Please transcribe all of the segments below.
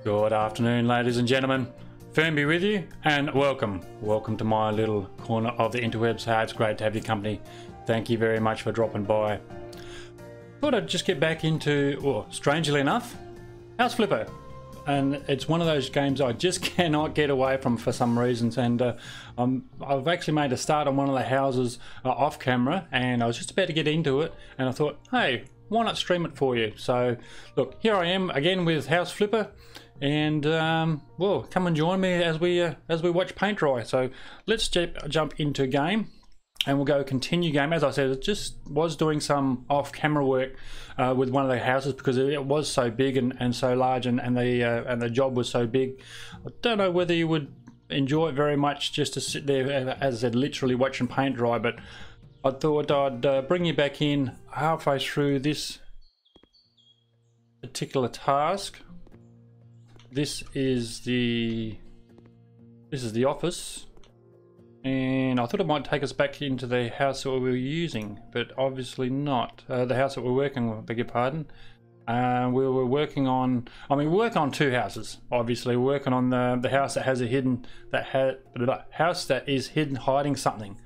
Good afternoon, ladies and gentlemen. Firmbie with you, and welcome to my little corner of the interwebs. It's great to have your company. Thank you very much for dropping by. Thought I'd just get back into, well, strangely enough, House Flipper. And it's one of those games I just cannot get away from for some reasons. And I've actually made a start on one of the houses off camera, and I was just about to get into it, and I thought, hey, why not stream it for you? So look, here I am again with House Flipper, and well, come and join me as we watch paint dry. So let's jump into game, and we'll go continue game. As I said, it just was doing some off-camera work with one of the houses because it was so big and so large, and the job was so big. I don't know whether you would enjoy it very much just to sit there, as I said, literally watching paint dry, but I thought I'd bring you back in halfway through this particular task. This is the office, and I thought it might take us back into the house that we were using, but obviously not. The house that we're working with, beg your pardon. We were working on, we work on two houses. Obviously, we're working on the house that has a hidden, house that is hidden, hiding something.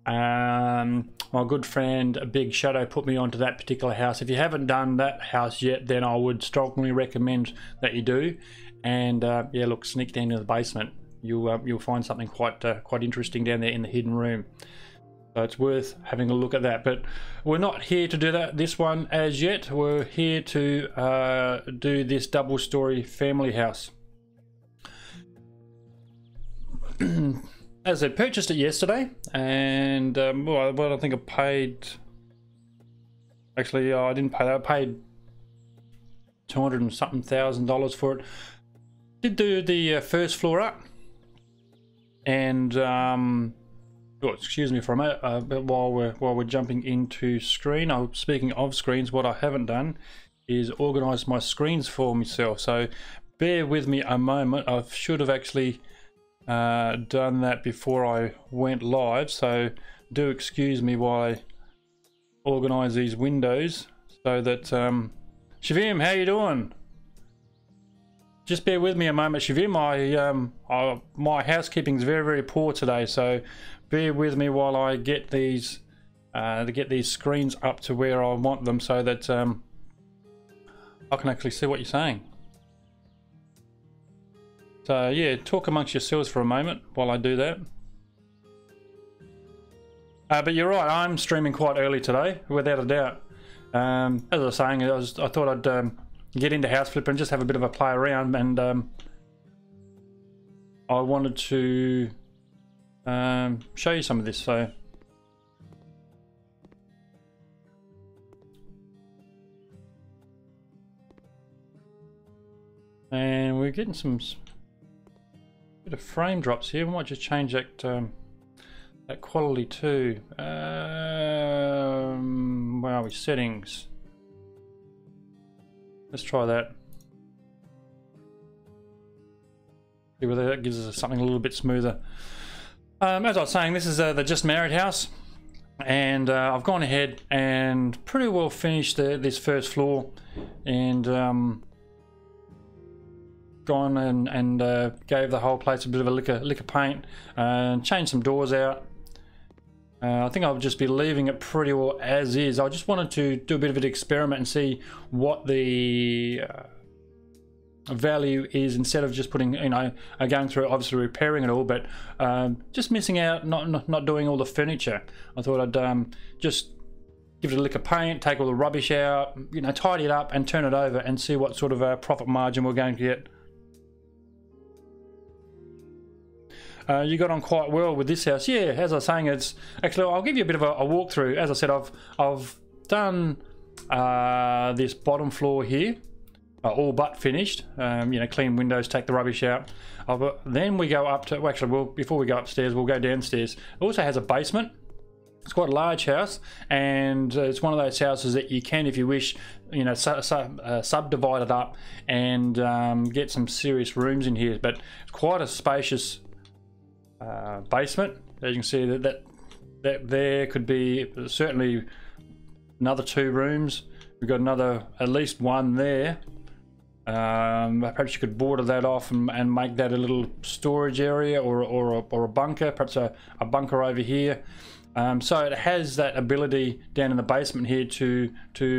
My good friend BigShadows put me onto that particular house. If you haven't done that house yet, then I would strongly recommend that you do. And yeah, look, sneak down to the basement. You'll find something quite interesting down there in the hidden room. So it's worth having a look at that. But we're not here to do this one as yet. We're here to do this double-story family house. As I purchased it yesterday, and well, I think I paid. Actually, I didn't pay that. I paid $200 and something thousand for it. Did do the first floor up, and oh, excuse me for a minute. But while we're jumping into screen, speaking of screens, what I haven't done is organise my screens for myself. So bear with me a moment. I should have actually done that before I went live, so do excuse me while I organise these windows so that Shavim, how you doing? Just bear with me a moment, Shavim. My housekeeping is very poor today, so bear with me while I get these screens up to where I want them so that I can actually see what you're saying. So yeah, talk amongst yourselves for a moment while I do that. But you're right, I'm streaming quite early today, without a doubt. As I was saying, I thought I'd get into House Flipper and just have a bit of a play around, and I wanted to show you some of this. So and we're getting some bit of frame drops here. We might just change that that quality too. Where are we? Settings. Let's try that. See whether that gives us something a little bit smoother. As I was saying, this is the Just Married house, and I've gone ahead and pretty well finished this first floor, and gone and gave the whole place a bit of a lick of paint, and changed some doors out. I think I'll just be leaving it pretty well as is. I just wanted to do a bit of an experiment and see what the value is, instead of just putting, going through, obviously repairing it all, but just missing out, not doing all the furniture. I thought I'd just give it a lick of paint, take all the rubbish out, tidy it up and turn it over and see what sort of profit margin we're going to get. You got on quite well with this house. Yeah, as I was saying, it's actually, I'll give you a bit of a walkthrough. As I said, I've done this bottom floor here, all but finished. Clean windows, take the rubbish out. Then we go up to, well, actually, before we go upstairs, we'll go downstairs. It also has a basement. It's quite a large house, and it's one of those houses that you can, if you wish, subdivide it up and get some serious rooms in here. But it's quite a spacious basement. As you can see, that there could be certainly another 2 rooms. We've got at least one there. Perhaps you could border that off and make that a little storage area, or a bunker, perhaps a bunker over here. So it has that ability down in the basement here to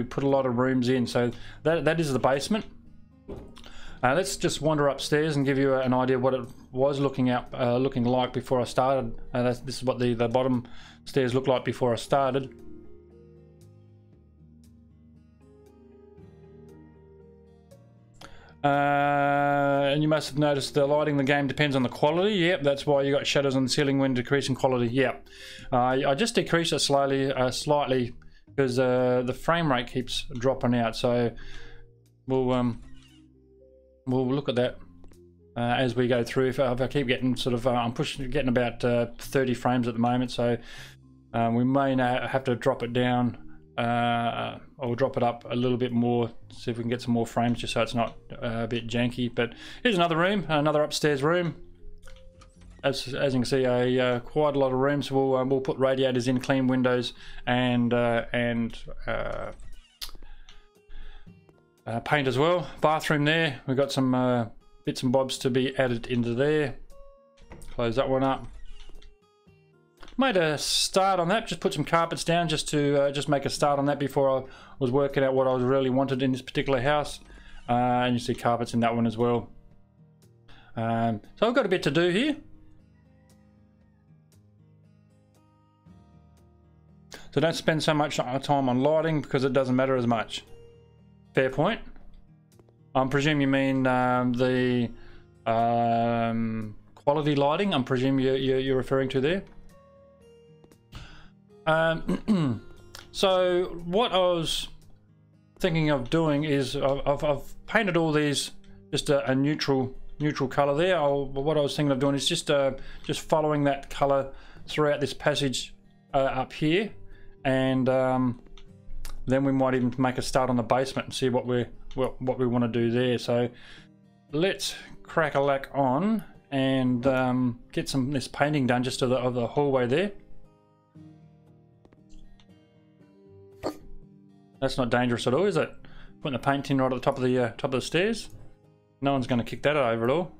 put a lot of rooms in. So that is the basement. Let's just wander upstairs and give you an idea what it was looking like before I started. This is what the bottom stairs looked like before I started. And you must have noticed the lighting in the game depends on the quality. Yep, that's why you got shadows on the ceiling when decreasing quality. Yep. I just decreased it slightly because the frame rate keeps dropping out. So we'll look at that as we go through. If I keep getting sort of, I'm getting about 30 frames at the moment, so we may now have to drop it down. Or drop it up a little bit more, see if we can get some more frames, just so it's not a bit janky. But here's another room, another upstairs room. As you can see, quite a lot of rooms. We'll put radiators in, clean windows, and paint as well. Bathroom there. We've got some bits and bobs to be added into there. Close that one up. Made a start on that, just put some carpets down just to just make a start on that before I was working out what I really wanted in this particular house. And you see carpets in that one as well. So I've got a bit to do here. So don't spend so much time on lighting because it doesn't matter as much. Fair point. I presume you mean the quality lighting, I'm presuming you're referring to there. So what I was thinking of doing is I've painted all these just a neutral color there. What I was thinking of doing is just following that color throughout this passage up here, and then we might even make a start on the basement and see what we want to do there. So let's crack a lack on and get this painting done just of the hallway there. That's not dangerous at all, is it? Putting the paint tin right at the top of the stairs. No one's going to kick that over at all.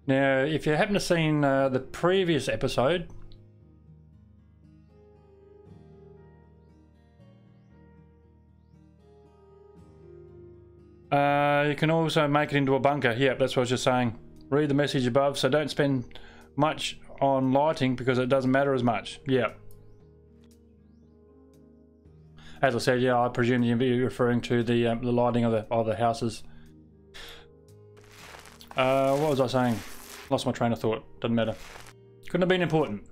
Now, if you happen to have seen the previous episode, you can also make it into a bunker. Yep, that's what I was just saying. Read the message above, so don't spend much on lighting because it doesn't matter as much. Yeah. As I said, yeah, I presume you'll be referring to the lighting of the houses. What was I saying? Lost my train of thought. Doesn't matter. Couldn't have been important.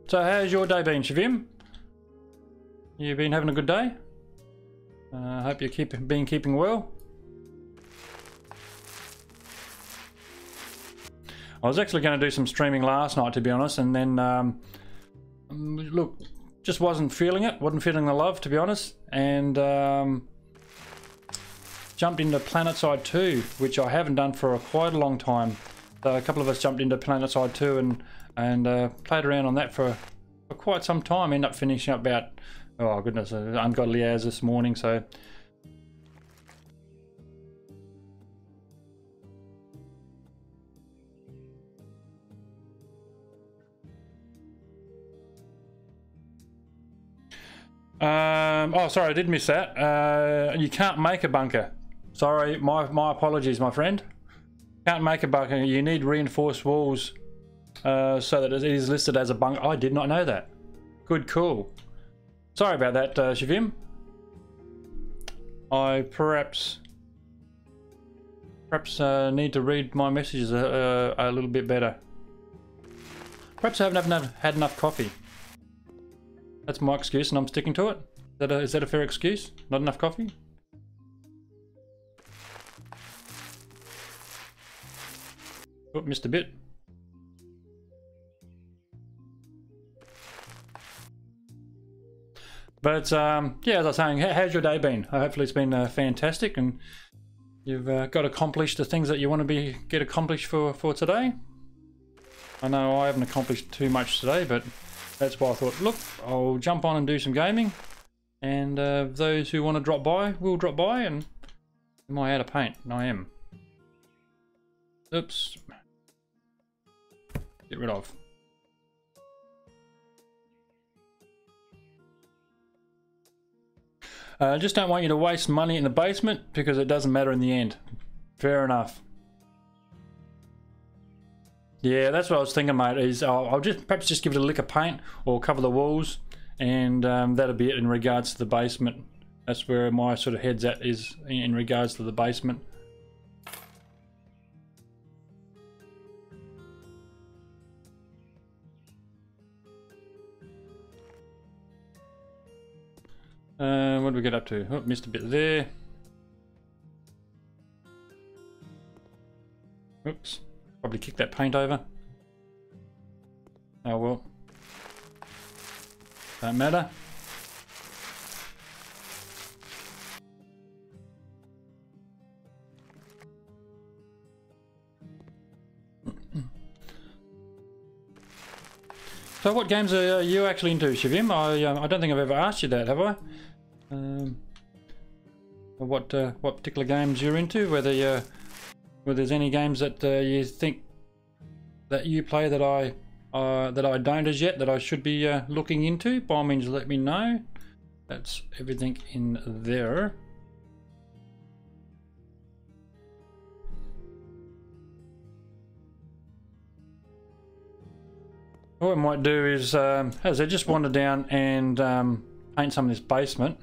So how's your day been, Shavim? You been having a good day? I hope you're keeping well. I was actually going to do some streaming last night, to be honest, and then look, just wasn't feeling the love, to be honest, and jumped into PlanetSide 2, which I haven't done for quite a long time. So a couple of us jumped into PlanetSide 2 and played around on that for quite some time. Ended up finishing up about, oh goodness, ungodly hours this morning. So oh, sorry, I did miss that. You can't make a bunker. Sorry, my apologies, my friend. Can't make a bunker. You need reinforced walls so that it is listed as a bunker. I did not know that. Good call. Sorry about that, Shavim. I perhaps need to read my messages a little bit better. Perhaps I haven't had enough coffee. That's my excuse and I'm sticking to it. Is that a fair excuse? Not enough coffee? Oh, missed a bit. But yeah, as I was saying, how's your day been? Hopefully it's been fantastic and you've got accomplished the things that you want to get accomplished for today. I know I haven't accomplished too much today, but that's why I thought, look, I'll jump on and do some gaming. And those who want to drop by will drop by. And am I out of paint? No, I am. Oops. Get rid of. I just don't want you to waste money in the basement because it doesn't matter in the end. Fair enough. Yeah, that's what I was thinking, mate, is I'll just perhaps just give it a lick of paint or cover the walls, and that'll be it in regards to the basement. That's where my sort of head's at, is in regards to the basement. What did we get up to? Oh, missed a bit there. Oops. Probably kicked that paint over. Oh well. Don't matter. So what games are you actually into, Shavim? I don't think I've ever asked you that, have I? What particular games you're into? Whether there's any games that you think that you play that I don't as yet, that I should be looking into, by all means let me know. That's everything in there. What I might do is, as I just wander down and paint some of this basement,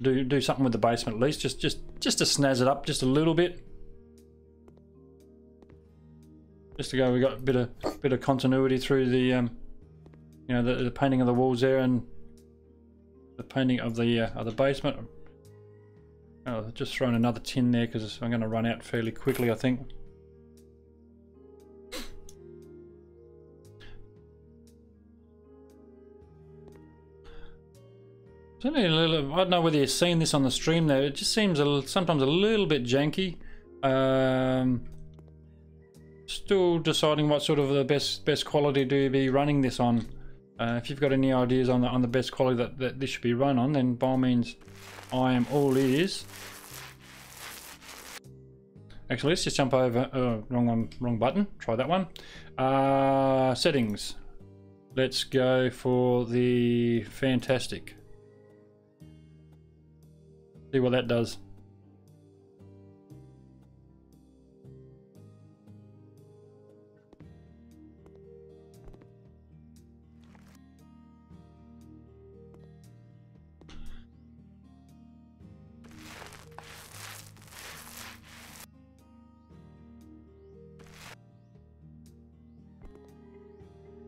do something with the basement at least, just to snazz it up just a little bit. Just to go, we got a bit of continuity through the, you know, the painting of the walls there and the painting of the basement. Oh, just throwing another tin there because I'm going to run out fairly quickly, I think. It's only a little, I don't know whether you've seen this on the stream there. It just seems sometimes a little bit janky. Still deciding what sort of the best quality to be running this on. If you've got any ideas on the best quality that this should be run on, then by all means, I am all ears. Actually, let's just jump over. Wrong button. Try that one. Settings. Let's go for the fantastic. See what that does.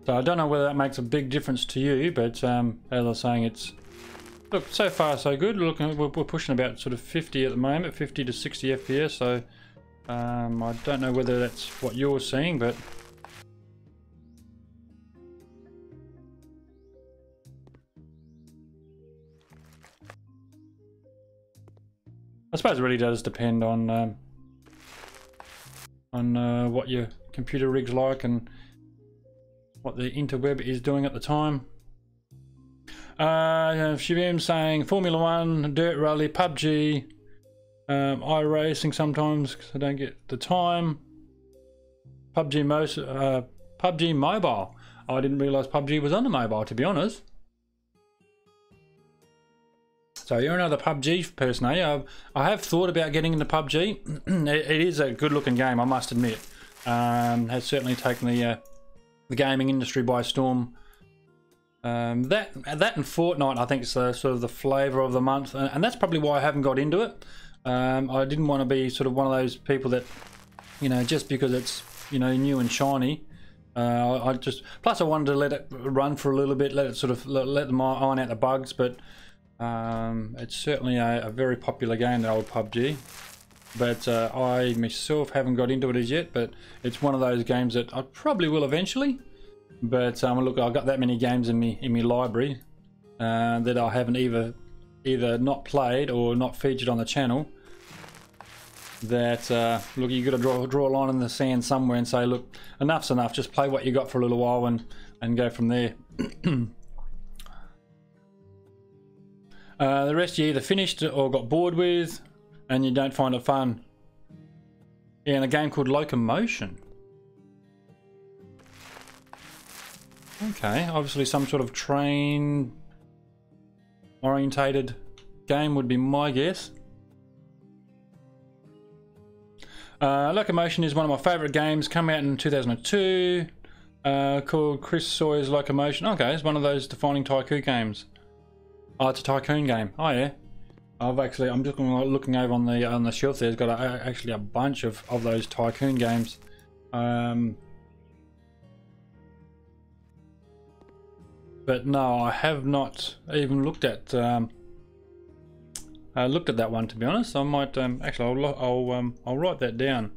So I don't know whether that makes a big difference to you, but as I was saying, it's, look, so far so good. Look, we're pushing about sort of 50 at the moment, 50 to 60 FPS. So I don't know whether that's what you're seeing, but I suppose it really does depend on what your computer rig's like and what the interweb is doing at the time. Shavim saying Formula 1, Dirt Rally, PUBG, iRacing sometimes because I don't get the time. PUBG Mobile. I didn't realise PUBG was on the mobile, to be honest. So you're another PUBG person, eh? I have thought about getting into PUBG. It is a good looking game, I must admit. Has certainly taken the gaming industry by storm. That and Fortnite, I think, is sort of the flavour of the month, and that's probably why I haven't got into it. I didn't want to be sort of one of those people that, you know, just because it's, you know, new and shiny. Plus I wanted to let it run for a little bit, let them iron out the bugs. But it's certainly a very popular game, the old PUBG. But I myself haven't got into it as yet, but it's one of those games that I probably will eventually. But look, I've got that many games in my library that I haven't either not played or not featured on the channel. that look, you got to draw a line in the sand somewhere and say, look, enough's enough. Just play what you got for a little while and go from there. The rest you either finished or got bored with, and you don't find it fun. Yeah, and a game called Locomotion. Okay, obviously some sort of train orientated game would be my guess. Locomotion is one of my favourite games. Come out in 2002. Called Chris Sawyer's Locomotion. Okay, it's one of those defining tycoon games. Oh, it's a tycoon game. Oh yeah. I'm just looking over on the shelf there. It's got actually a bunch of those tycoon games. But no, I have not even looked at that one, to be honest. I might actually I'll write that down.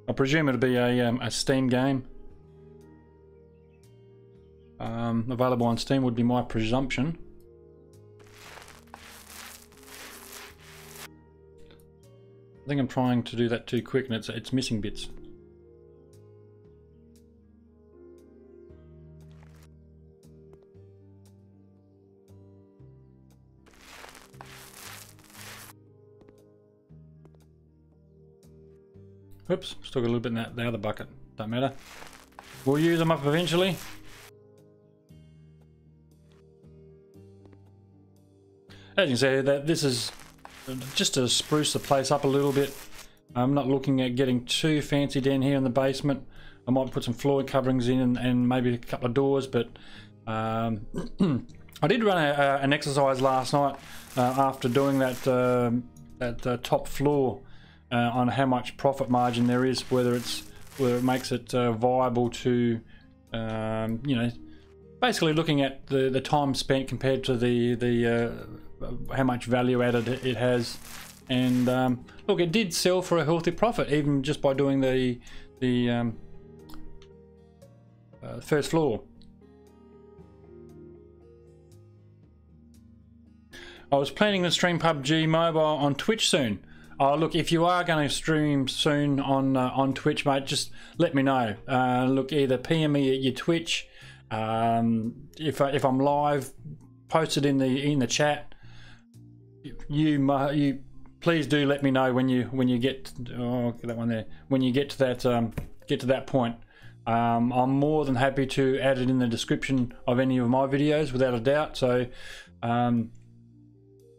I presume it'll be a Steam game. Available on Steam would be my presumption. I think I'm trying to do that too quick, and it's missing bits. Oops, still got a little bit in the other bucket. Don't matter. We'll use them up eventually. As you can see, that this is just to spruce the place up a little bit. I'm not looking at getting too fancy down here in the basement. I might put some floor coverings in and maybe a couple of doors, but I did run an exercise last night after doing that top floor on how much profit margin there is, whether it makes it viable to you know, basically looking at the time spent compared to the how much value added it has. And look, it did sell for a healthy profit, even just by doing the first floor. I was planning to stream PUBG Mobile on Twitch soon. Oh, look, if you are going to stream soon on Twitch, mate, just let me know. Look, either PM me at your Twitch. If I'm live, post it in the chat. You please do let me know when you get that one there. When you get to that point, I'm more than happy to add it in the description of any of my videos, without a doubt. So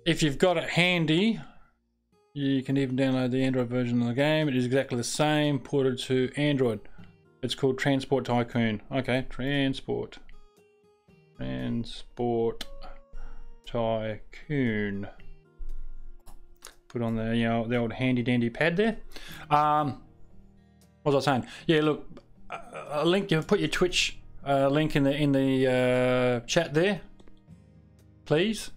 if you've got it handy, you can even download the Android version of the game. It is exactly the same, ported to Android. It's called Transport Tycoon. Okay, Transport Tycoon. Put on the old handy dandy pad there. What was I saying? Yeah, look, a link. You put your Twitch link in the chat there, please,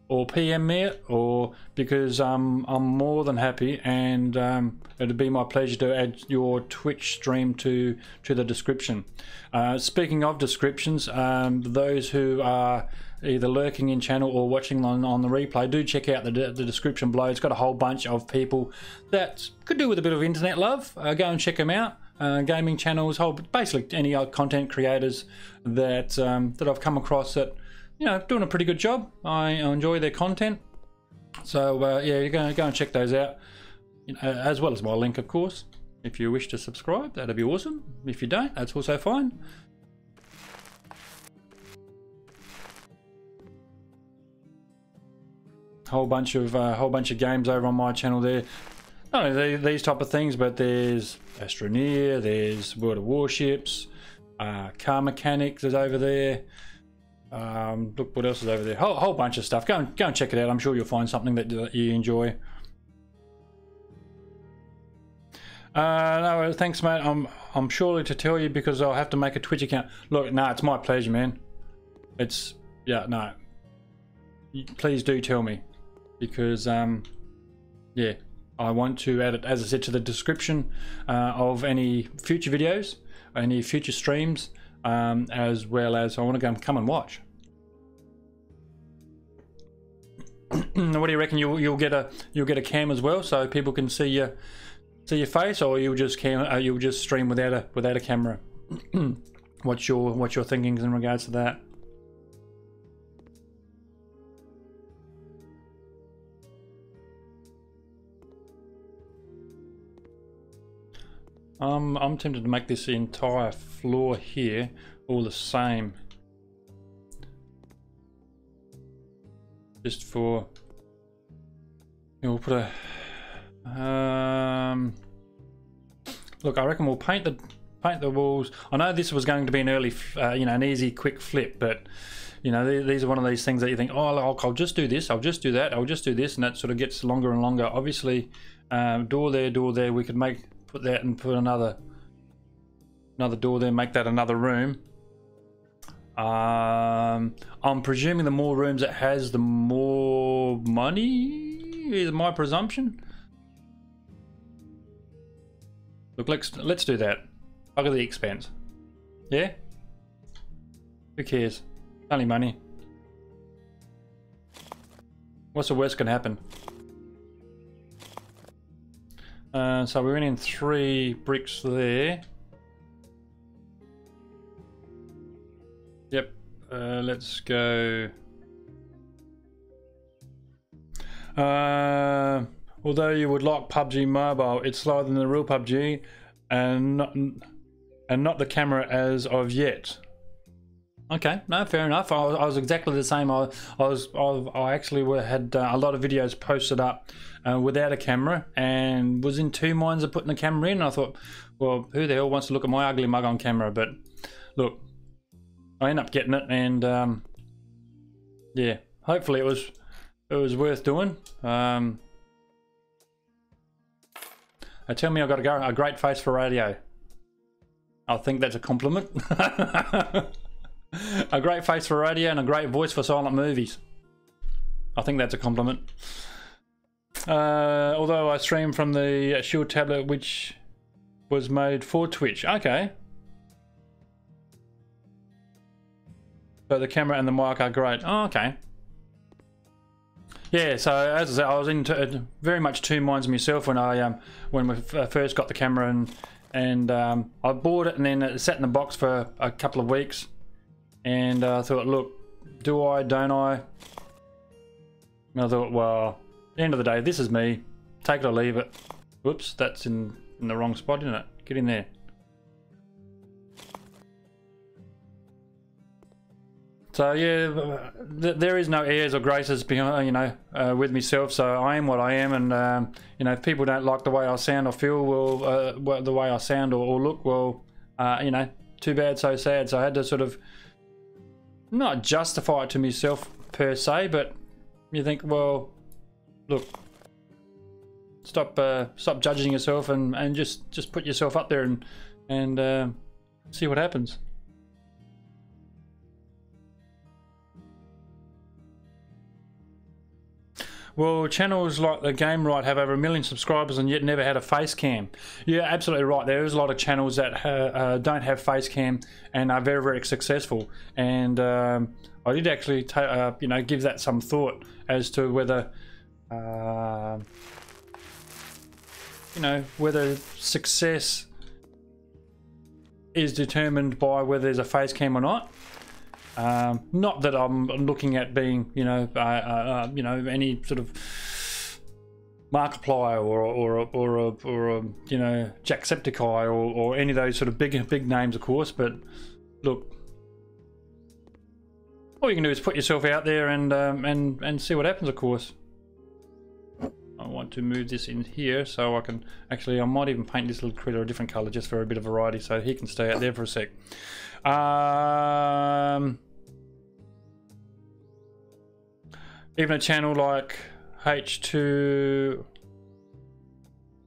or PM me it, or because I'm more than happy, and it'd be my pleasure to add your Twitch stream to the description. Speaking of descriptions, those who are either lurking in channel or watching on the replay, do check out the description below. It's got a whole bunch of people that could do with a bit of internet love. Go and check them out. Gaming channels, basically any content creators that I've come across that, you know, doing a pretty good job. I enjoy their content. So yeah, go and check those out, as well as my link, of course. If you wish to subscribe, that'd be awesome. If you don't, that's also fine. Whole bunch of games over on my channel there. Not only these type of things, but there's Astroneer, there's World of Warships, Car Mechanics is over there. Look what else is over there. Whole bunch of stuff. Go and check it out. I'm sure you'll find something that you enjoy. No, thanks, mate. I'm surely to tell you, because I'll have to make a Twitch account. Look, no, it's my pleasure, man. It's, yeah, no. Please do tell me, because yeah, I want to add it, as I said, to the description of any future videos, any future streams. as well as I want to come and watch. What do you reckon? You'll get a cam as well, so people can see your face, or you'll just stream without a camera? What's your thinking in regards to that? I'm tempted to make this entire floor here all the same, just for, we'll put a look, I reckon we'll paint the walls. I know this was going to be an early an easy quick flip, but these are one of these things that you think, oh, I'll just do this, I'll just do that, I'll just do this, and that sort of gets longer and longer. Obviously, door there, we could put that and put another door there, make that another room. I'm presuming the more rooms it has, the more money, is my presumption. Look, let's do that. Look at the expense. Yeah? Who cares? Only money. What's the worst can happen? So we went in 3 bricks there. Yep. Let's go. Although you would like PUBG Mobile, it's slower than the real PUBG, and not the camera as of yet. Okay, no, fair enough. I was exactly the same. I actually had a lot of videos posted up without a camera, and was in 2 minds of putting the camera in. And I thought, well, who the hell wants to look at my ugly mug on camera? But look, I ended up getting it, and yeah, hopefully it was worth doing. They tell me I've got a great face for radio. I think that's a compliment. A great face for radio and a great voice for silent movies. I think that's a compliment. Although I stream from the Shield tablet, which was made for Twitch. Okay. So the camera and the mic are great. Oh, okay. Yeah, so as I said, I was in very much 2 minds myself when we first got the camera, and I bought it, and then it sat in the box for a couple of weeks, and I thought, look, do I, don't I? And I thought, well, at the end of the day, this is me, take it or leave it. Whoops, that's in the wrong spot, isn't it? Get in there. So yeah, there is no airs or graces behind, with myself. So I am what I am, and if people don't like the way I sound or feel, well, the way I sound or look, well, too bad, so sad. So I had to sort of not justify it to myself per se, but you think, well, look, stop judging yourself, and just put yourself up there and see what happens. Well, channels like the Game Right have over 1 million subscribers and yet never had a face cam. Yeah, absolutely right. There is a lot of channels that don't have face cam and are very, very successful. And I did actually, give that some thought as to whether, whether success is determined by whether there's a face cam or not. Not that I'm looking at being, any sort of Markiplier or a Jacksepticeye or any of those sort of big names, of course. But look, all you can do is put yourself out there and see what happens, of course. I want to move this in here so I can actually, I might even paint this little critter a different color just for a bit of variety, so he can stay out there for a sec. Even a channel like H2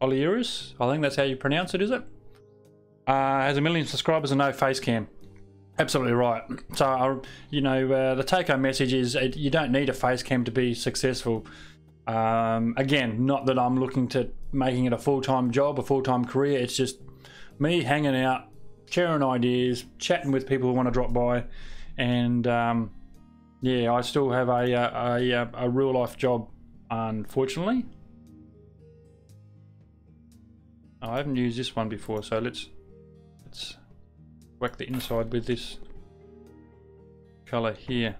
Olieris, I think that's how you pronounce it, is it? Has 1 million subscribers and no face cam. Absolutely right. So, the take-home message is you don't need a face cam to be successful. Again, not that I'm looking to making it a full-time job, a full-time career. It's just me hanging out sharing ideas, chatting with people who want to drop by, and yeah, I still have a real life job, unfortunately. Oh, I haven't used this one before, so let's whack the inside with this colour here.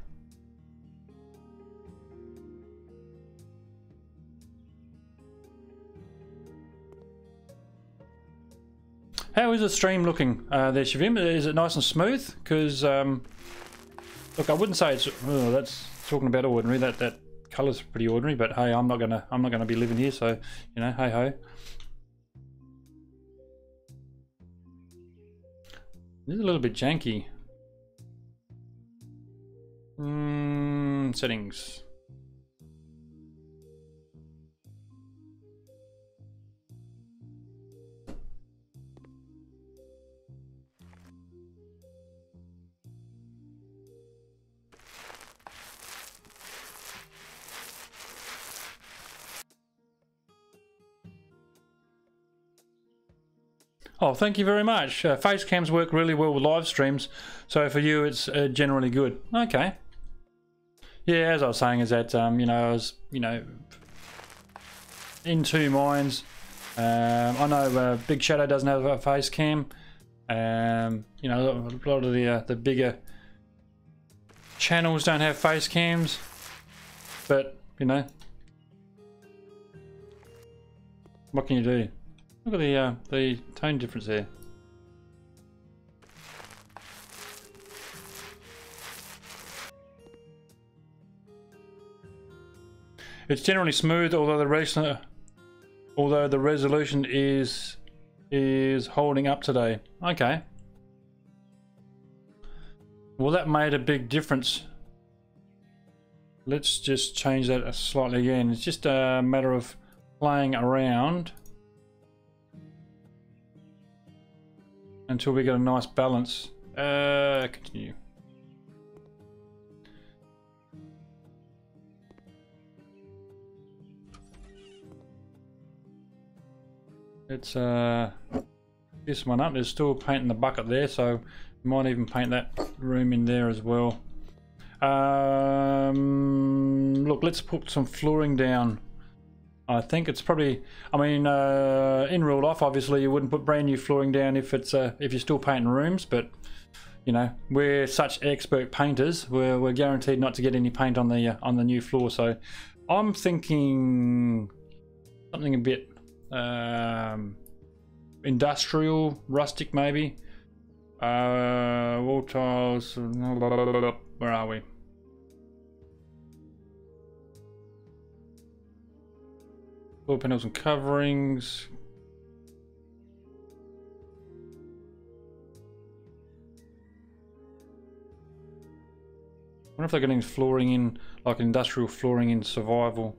How is the stream looking there, Shavim? Is it nice and smooth? Because look, I wouldn't say it's that's talking about ordinary. That colour's pretty ordinary, but hey, I'm not gonna be living here, so you know, hey ho. This is a little bit janky. Settings. Oh, thank you very much. Face cams work really well with live streams, so for you it's generally good. Okay. Yeah, as I was saying, is that you know, I was in two minds. I know BigShadows doesn't have a face cam. You know, a lot of the bigger channels don't have face cams, but you know, what can you do? Look at the tone difference there. It's generally smooth, although the resolution is holding up today. Okay. Well, that made a big difference. Let's just change that slightly again. It's just a matter of playing around until we get a nice balance. Continue. Let's this one up. There's still paint in the bucket there, so we might even paint that room in there as well. Look, let's put some flooring down. I think it's probably, I mean, in real life, obviously, you wouldn't put brand new flooring down if it's if you're still painting rooms. But you know, we're such expert painters, we're guaranteed not to get any paint on the new floor. So I'm thinking something a bit industrial, rustic, maybe. Wall tiles. Where are we? Floor panels and coverings. I wonder if they're getting flooring in, like industrial flooring in survival.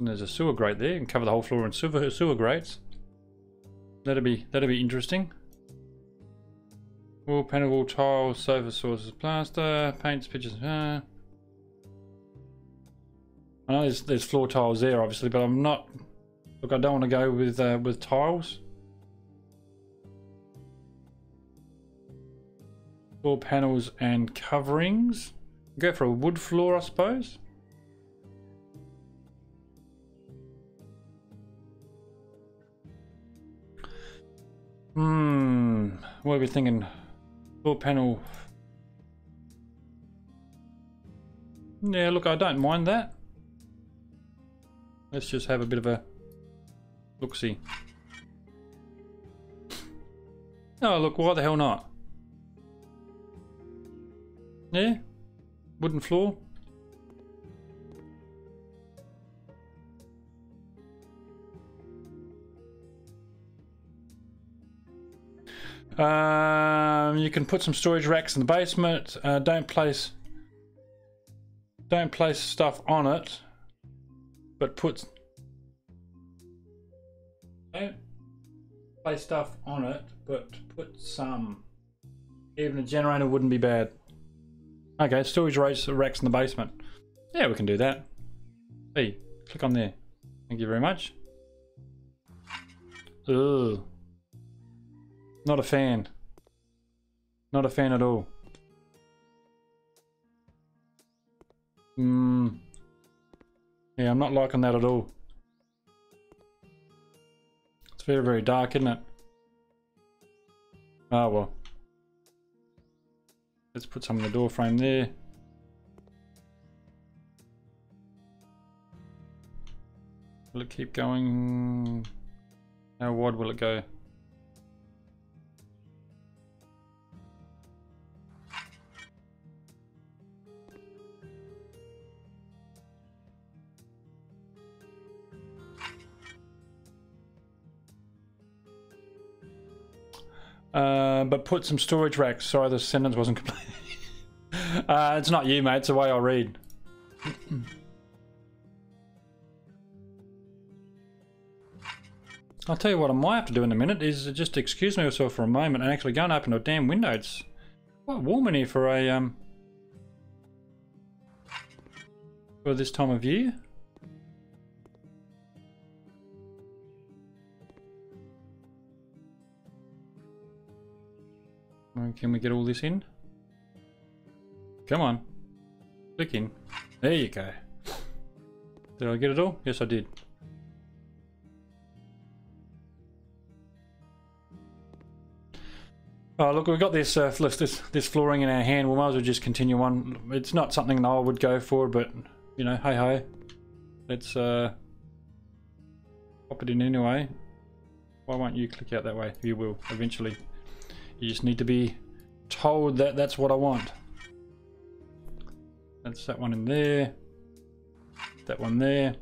And there's a sewer grate there. You can cover the whole floor in sewer grates. That'd be interesting. Wall panel, wall tiles, sofa sources, plaster, paints, pictures. I know there's floor tiles there, obviously, but I'm not. Look, I don't want to go with tiles. Floor panels and coverings. Go for a wood floor, I suppose. What are we thinking? Floor panel. Yeah, look, I don't mind that. Let's just have a bit of a look-see. Oh, look, why the hell not? Yeah? Wooden floor. You can put some storage racks in the basement. Don't place stuff on it. But don't place stuff on it, but put some. Even a generator wouldn't be bad. Okay, storage racks in the basement. Yeah, we can do that. Hey, click on there. Thank you very much. Ugh. Not a fan. Not a fan at all. Yeah, I'm not liking that at all. It's very, very dark, isn't it? Oh well. Let's put some in the door frame there. Will it keep going? How wide will it go? But put some storage racks. Sorry, the sentence wasn't complete. It's not you, mate. It's the way I read. I'll tell you what I might have to do in a minute is just excuse myself for a moment and actually go and open a damn window. It's quite warm in here for a for this time of year. Can we get all this in? Come on. Click in. There you go. Did I get it all? Yes, I did. Oh, look, we've got this this flooring in our hand. We might as well just continue on. It's not something that I would go for, but, you know, hey ho. Let's pop it in anyway. Why won't you click out that way? You will, eventually. You just need to be told that that's what I want. That's that one in there. That one there.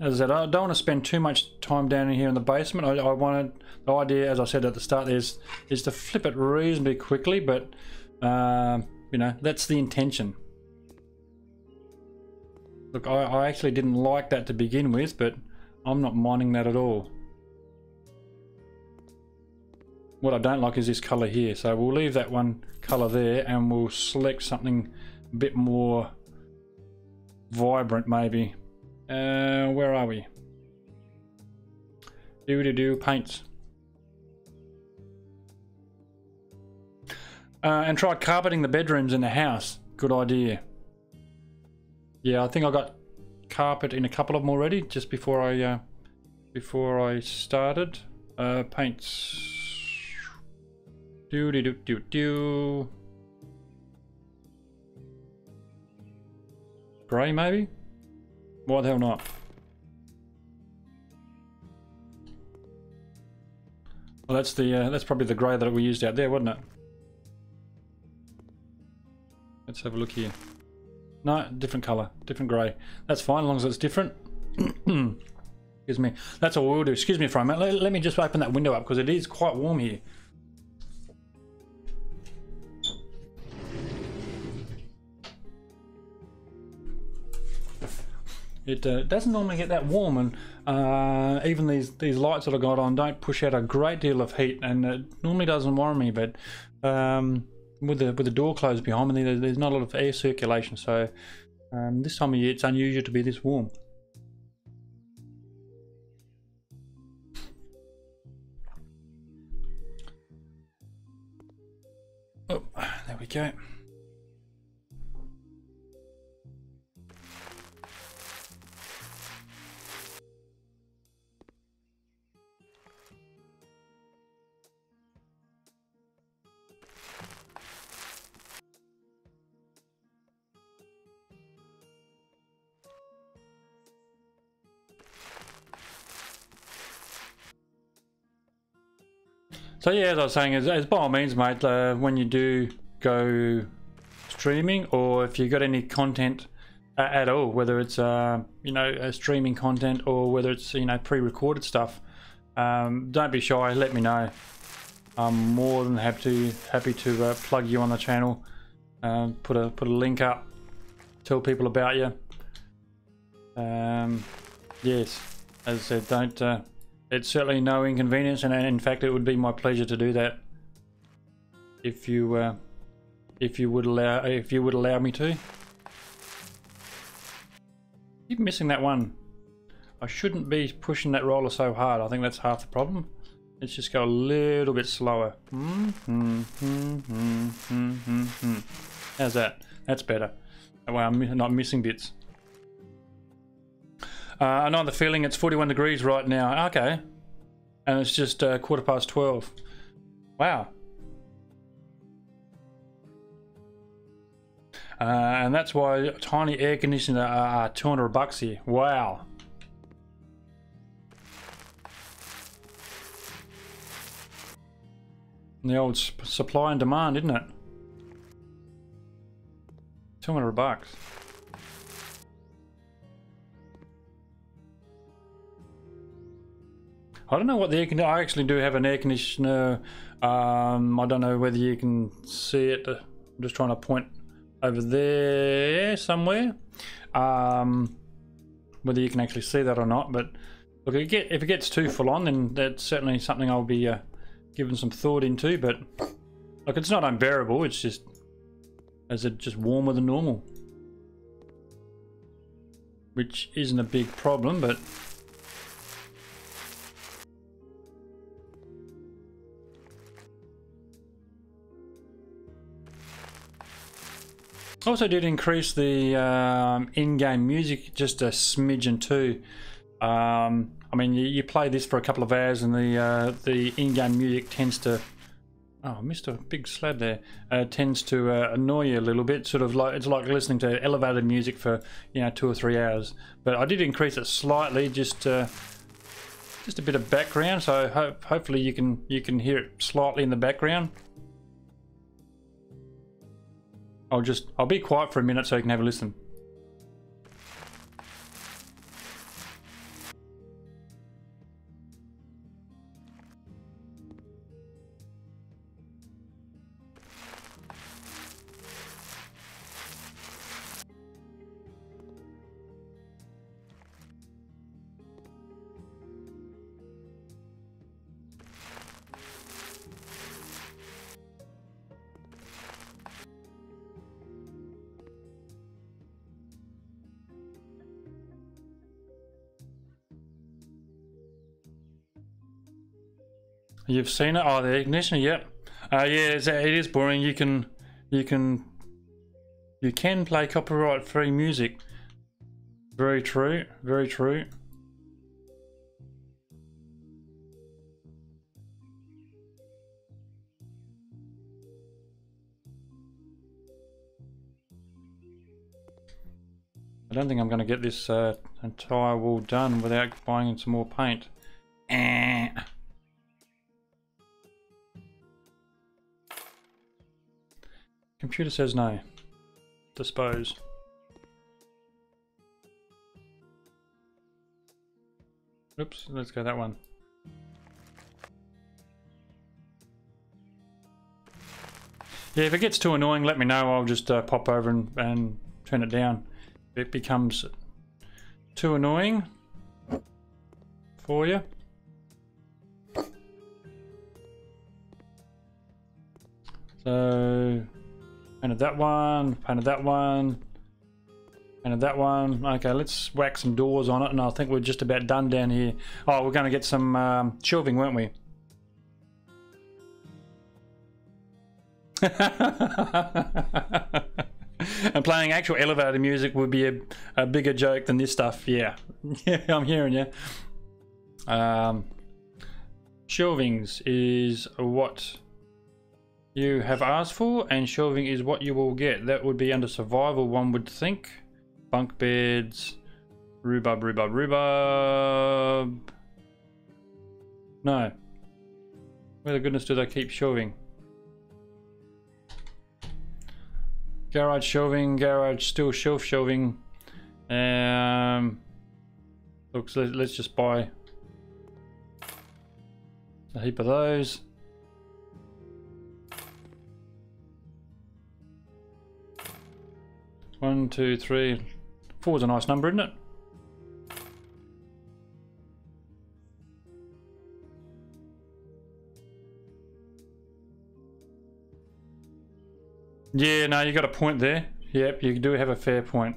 As I said, I don't want to spend too much time down in here in the basement. I wanted, the idea, as I said at the start, is to flip it reasonably quickly, but you know, that's the intention. Look, I actually didn't like that to begin with, but I'm not minding that at all. What I don't like is this colour here, so we'll leave that one colour there and we'll select something a bit more vibrant maybe. Where are we? Paints. And try carpeting the bedrooms in the house. Good idea. Yeah, I think I got carpet in a couple of them already just before I started. Paints. Grey maybe? Why the hell not? Well, that's probably the grey that we used out there, wasn't it? Let's have a look here. No, different colour, different grey. That's fine, as long as it's different. Excuse me. That's all we'll do. Excuse me for a minute. Let me just open that window up because it is quite warm here. It doesn't normally get that warm, and even these lights that I got on don't push out a great deal of heat, and it normally doesn't worry me. But with the door closed behind me, there's not a lot of air circulation, so this time of year it's unusual to be this warm. Oh, there we go. So yeah, as I was saying, as by all means, mate, when you do go streaming, or if you got any content at all, whether it's you know, streaming content or whether it's, you know, pre-recorded stuff, don't be shy. Let me know. I'm more than happy to plug you on the channel. Put a link up. Tell people about you. Yes, as I said, don't. It's certainly no inconvenience, and in fact, it would be my pleasure to do that if you would allow me to. Keep missing that one. I shouldn't be pushing that roller so hard. I think that's half the problem. Let's just go a little bit slower. How's that? That's better. That way I'm not missing bits. I know the feeling it's 41 degrees right now. Okay. And it's just 12:15. Wow. And that's why tiny air conditioners are $200 here. Wow. The old supply and demand, isn't it? $200. I don't know what the air conditioner. I actually do have an air conditioner. I don't know whether you can see it. I'm just trying to point over there somewhere. Whether you can actually see that or not, but look, if it gets too full on, then that's certainly something I'll be giving some thought into. But look, it's not unbearable. It's just, is it just warmer than normal, which isn't a big problem, but. Also did increase the in-game music just a smidgen too. I mean, you play this for a couple of hours and the in-game music tends to... Oh, I missed a big slab there. Tends to annoy you a little bit. Sort of like, it's like listening to elevated music for, you know, 2 or 3 hours. But I did increase it slightly, just a bit of background. So hopefully you can hear it slightly in the background. I'll be quiet for a minute so you can have a listen. You've seen it? Oh, the ignition, yep. Yeah, it is boring. You can play copyright-free music. Very true, very true. I don't think I'm going to get this entire wall done without buying in some more paint. Computer says no. Dispose. Oops, let's go that one. Yeah, if it gets too annoying, let me know. I'll just pop over and turn it down. If it becomes too annoying for you. So... painted that one, painted that one, painted that one. Okay, let's whack some doors on it, and I think we're just about done down here. Oh, we're going to get some shelving, weren't we? And playing actual elevator music would be a bigger joke than this stuff. Yeah, yeah, I'm hearing you. Shelvings is what you have asked for, and shelving is what you will get. That would be under survival, one would think. Bunk beds, rhubarb. No. Where the goodness do they keep shelving? Garage shelving, garage still shelf shelving. Look, so let's just buy a heap of those. One, two, three, 4 is a nice number, isn't it? Yeah, no, you got a point there. Yep, you do have a fair point.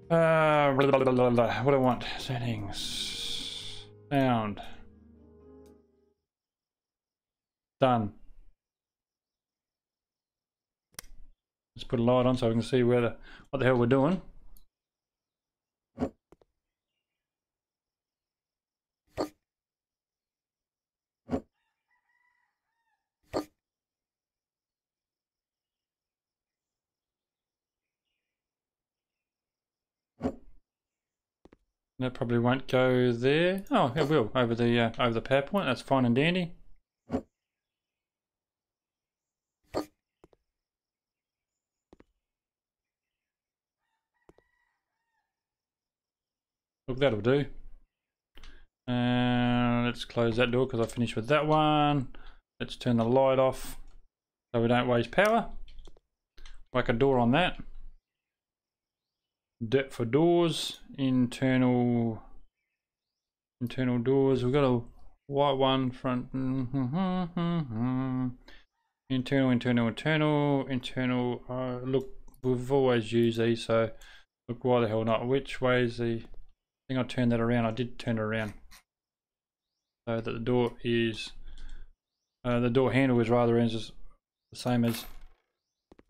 Blah, blah, blah, blah. What do I want? Settings. Sound. Done. Let's put a light on so we can see what the hell we're doing. That probably won't go there. Oh, it will over the PowerPoint. That's fine and dandy. Look, that'll do. Let's close that door because I finished with that one. Let's turn the light off so we don't waste power. Whack a door on that. Depth for doors. Internal doors. We've got a white one front. Internal. Look, we've always used these, so look, why the hell not? Which way is the? I think I turned that around. I did turn it around so that the door is the door handle is rather the same as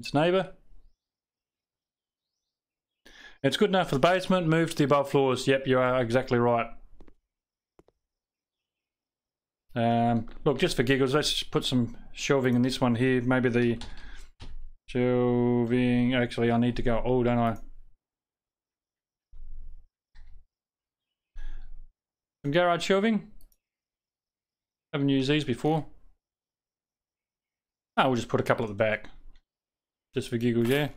its neighbour. It's good enough for the basement. Move to the above floors. Yep, you are exactly right. Look, just for giggles, let's put some shelving in this one here. Maybe the shelving. Actually, I need to go. Oh, don't I? Some garage shelving. Haven't used these before. Oh, we'll just put a couple at the back. Just for giggles, yeah.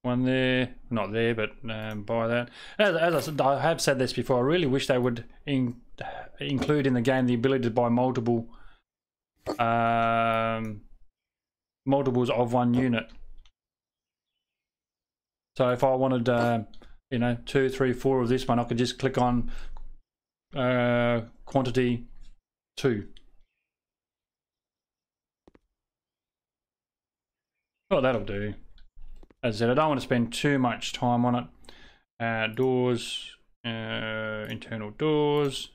One there, not there, but by that. As I said, I have said this before, I really wish they would include in the game the ability to buy multiples of one unit. So if I wanted, you know, 2, 3, 4 of this one, I could just click on quantity 2. Oh, that'll do. As I said, I don't want to spend too much time on it. Doors, internal doors.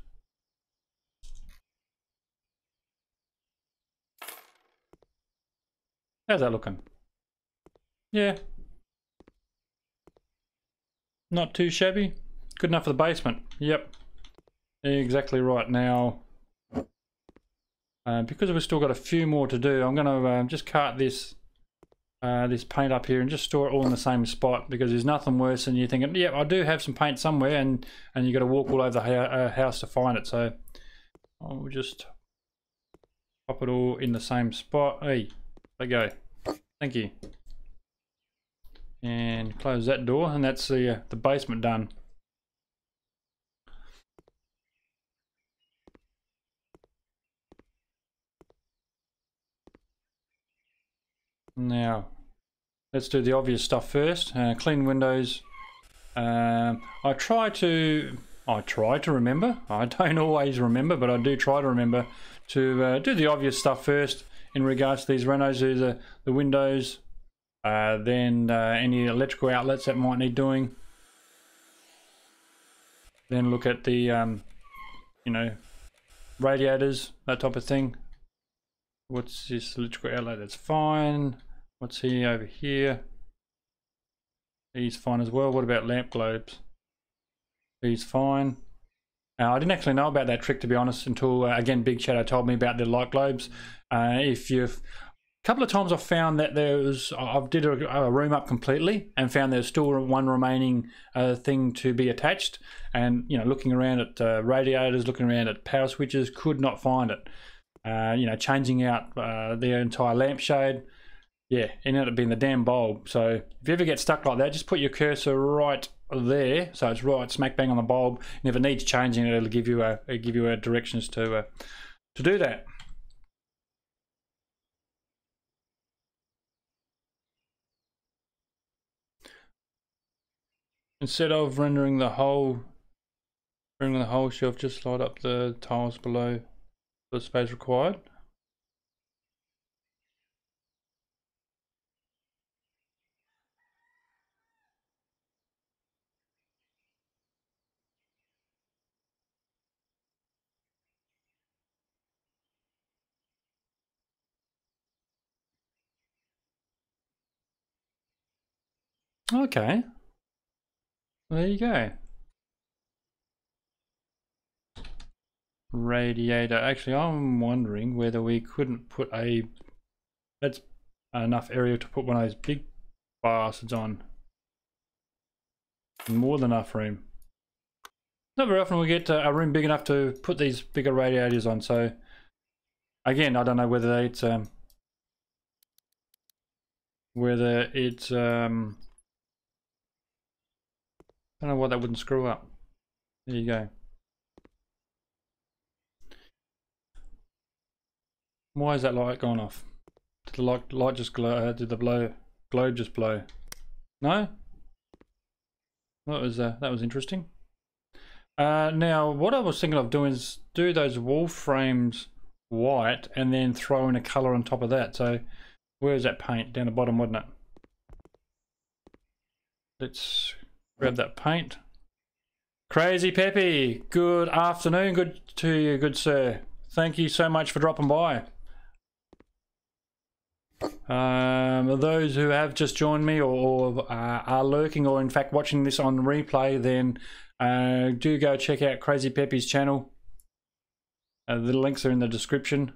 How's that looking? Yeah. Not too shabby. Good enough for the basement. Yep. Exactly right. Now, because we've still got a few more to do, I'm going to just cart this paint up here and just store it all in the same spot, because there's nothing worse than you thinking, yeah, I do have some paint somewhere, and you got to walk all over the house to find it. So I'll just pop it all in the same spot. Hey, there you go. Thank you. And close that door, and that's the basement done. Now, let's do the obvious stuff first. Clean windows. I try to remember. I don't always remember, but I do try to remember to do the obvious stuff first in regards to these renos. Do the windows, then any electrical outlets that might need doing. Then look at the you know, radiators, that type of thing. What's this electrical outlet? That's fine. What's he over here? He's fine as well. What about lamp globes? He's fine. I didn't actually know about that trick, to be honest, until again BigShadow told me about the light globes. If you've a couple of times I've found that I've did a room up completely and found there's still one remaining thing to be attached, and you know, looking around at radiators, looking around at power switches, could not find it. You know, changing out the entire lampshade. Yeah, it ended up being the damn bulb. So if you ever get stuck like that, just put your cursor right there, so it's right smack bang on the bulb, and if it needs changing, it'll give you a directions to do that. Instead of rendering the whole shelf, just slide up the tiles below the space required. Okay. There you go. Radiator. Actually, I'm wondering whether we couldn't put a... That's enough area to put one of those big bastards on. More than enough room. Not very often we get a room big enough to put these bigger radiators on, so... Again, I don't know whether it's... I don't know why that wouldn't screw up. There you go. Why is that light gone off? Did the light just glow? Did the globe just blow? No? That was interesting. Now, what I was thinking of doing is do those wall frames white and then throw in a colour on top of that. So, where's that paint? Down the bottom, wasn't it? Let's grab that paint. Crazy Pepe, good afternoon. Good to you, good sir. Thank you so much for dropping by. Those who have just joined me or are lurking or in fact watching this on replay, then do go check out Crazy Pepe's channel. The links are in the description.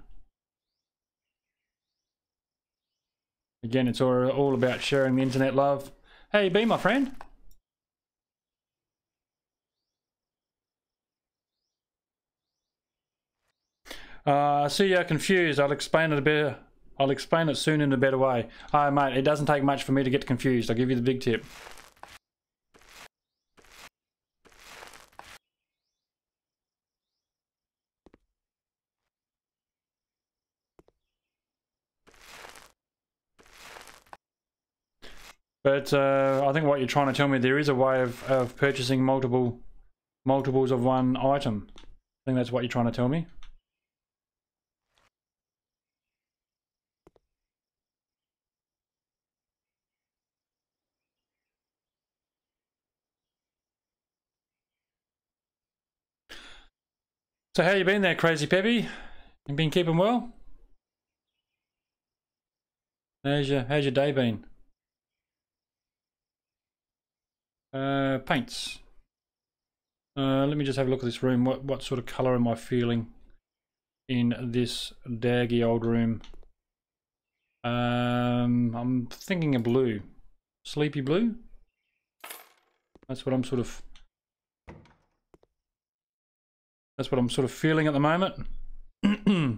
Again, it's all about sharing the internet love. How you been, my friend? I see you're confused. I'll explain it a bit. I'll explain it soon in a better way. Hi, mate. It doesn't take much for me to get confused. I'll give you the big tip. But I think what you're trying to tell me, there is a way of purchasing multiples of one item. I think that's what you're trying to tell me. So how you been there, Crazy Pepe? You been keeping well? How's your day been? Paints. Let me just have a look at this room. What sort of colour am I feeling in this daggy old room? I'm thinking a blue. Sleepy blue? That's what I'm sort of feeling at the moment. No,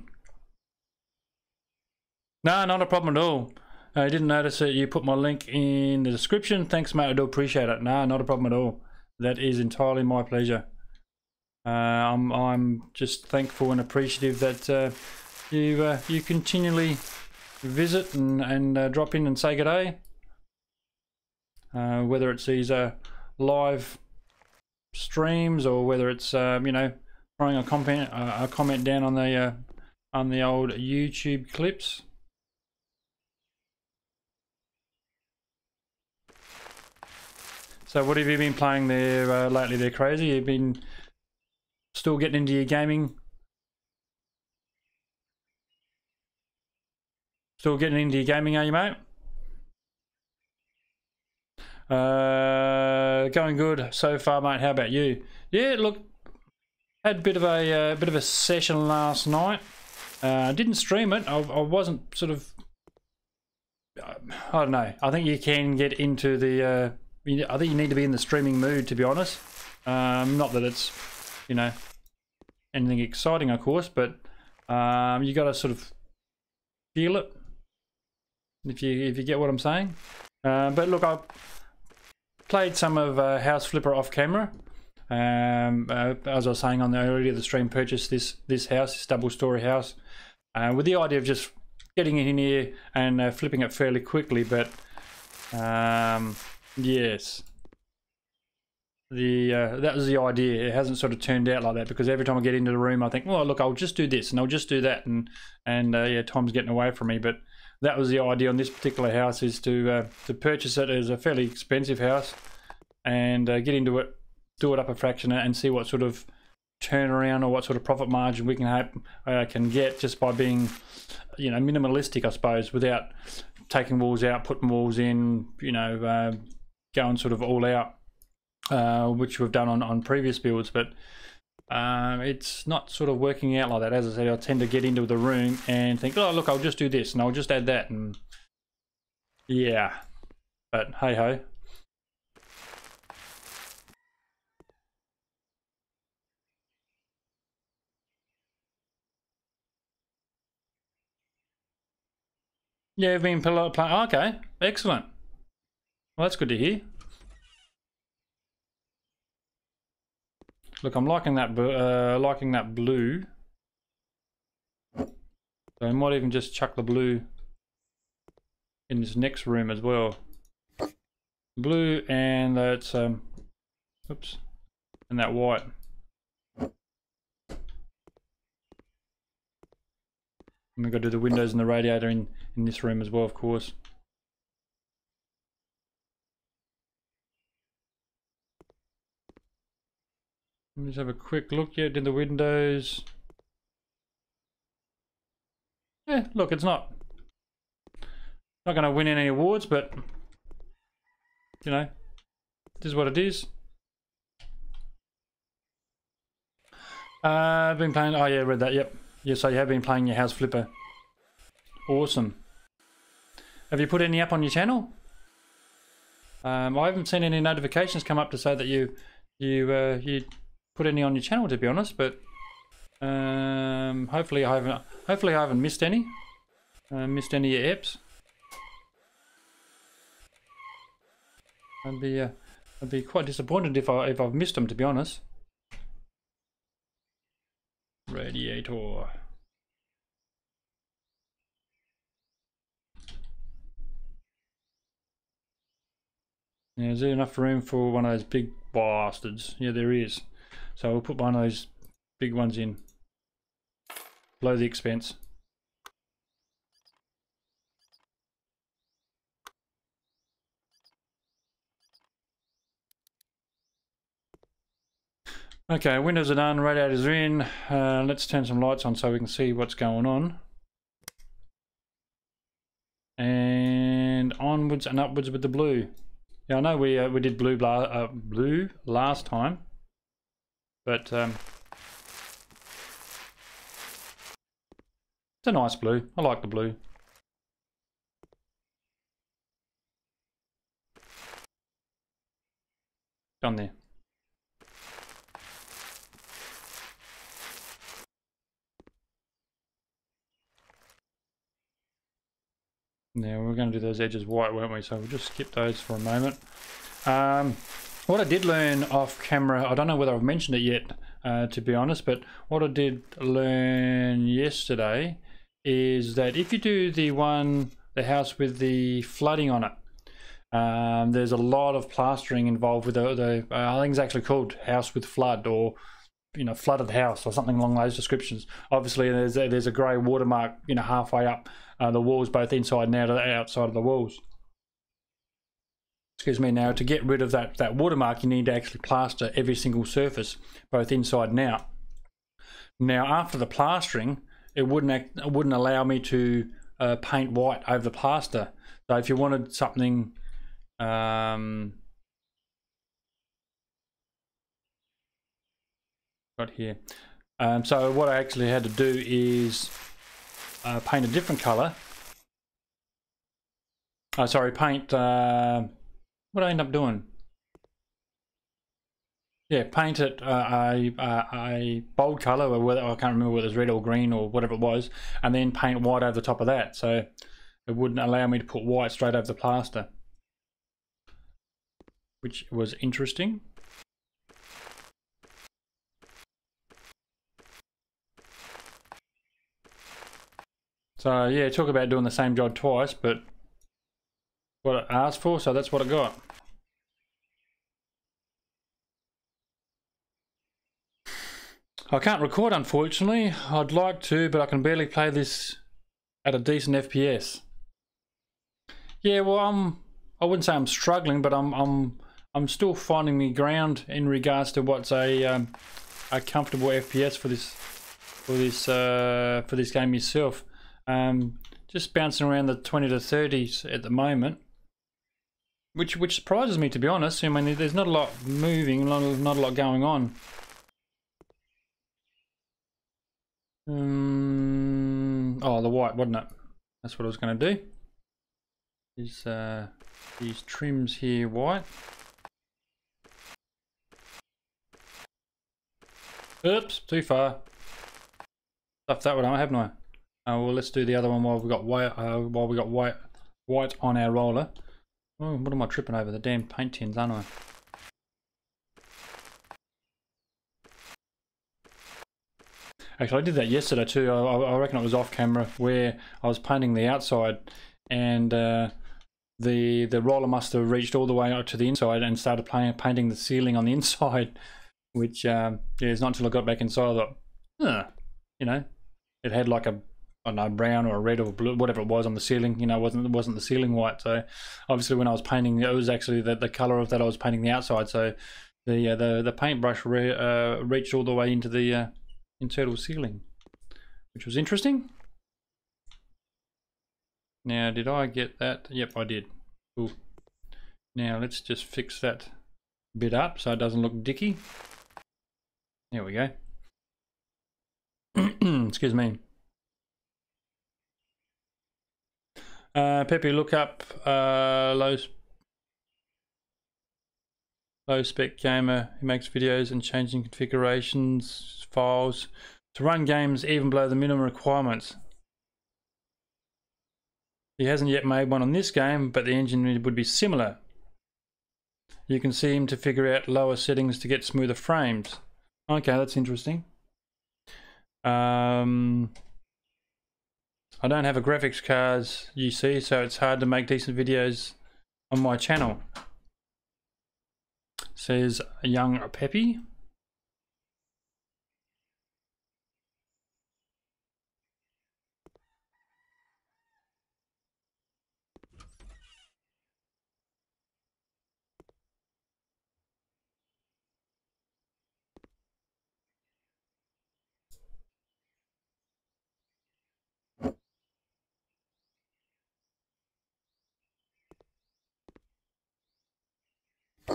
not a problem at all. I didn't notice that you put my link in the description. Thanks, mate. I do appreciate it. No, not a problem at all. That is entirely my pleasure. I'm just thankful and appreciative that you continually visit and drop in and say good day. Whether it's these live streams or whether it's you know, throwing a comment down on the old YouTube clips. So what have you been playing there lately there, Crazy? You've been still getting into your gaming? Still getting into your gaming, are you, mate? Going good so far, mate. How about you? Yeah, look, had a bit of a session last night. Didn't stream it. I wasn't sort of... I don't know. I think you can get into the... I think you need to be in the streaming mood, to be honest. Not that it's, you know, anything exciting, of course, but you got to sort of feel it. If you get what I'm saying. But look, I played some of House Flipper off camera. As I was saying on the earlier the stream, purchased this house, this double-story house, with the idea of just getting in here and flipping it fairly quickly. But yes, that was the idea. It hasn't sort of turned out like that, because every time I get into the room I think, well, look, I'll just do this and I'll just do that, and yeah, time's getting away from me. But that was the idea on this particular house, is to purchase it as a fairly expensive house and get into it, do it up a fraction, and see what sort of turnaround or what sort of profit margin we can get just by being, you know, minimalistic, I suppose, without taking walls out, putting walls in, you know, going sort of all out, which we've done on previous builds, but it's not sort of working out like that. As I said, I tend to get into the room and think, oh look, I'll just do this and I'll just add that, and yeah, but hey ho. Yeah, you've been playing. Okay, excellent. Well, that's good to hear. Look, I'm liking that blue. So I might even just chuck the blue in this next room as well. Blue, and that's oops, and that white. And we've got to do the windows and the radiator in this room as well, of course. Let me just have a quick look. Yeah, did the windows. Yeah, look, it's not going to win any awards, but you know, this is what it is. I've been playing. Oh yeah, read that. Yep. Yeah, so you have been playing your house flipper. Awesome. Have you put any up on your channel? I haven't seen any notifications come up to say that you put any on your channel, to be honest. But hopefully I haven't missed any. Missed any of your apps. I'd be quite disappointed if I've missed them, to be honest. Radiator. Yeah, is there enough room for one of those big bastards? Yeah, there is. So we'll put one of those big ones in. Below the expense. Okay, windows are done, radiators are in. Let's turn some lights on so we can see what's going on. And onwards and upwards with the blue. Yeah, I know we did blue last time, but it's a nice blue. I like the blue. Done there. Now we're going to do those edges white, weren't we? So we'll just skip those for a moment. What I did learn off camera, I don't know whether I've mentioned it yet, to be honest, but what I did learn yesterday is that if you do the house with the flooding on it, there's a lot of plastering involved with the I think it's actually called house with flood, or you know, flooded house or something along those descriptions. Obviously there's a grey watermark, you know, halfway up the walls, both inside and outside of the walls. Excuse me. Now, to get rid of that watermark, you need to actually plaster every single surface, both inside and out. Now, after the plastering, it wouldn't allow me to paint white over the plaster. So if you wanted something got here. So what I actually had to do is paint a different color. Sorry, paint. What did I end up doing? Yeah, paint it a bold color, or whether I can't remember whether it was red or green or whatever it was, and then paint white over the top of that. So it wouldn't allow me to put white straight over the plaster, which was interesting. So yeah, talk about doing the same job twice, but what I asked for, so that's what I got. I can't record, unfortunately. I'd like to, but I can barely play this at a decent FPS. Yeah, well, I wouldn't say I'm struggling, but I'm still finding my ground in regards to what's a comfortable FPS for this game itself. Just bouncing around the 20 to 30s at the moment. which surprises me, to be honest. I mean, there's not a lot moving, not a lot going on. Oh, the white, wasn't it? That's what I was going to do. These trims here white. Oops, too far. Stuffed that one out, haven't I? Well, let's do the other one while we got white on our roller. Oh, what am I tripping over? The damn paint tins, aren't I? Actually, I did that yesterday too. I reckon it was off camera, where I was painting the outside, and the roller must have reached all the way out to the inside and started painting the ceiling on the inside. Which yeah, it's not until I got back inside I thought, you know, it had like a, I don't know, brown or a red or blue, whatever it was on the ceiling. You know, it wasn't the ceiling white. So obviously when I was painting, it was actually the color of that I was painting the outside. So the paintbrush reached all the way into the internal ceiling, which was interesting. Now, did I get that? Yep, I did. Cool. Now let's just fix that bit up so it doesn't look dicky. There we go. Excuse me. Pepe, look up low spec gamer who makes videos and changing configurations files to run games even below the minimum requirements. He hasn't yet made one on this game, but the engine would be similar. You can see him to figure out lower settings to get smoother frames. Okay, that's interesting. I don't have a graphics card, you see, so it's hard to make decent videos on my channel. Says young Pepe.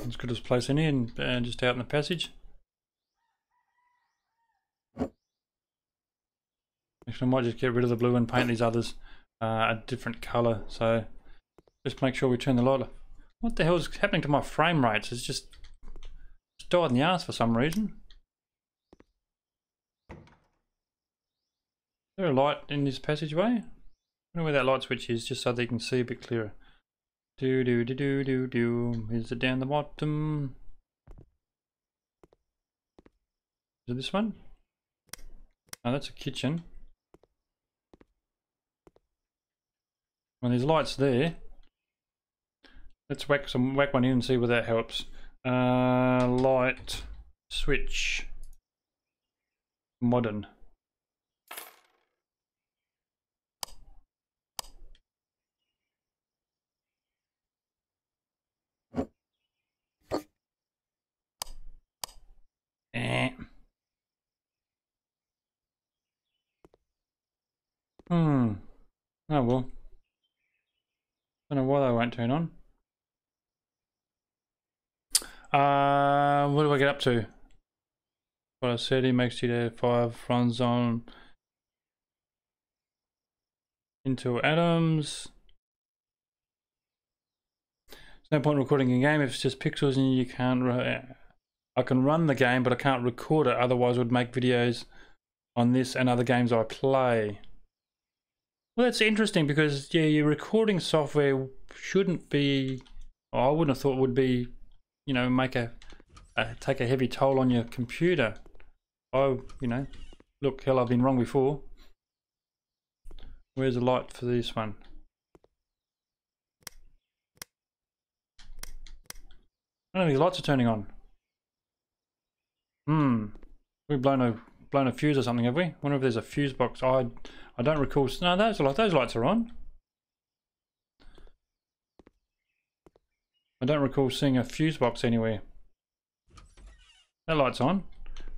As good as place in here and just out in the passage. Actually, I might just get rid of the blue and paint these others a different colour. So just make sure we turn the light off. What the hell is happening to my frame rates? It's just died in the arse for some reason. Is there a light in this passageway? I wonder where that light switch is, just so they can see a bit clearer. Do. Is it down the bottom? Is it this one? Oh, that's a kitchen. Well, there's lights there. Let's whack one in and see whether that helps. Light switch modern. Oh well. Don't know why they won't turn on. What do I get up to? What I said, he makes GTA 5 runs on into atoms. There's no point recording a game if it's just pixels and you can't. I can run the game, but I can't record it. Otherwise, I would make videos on this and other games I play. Well, that's interesting because yeah, your recording software shouldn't be. I wouldn't have thought would be, you know, take a heavy toll on your computer. Look, hell, I've been wrong before. Where's the light for this one? I don't think the lights are turning on. We've blown a fuse or something, have we? I wonder if there's a fuse box. I don't recall. No, those lights are on. I don't recall seeing a fuse box anywhere. That light's on.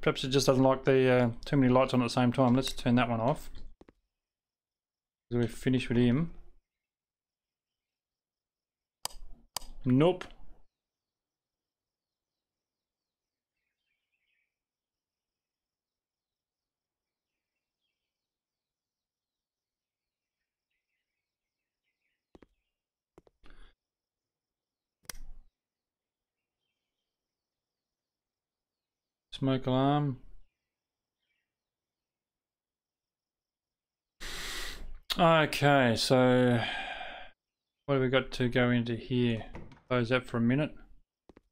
Perhaps it just doesn't like the too many lights on at the same time. Let's turn that one off. We're finished with him. Nope. Smoke alarm. Okay, so what have we got to go into here? Close that for a minute.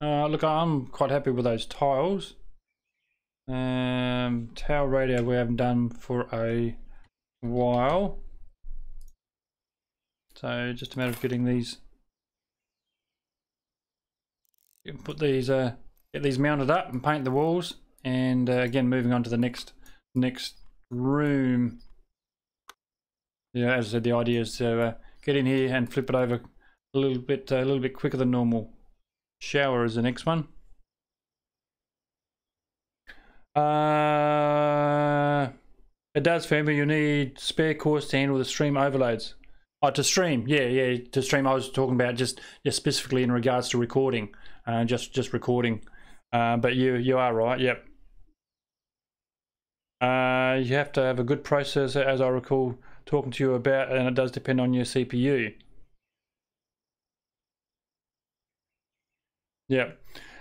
Look, I'm quite happy with those tiles. Tower radio we haven't done for a while. So just a matter of getting these. Put these, get these mounted up and paint the walls. And again, moving on to the next room. Yeah, as I said, the idea is to get in here and flip it over a little bit quicker than normal. Shower is the next one. It does, Firmbie. You need spare cores to handle the stream overloads. Oh, to stream, yeah, to stream. I was talking about just specifically in regards to recording, just recording. But you are right. Yep. You have to have a good processor, as I recall talking to you about, and it does depend on your CPU. Yep.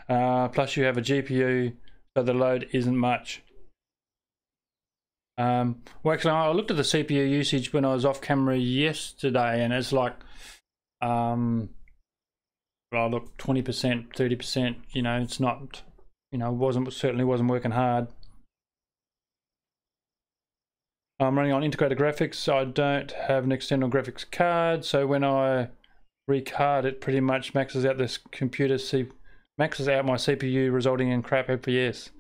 Plus you have a GPU, so the load isn't much. Well, actually, I looked at the CPU usage when I was off camera yesterday, and it's like, well, look, 20%, 30%. You know, it's not, you know, certainly wasn't working hard. I'm running on integrated graphics. I don't have an external graphics card, so when I recard, it pretty much maxes out this maxes out my CPU, resulting in crap FPS.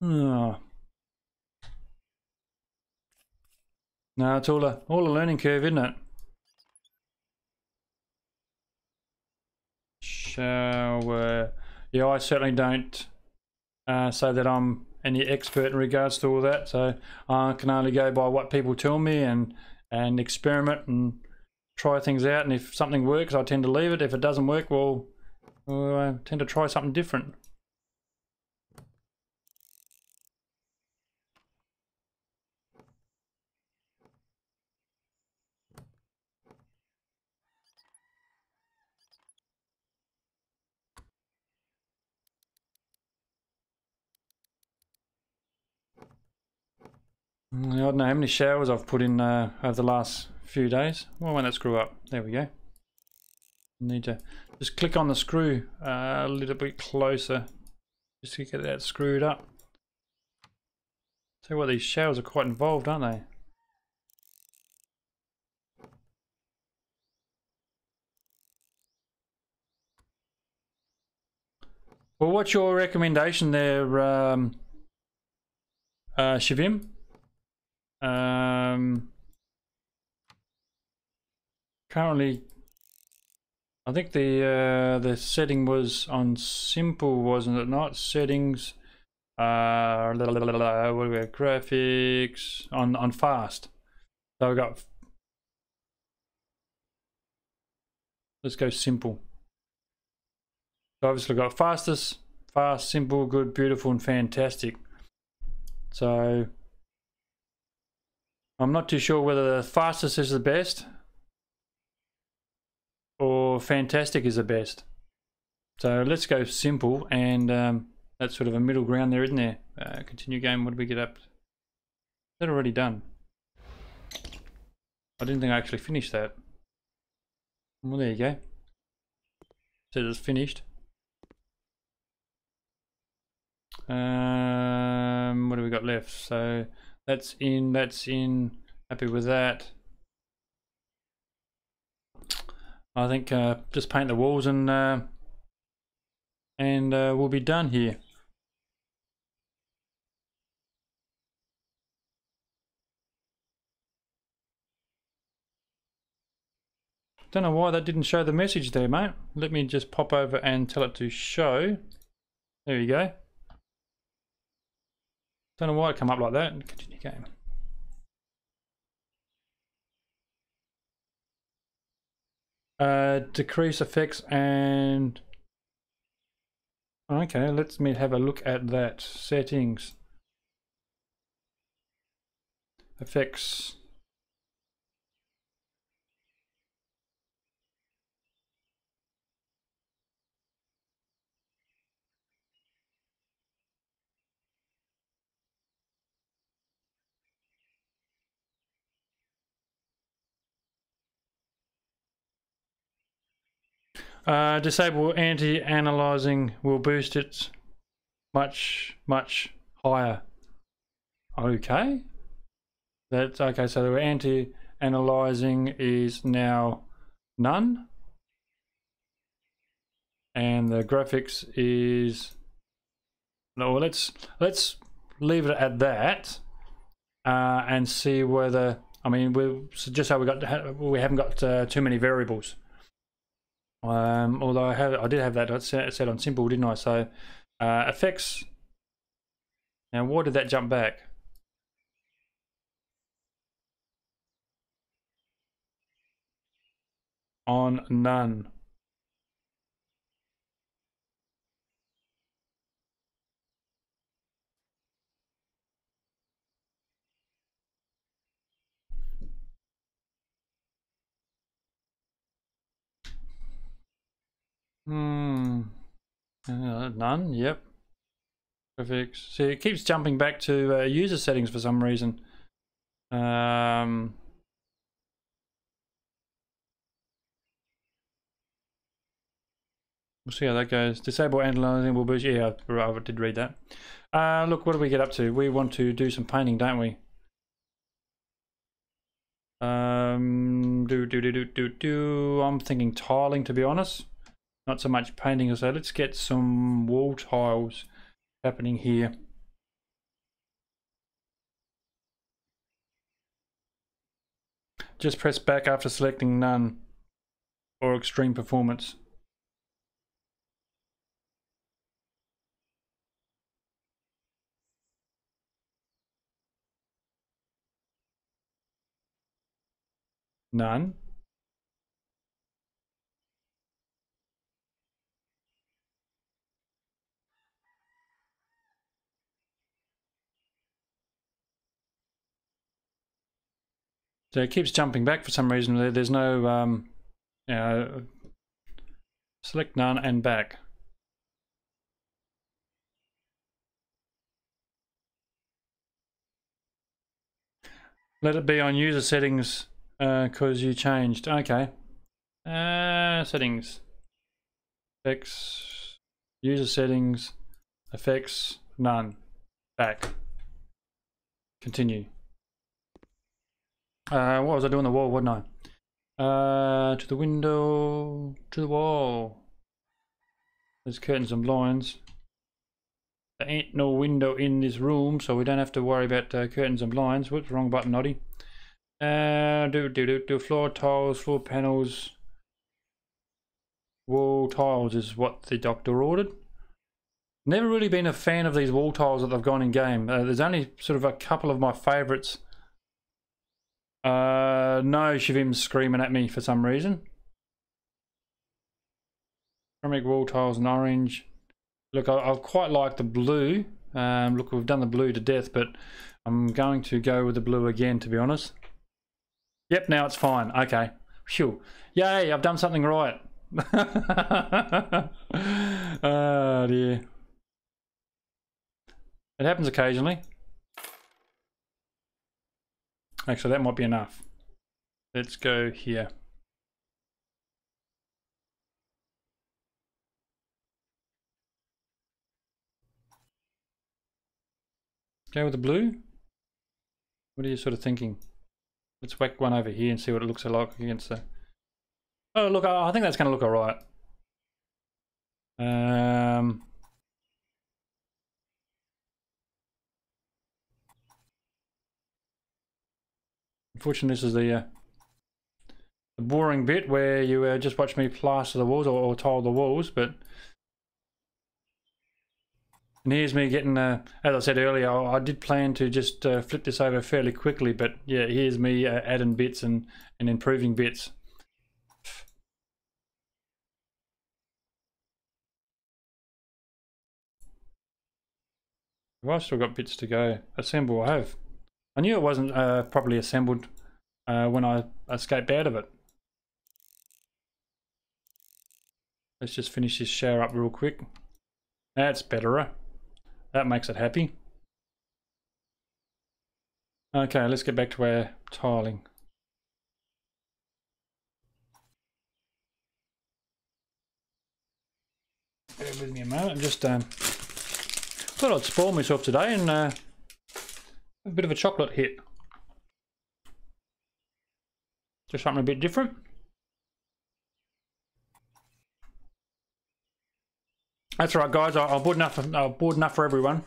Oh. No, it's all a learning curve, isn't it? Shower. Yeah, I certainly don't say that I'm any expert in regards to all that, so I can only go by what people tell me and experiment and try things out. And if something works, I tend to leave it. If it doesn't work, well, I tend to try something different. I don't know how many showers I've put in over the last few days. Well, when that screw up, there we go. Need to just click on the screw a little bit closer just to get that screwed up. Tell you what, these showers are quite involved, aren't they? Well, what's your recommendation there, Shivim? Currently, I think the setting was on simple, wasn't it? Not settings. What do we have? Graphics on fast. So we got. Let's go simple. So obviously got fastest, fast, simple, good, beautiful, and fantastic. So I'm not too sure whether the fastest is the best or fantastic is the best. So let's go simple, and that's sort of a middle ground there, isn't there? Continue game. What did we get up? Is that already done? I didn't think I actually finished that. Well, there you go. So it's finished. What do we got left? So that's in. Happy with that. I think just paint the walls and we'll be done here. Don't know why that didn't show the message there, mate. Let me just pop over and tell it to show. There you go. Don't know why it come up like that. Continue game. Decrease effects and... Okay, let's have a look at that. Settings. Effects. Disable anti-analyzing will boost it much higher. Okay. That's okay, so the anti-analyzing is now none. And the graphics is no, let's leave it at that and see whether, I mean, just so we haven't got too many variables. Although I did have that set on simple, didn't I? So effects. Now, why did that jump back? On none. None. Yep. Perfect. See, it keeps jumping back to user settings for some reason. We'll see how that goes. Disable analyzing will boost. Yeah, I did read that. Look, what do we get up to? We want to do some painting, don't we? I'm thinking tiling, to be honest. Not so much painting. So let's get some wall tiles happening here. Just press back after selecting none or extreme performance. None. So it keeps jumping back for some reason. There's no, select none and back. Let it be on user settings because you changed. Okay. Settings. Effects. User settings. Effects. None. Back. Continue. What was I doing on the wall, wasn't I? To the window, to the wall. There's curtains and blinds. There ain't no window in this room, so we don't have to worry about curtains and blinds. Whoops, wrong button, Noddy. Do floor tiles, floor panels. Wall tiles is what the doctor ordered. Never really been a fan of these wall tiles that they've gone in game. There's only sort of a couple of my favourites. No, Shivim's screaming at me for some reason. Ceramic wall tiles in orange. Look, I quite like the blue. Look, we've done the blue to death, but I'm going to go with the blue again, to be honest. Yep, now it's fine. Okay. Phew. Yay, I've done something right. Oh, dear. It happens occasionally. Actually, that might be enough. Let's go here. Go with the blue. What are you sort of thinking? Let's whack one over here and see what it looks like against the... Oh, look, I think that's going to look alright. Unfortunately, this is the boring bit where you just watch me plaster the walls or tile the walls, but... And here's me getting, as I said earlier, I did plan to just flip this over fairly quickly, but yeah, here's me adding bits and improving bits. I've still got bits to go. Assemble, I have. I knew it wasn't properly assembled when I escaped out of it. Let's just finish this shower up real quick. That's better. That makes it happy. Okay, let's get back to our tiling. Bear with me a moment. I'm just thought I'd spoil myself today and a bit of a chocolate hit. Just something a bit different. That's right, guys. I'll board enough for everyone.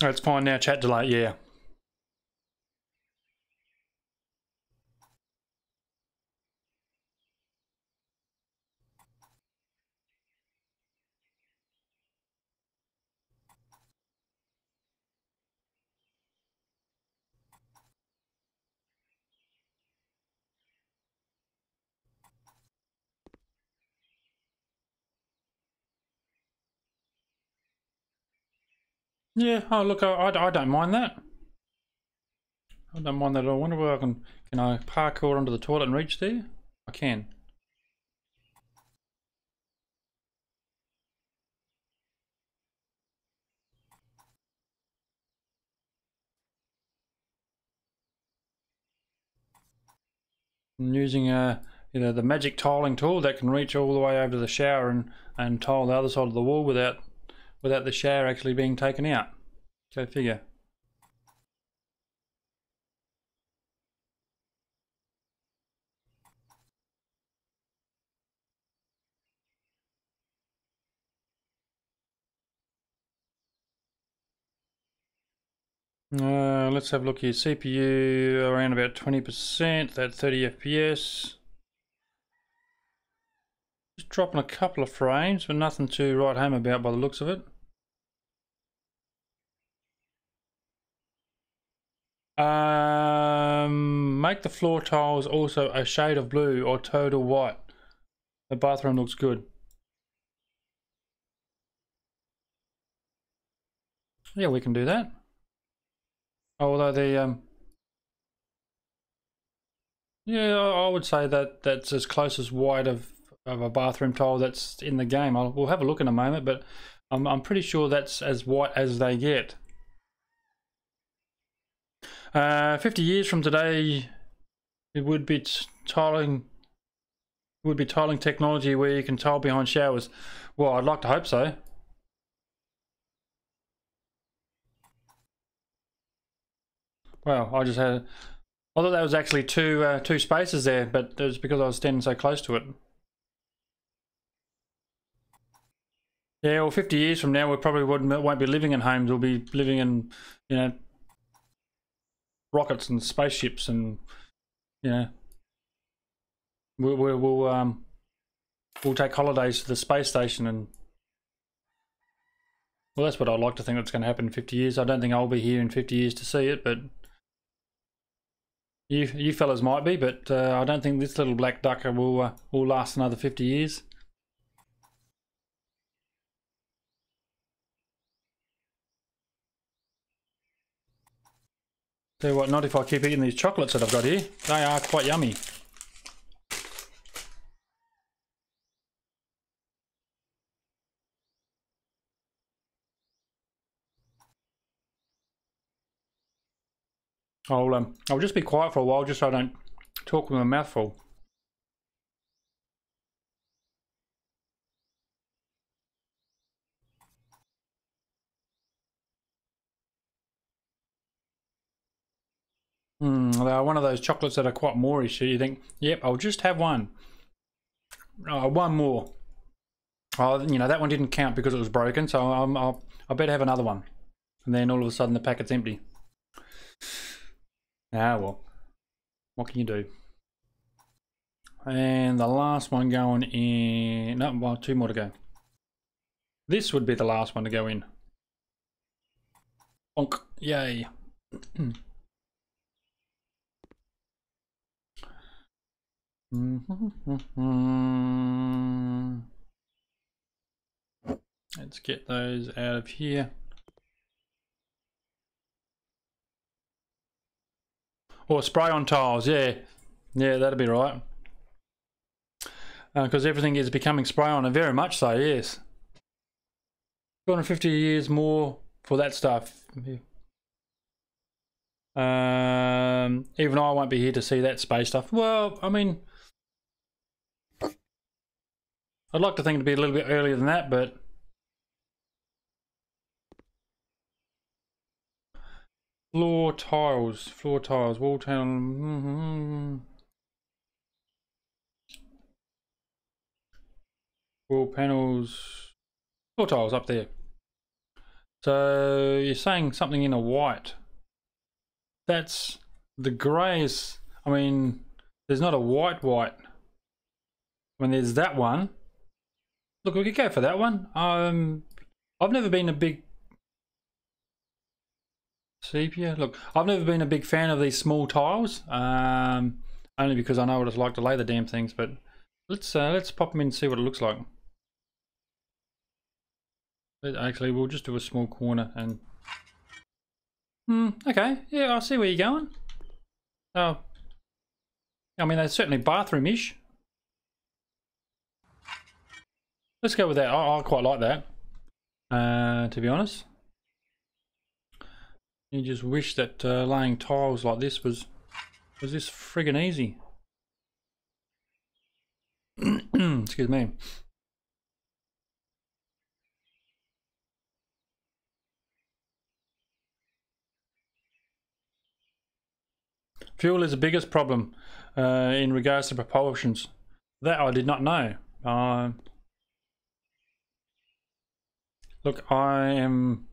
It's fine now. Chat delay. Yeah. Yeah, oh look, I don't mind that. I don't mind that at all. I wonder where I can I parkour onto the toilet and reach there? I can. I'm using the magic tiling tool that can reach all the way over to the shower and tile the other side of the wall without the shower actually being taken out. Go figure. Let's have a look here. CPU around about 20%, that 30 FPS. Just dropping a couple of frames, but nothing to write home about by the looks of it. Make the floor tiles also a shade of blue or total white. The bathroom looks good. Yeah, we can do that. Although the yeah, I would say that that's as close as white of a bathroom tile that's in the game. We'll have a look in a moment, but I'm pretty sure that's as white as they get. 50 years from today, it would be tiling technology where you can tile behind showers. Well, I'd like to hope so. Well, I thought that was actually two spaces there, but it was because I was standing so close to it. Yeah, well, 50 years from now, we probably won't be living in homes. We'll be living in, you know, rockets and spaceships, and you know, we'll take holidays to the space station, and well, that's what I'd like to think that's going to happen in 50 years. I don't think I'll be here in 50 years to see it, but you fellas might be. But I don't think this little black ducker will last another 50 years. Tell you what, not if I keep eating these chocolates that I've got here. They are quite yummy. I'll just be quiet for a while, just so I don't talk with my mouth full. They are one of those chocolates that are quite moreish. So you think, yep, I'll just have one. One more. Oh, you know, that one didn't count because it was broken, so I better have another one. And then all of a sudden the packet's empty. Ah, well, what can you do? And the last one going in, no, well, two more to go. This would be the last one to go in. Bonk. Yay. Let's get those out of here. Or spray on tiles, yeah. Yeah, that'll be right. Because everything is becoming spray on, and very much so, yes. 250 years more for that stuff. Even I won't be here to see that space stuff. Well, I mean, I'd like to think it'd be a little bit earlier than that, but floor tiles, wall tile, wall panels, floor tiles up there. So you're saying something in a white. That's the greys. I mean, there's not a white. When there's that one. Look, we could go for that one. I've never been a big sepia. Look, I've never been a big fan of these small tiles. Only because I know what it's like to lay the damn things. But let's pop them in and see what it looks like. Actually, we'll just do a small corner and. Okay, yeah, I see where you're going. Oh, I mean, they're certainly bathroom-ish. Let's go with that. I quite like that, to be honest. You just wish that laying tiles like this was this friggin' easy. Excuse me. Fuel is the biggest problem in regards to propulsions. That I did not know. Look, I am...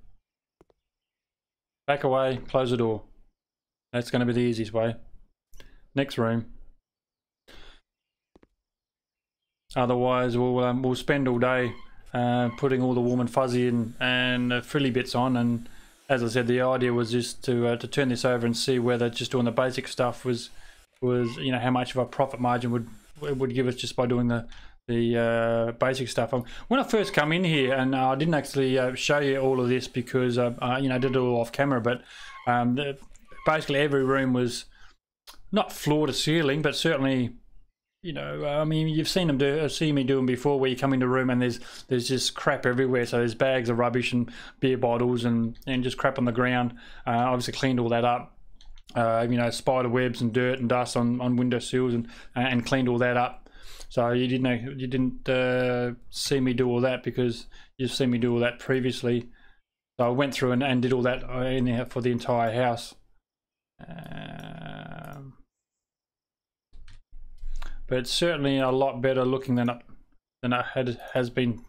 Back away, close the door. That's going to be the easiest way. Next room. Otherwise, we'll spend all day putting all the warm and fuzzy and frilly bits on. And as I said, the idea was just to turn this over and see whether just doing the basic stuff was you know, how much of a profit margin would give us just by doing the basic stuff. When I first come in here, and I didn't actually show you all of this because you know, I did it all off camera, but basically every room was not floor to ceiling, but certainly, you know, I mean, you've seen them see me do them before, where you come into a room and there's just crap everywhere. So there's bags of rubbish and beer bottles and just crap on the ground. Obviously cleaned all that up. You know, spider webs and dirt and dust on window sills and cleaned all that up. So you didn't see me do all that because you've seen me do all that previously. So I went through and did all that for the entire house. But it's certainly a lot better looking than it has been.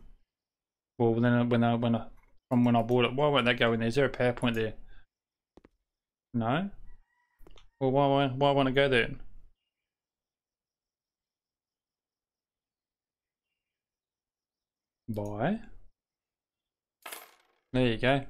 Well, from when I bought it. Why won't that go in there? Is there a PowerPoint there? No. Well, why won't it go there? Buy. There you go.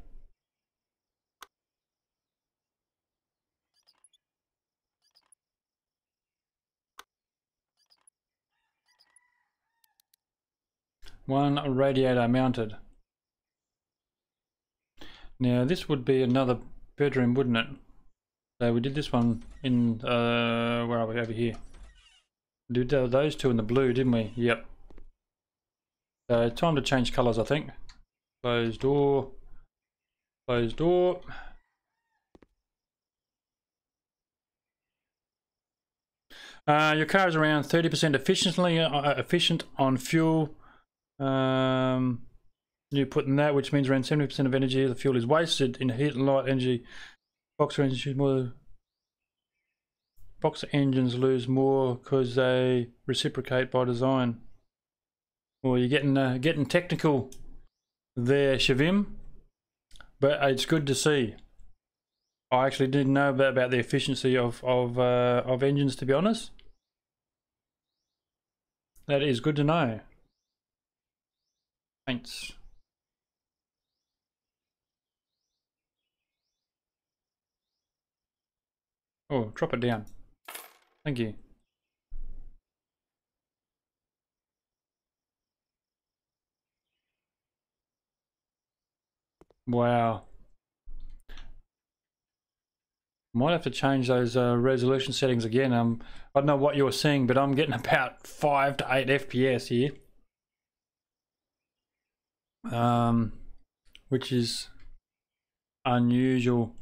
One radiator mounted. Now this would be another bedroom, wouldn't it? So we did this one in where are we? Over here. We did those two in the blue, didn't we? Yep. So time to change colours, I think. Closed door. Closed door. Your car is around 30% efficient on fuel. You put in that, which means around 70% of energy the fuel is wasted in heat and light energy. Boxer engines lose more because they reciprocate by design. Well, you're getting technical there, Shavim, but it's good to see. I actually didn't know about the efficiency of engines, to be honest. That is good to know. Thanks. Oh, drop it down. Thank you. Wow. Might have to change those resolution settings again. I don't know what you're seeing, but I'm getting about 5 to 8 FPS here. Which is unusual.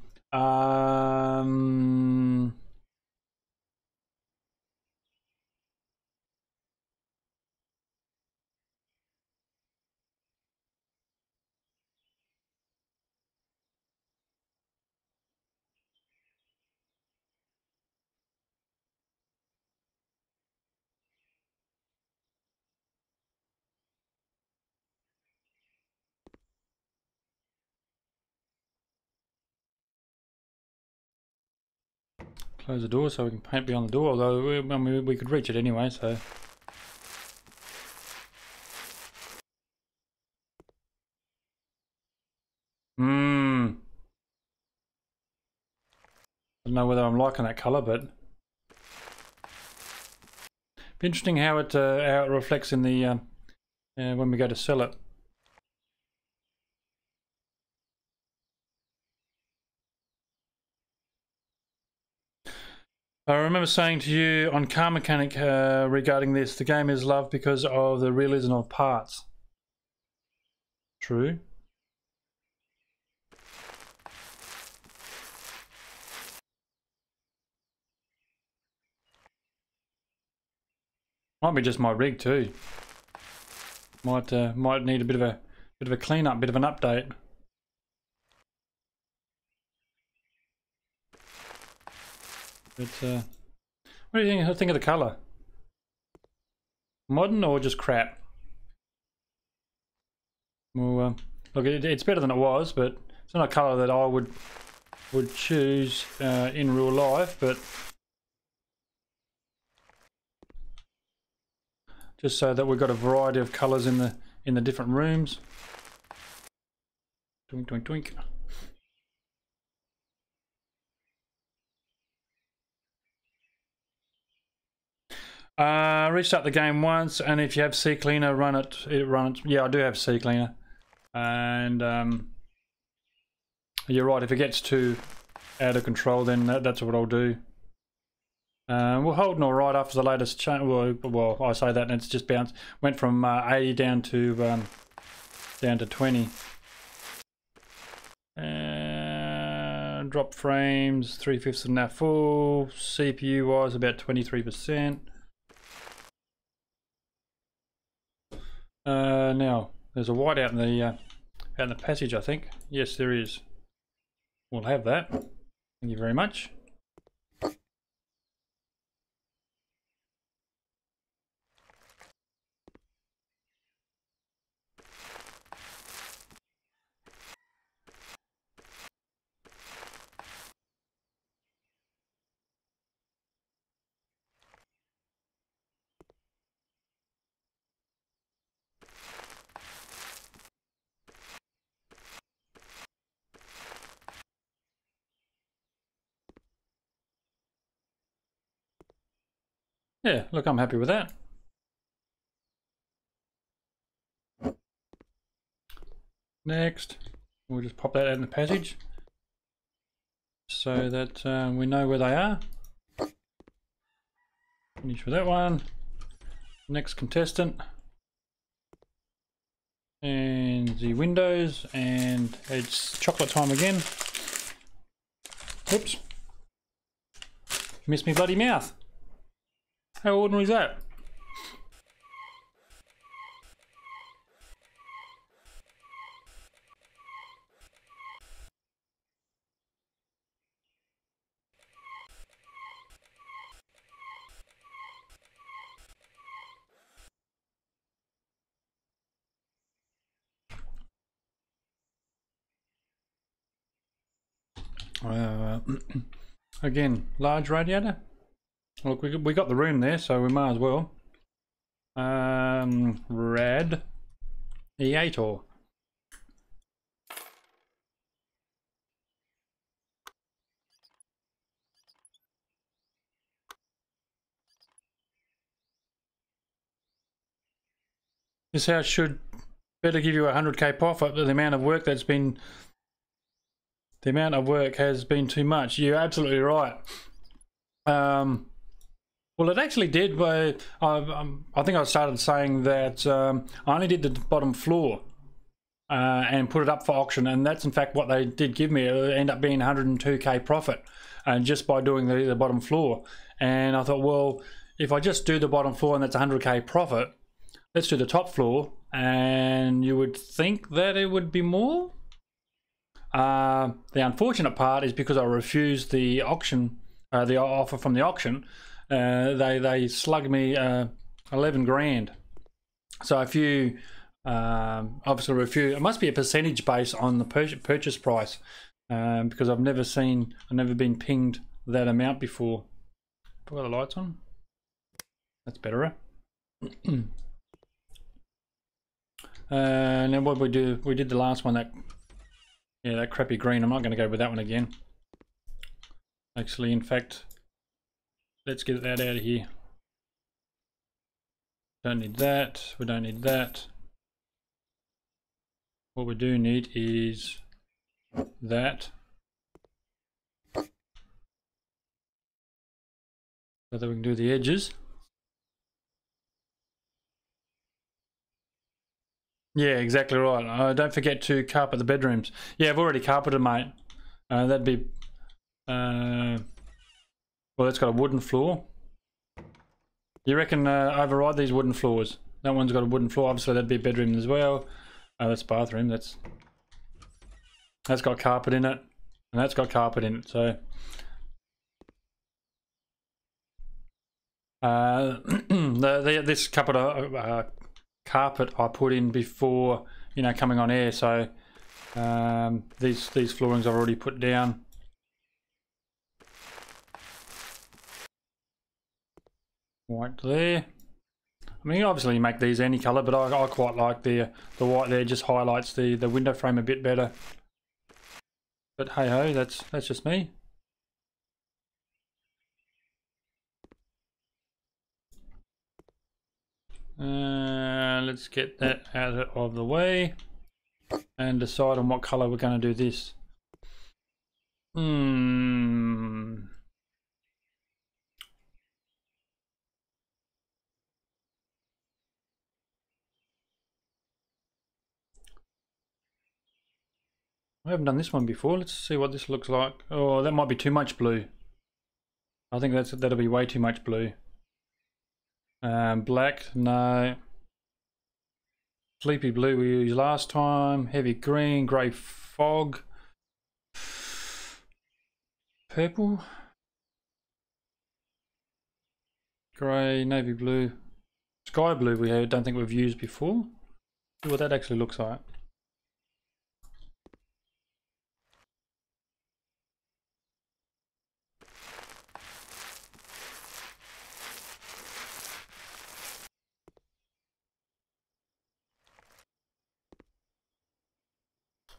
Close the door so we can paint beyond the door, although I mean, we could reach it anyway, so. I don't know whether I'm liking that colour, but be interesting how it reflects in the when we go to sell it. I remember saying to you on Car Mechanic regarding this, the game is loved because of the realism of parts. True. Might be just my rig too. Might need a bit of a clean up, bit of an update. But what do you think of the colour? Modern or just crap? Well, look, it's better than it was, but it's not a colour that I would choose in real life. But just so that we've got a variety of colours in the different rooms. Twink, twink, twink. Restart the game once, and if you have CCleaner, run it. Yeah, I do have CCleaner, and you're right. If it gets too out of control, then that's what I'll do. We're holding all right after the latest change. Well, I say that, and it's just bounced. Went from 80 down to 20. Drop frames 3/5 of now full. CPU wise about 23%. Now there's a white out in the passage, I think. Yes, there is. We'll have that. Thank you very much. Yeah, look, I'm happy with that. Next, we'll just pop that out in the passage so that we know where they are. Finish with that one. Next contestant. And the windows, and it's chocolate time again. Oops. Missed me bloody mouth. How ordinary is that? Again, large radiator. Look, we got the room there, so we might as well. Rad E8 or This house should better give you a 100k profit, but the amount of work has been too much. You're absolutely right. Well, it actually did. I think I started saying that I only did the bottom floor and put it up for auction, and that's in fact what they did give me. It ended up being 102k profit, just by doing the bottom floor. And I thought, well, if I just do the bottom floor and that's 100k profit, let's do the top floor, and you would think that it would be more. The unfortunate part is because I refused the auction, the offer from the auction. They slugged me 11 grand. So if you obviously refuse, it must be a percentage based on the purchase price, because I've never been pinged that amount before. Put the lights on. That's better. And then what we do? We did the last one, that crappy green. I'm not going to go with that one again. Actually, in fact, let's get that out of here. Don't need that. We don't need that. What we do need is that. So that we can do the edges. Yeah, exactly right. Don't forget to carpet the bedrooms. Yeah, I've already carpeted, mate. That'd be... well, it's got a wooden floor. You reckon override these wooden floors? That one's got a wooden floor. Obviously, that'd be a bedroom as well. That's bathroom. That's got carpet in it, and that's got carpet in it. So... this carpet I put in before, coming on air. So these floorings I've already put down. White there. I mean, obviously you make these any colour, but I quite like the white there. Just highlights the window frame a bit better. But hey ho, that's just me. Let's get that out of the way and decide on what colour we're going to do this. I haven't done this one before. Let's see what this looks like. Oh, that might be too much blue. I think that'll be way too much blue. Black, no. Sleepy blue we used last time. Heavy green, grey fog. Purple. Grey, navy blue. Sky blue we don't think we've used before. See what that actually looks like.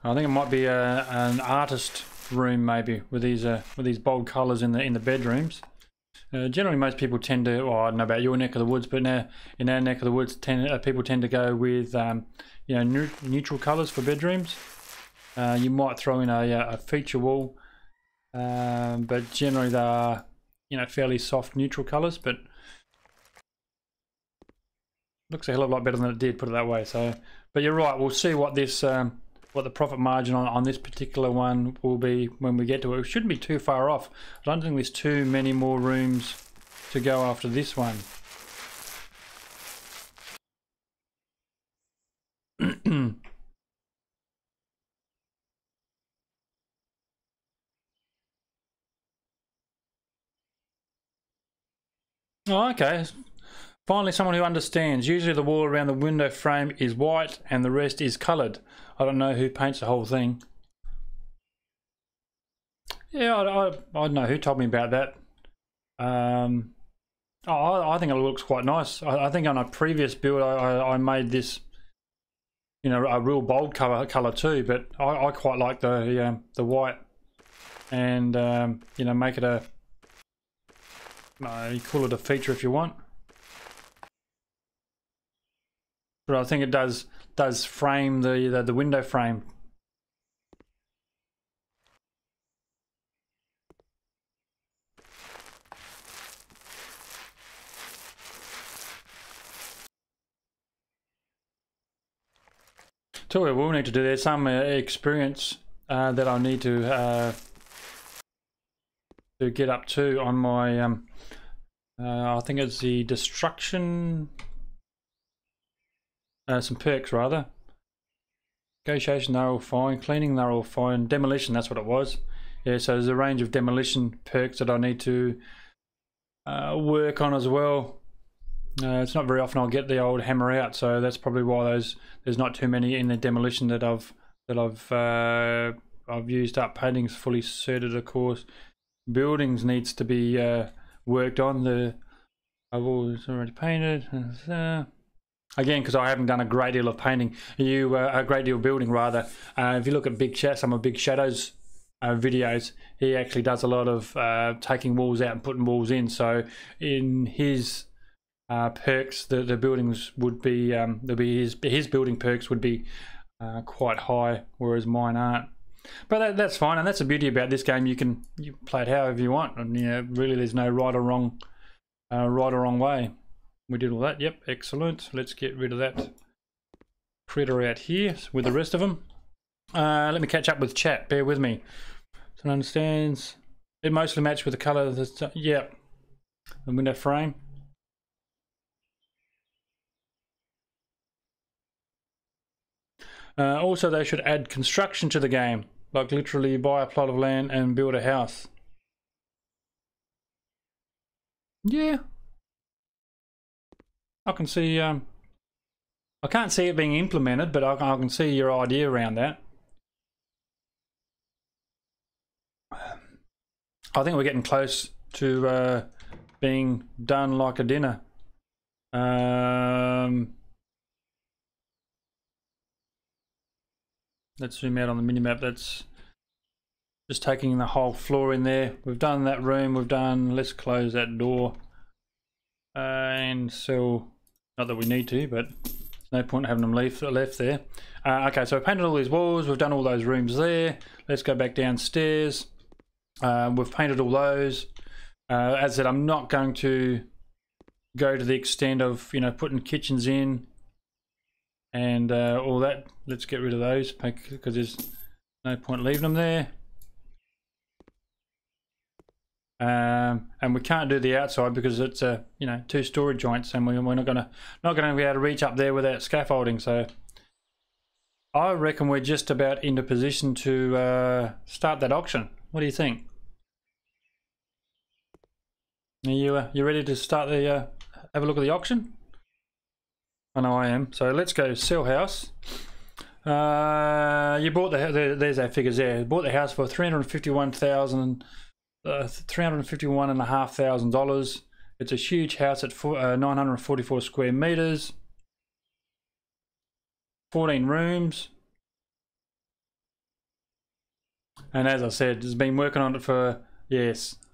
I think it might be an artist room, maybe, with these bold colours in the bedrooms. Generally, most people tend to. Well, I don't know about your neck of the woods, but now in our neck of the woods, people tend to go with neutral colours for bedrooms. You might throw in a feature wall, but generally they are fairly soft neutral colours. But looks a hell of a lot better than it did. Put it that way. So, but you're right. We'll see what this. What the profit margin on this particular one will be when we get to it. It shouldn't be too far off. I don't think there's too many more rooms to go after this one. Oh, okay. Finally, someone who understands. Usually the wall around the window frame is white and the rest is coloured. I don't know who paints the whole thing. Yeah, I don't know who told me about that. I think it looks quite nice. I think on a previous build I made this, a real bold colour too. But I quite like the white, and make it a. You call it a feature if you want. but I think it does frame the window frame. So we will need to do. There's some experience that I need to get up to on my I think it's the destruction, some perks rather. Negotiation, they're all fine. Cleaning, they're all fine. Demolition, that's what it was. Yeah, so there's a range of demolition perks that I need to work on as well. It's not very often I'll get the old hammer out, so that's probably why there's not too many in the demolition that I've used up. Painting's fully suited, of course. Buildings needs to be worked on. I've already painted. Again, because I haven't done a great deal of painting. A great deal of building rather. If you look at some of BigShadows videos, he actually does a lot of taking walls out and putting walls in. So in his perks, the buildings would be his building perks would be quite high, whereas mine aren't. But that's fine, and that's the beauty about this game. You play it however you want, and really there's no right or wrong way. We did all that. Yep, excellent. Let's get rid of that critter out here with the rest of them. Let me catch up with chat. Bear with me. So it understands. It mostly matched with the color of the yep. The window frame. Also, they should add construction to the game, like literally buy a plot of land and build a house. Yeah, I can see. I can't see it being implemented, but I can see your idea around that. I think we're getting close to being done like a dinner. Let's zoom out on the minimap. That's just taking the whole floor in there. We've done that room. Let's close that door. And so, not that we need to, but there's no point having them left there. Okay, so we've painted all these walls. We've done all those rooms there. Let's go back downstairs. We've painted all those. As I said, I'm not going to go to the extent of putting kitchens in and all that. Let's get rid of those because there's no point leaving them there. And we can't do the outside because it's a 2-story joints, and we're not gonna be able to reach up there without scaffolding. So I reckon we're just about into position to start that auction. What do you think? Are you ready to start the have a look at the auction? I know I am. So let's go sell house. You bought there's our figures there. You bought the house for $351,500. It's a huge house at 944 square meters, 14 rooms, and as I said, it's been working on it for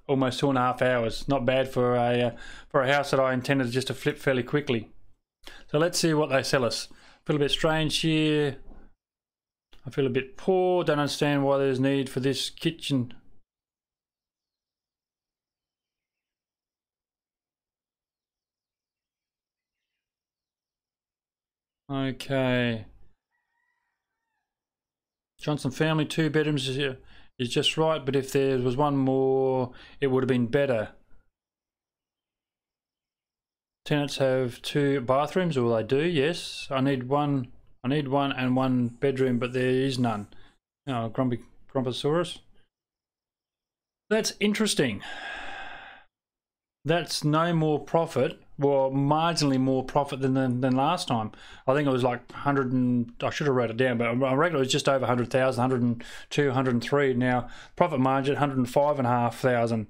almost 2.5 hours. Not bad for a house that I intended just to flip fairly quickly. So let's see what they sell us. I feel a bit strange here. I feel a bit poor. Don't understand why there's need for this kitchen. Okay. Johnson family, 2 bedrooms is just right, but if there was one more, it would have been better. Tenants have 2 bathrooms, or they do, yes. I need one and 1 bedroom, but there is none. Oh, Grumposaurus. That's interesting. That's no more profit, well, marginally more profit than last time. I think it was like 100 and I should have wrote it down, but I reckon it was just over 100,000, 102, 103. Now profit margin 105,500.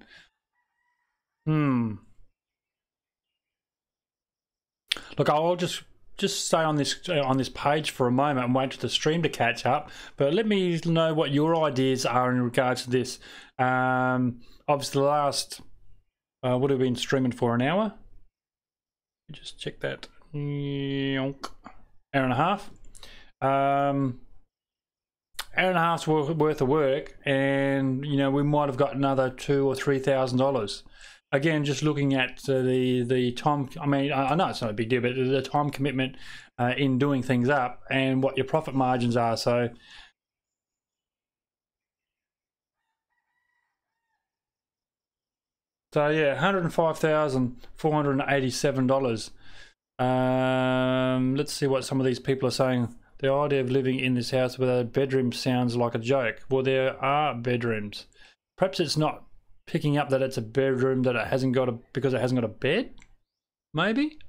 Look, I'll just stay on this page for a moment and wait for the stream to catch up. But let me know what your ideas are in regards to this. Obviously, the last would have been streaming for an hour. Just check that. hour and a half. Hour and a half's worth of work, and you know, we might have got another $2,000 or $3,000. Again, just looking at the time. I mean, I know it's not a big deal, but the time commitment in doing things up and what your profit margins are. So yeah, $105,487. Let's see what some of these people are saying. The idea of living in this house without a bedroom sounds like a joke. Well, there are bedrooms. Perhaps it's not picking up that it's a bedroom that it hasn't got because it hasn't got a bed. Maybe.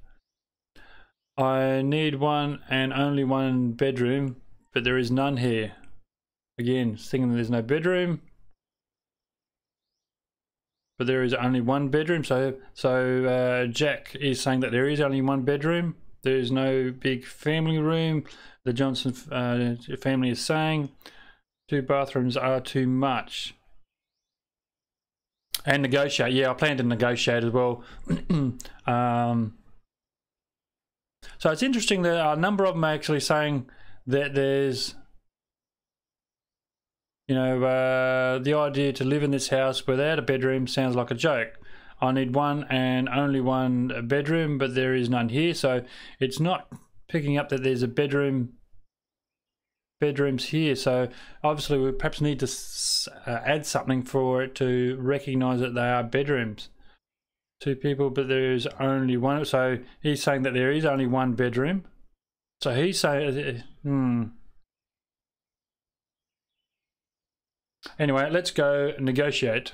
I need one and only one bedroom, but there is none here. Again, thinking there's no bedroom, but there is only one bedroom. So Jack is saying that there is only one bedroom. There is no big family room. The Johnson family is saying 2 bathrooms are too much. And negotiate. Yeah, I plan to negotiate as well. So it's interesting that a number of them are actually saying that there's, you know, the idea to live in this house without a bedroom sounds like a joke. I need one and only one bedroom, but there is none here. So it's not picking up that there's a bedrooms here. So obviously we perhaps need to add something for it to recognize that they are bedrooms. 2 people, but there is only one. So he's saying that there is only one bedroom. So he's saying, Anyway, let's go negotiate.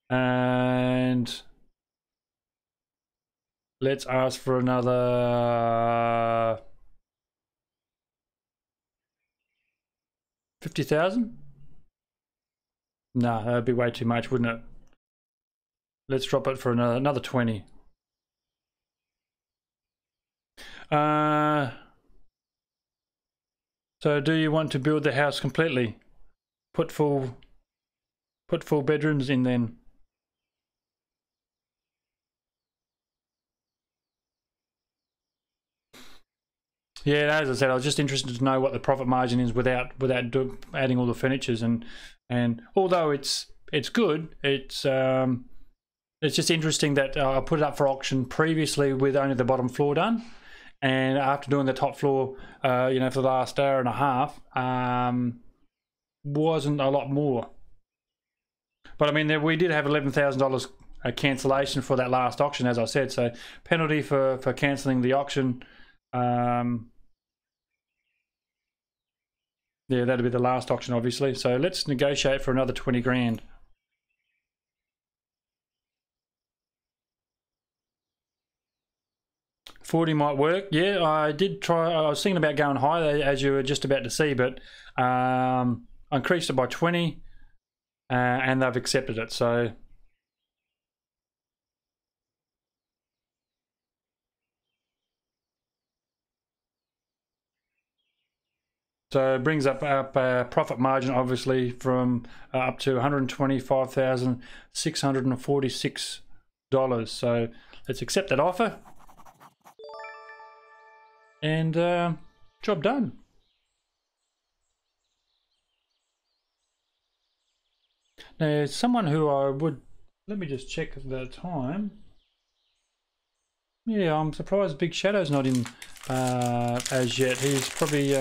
And let's ask for another 50,000. No, that'd be way too much, wouldn't it? Let's drop it for another 20. So do you want to build the house completely? Put full bedrooms in then. Yeah, as I said, I was just interested to know what the profit margin is without adding all the furnitures, and although it's good, it's just interesting that I put it up for auction previously with only the bottom floor done, and after doing the top floor, you know, for the last hour and a half, wasn't a lot more. But I mean, we did have $11,000 cancellation for that last auction, as I said. So penalty for cancelling the auction. Yeah, that'll be the last auction, obviously. So let's negotiate for another 20 grand. $40 might work. Yeah, I did try. I was thinking about going higher, as you were just about to see, but I increased it by 20, and they've accepted it. So it brings up profit margin, obviously, from up to $125,646. So let's accept that offer. And job done. Now, someone who I would, let me just check the time. Yeah, I'm surprised BigShadows not in as yet. He's probably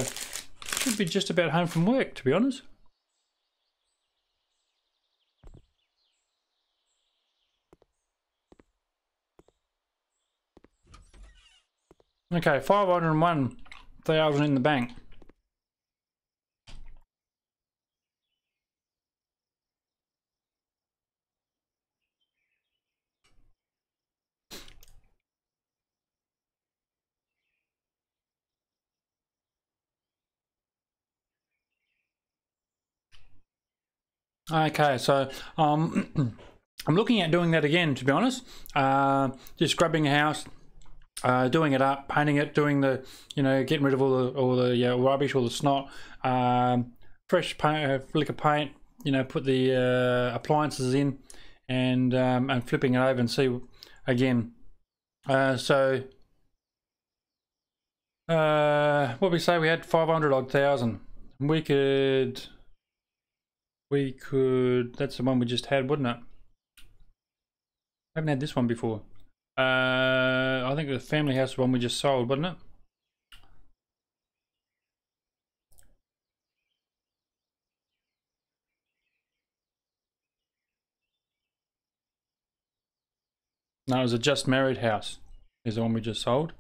should be just about home from work, to be honest. Okay, 501,000 in the bank. Okay, so I'm looking at doing that again, to be honest. Just grabbing a house, doing it up, painting it, doing the, you know, getting rid of all the rubbish, all the snot, fresh paint, liquor paint, you know, put the appliances in, and flipping it over and see again. So What we say, we had 500 odd thousand. We could, that's the one we just had, wouldn't it? I haven't had this one before. I think the family house one we just sold, wasn't it? No, it was a just married house. Is the one we just sold.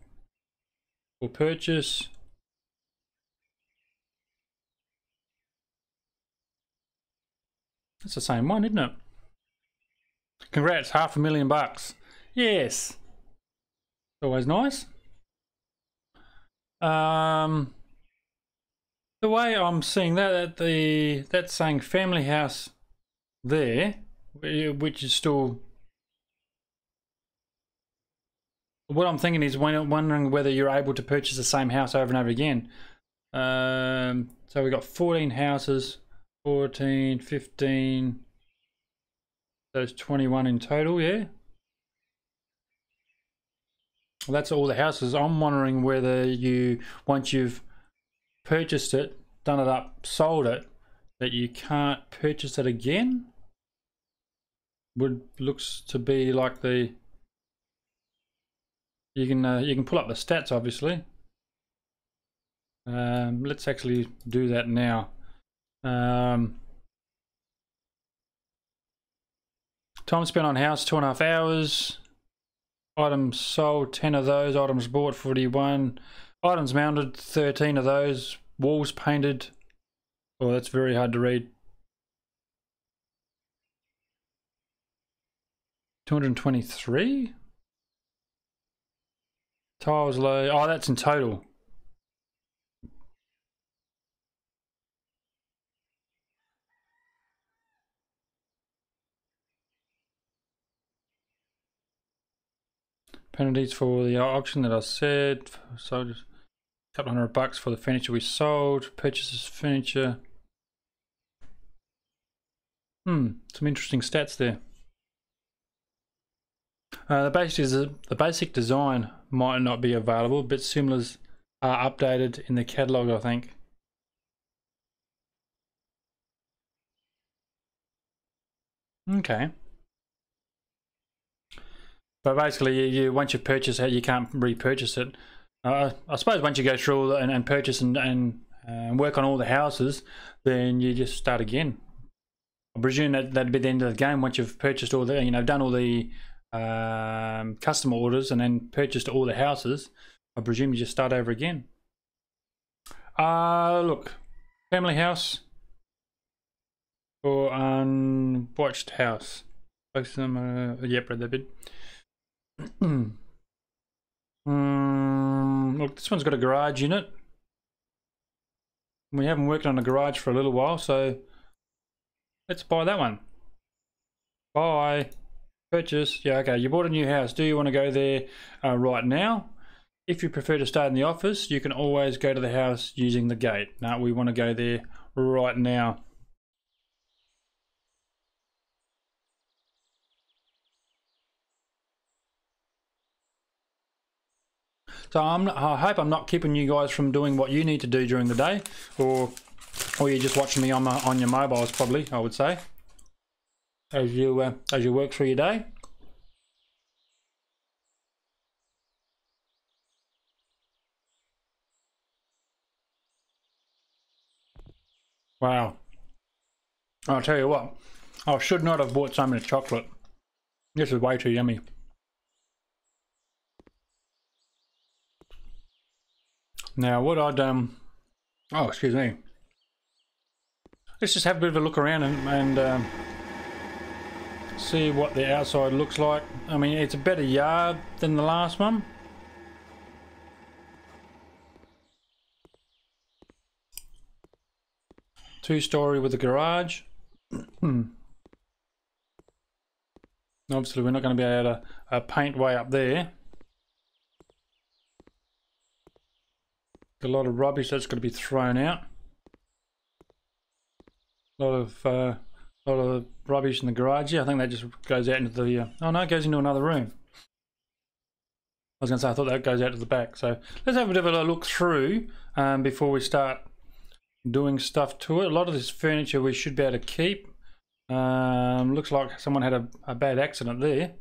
For purchase. It's the same one, isn't it? Congrats, $500,000. Yes. Always nice. The way I'm seeing that's saying family house there, which is still. What I'm thinking is wondering whether you're able to purchase the same house over and over again. So we got 14 houses, 14, 15, there's 21 in total, yeah? Well, that's all the houses. I'm wondering whether you, once you've purchased it, done it up, sold it, that you can't purchase it again? Looks to be like the... You can pull up the stats, obviously. Let's actually do that now. Time spent on house 2.5 hours. Items sold 10 of those. Items bought 41. Items mounted 13 of those. Walls painted. Oh, that's very hard to read. 223. Tiles low. Oh, that's in total. Penalties for the auction that I said. So just a couple $100 for the furniture we sold. Purchases furniture. Some interesting stats there. The basic design might not be available, but similars are updated in the catalog, I think. Okay. But basically, once you purchase it, you can't repurchase it. I suppose once you go through and purchase and work on all the houses, then you just start again. I presume that'd be the end of the game once you've purchased all the, done all the custom orders and then purchased all the houses. I presume you just start over again. Look, family house or unwatched house. Both of them, yep, read that bit. Look, this one's got a garage in it. We haven't worked on a garage for a little while, so let's buy that one. Buy. Purchase. Yeah, okay, you bought a new house. Do you want to go there right now? If you prefer to stay in the office, you can always go to the house using the gate. No, we want to go there right now. So I hope I'm not keeping you guys from doing what you need to do during the day, or you're just watching me on your mobiles, probably, I would say, as you work through your day. Wow. I'll tell you what, I should not have bought so much chocolate. This is way too yummy. Now what I'd oh, excuse me. Let's just have a bit of a look around and see what the outside looks like. I mean, it's a better yard than the last one. Two-story with a garage. Obviously, we're not going to be able to paint way up there. A lot of rubbish that's got to be thrown out. A lot of rubbish in the garage. Yeah, I think that just goes out into the. Oh no, it goes into another room. was going to say, I thought that goes out to the back. So let's have a bit of a look through before we start doing stuff to it. A lot of this furniture we should be able to keep. Looks like someone had a bad accident there.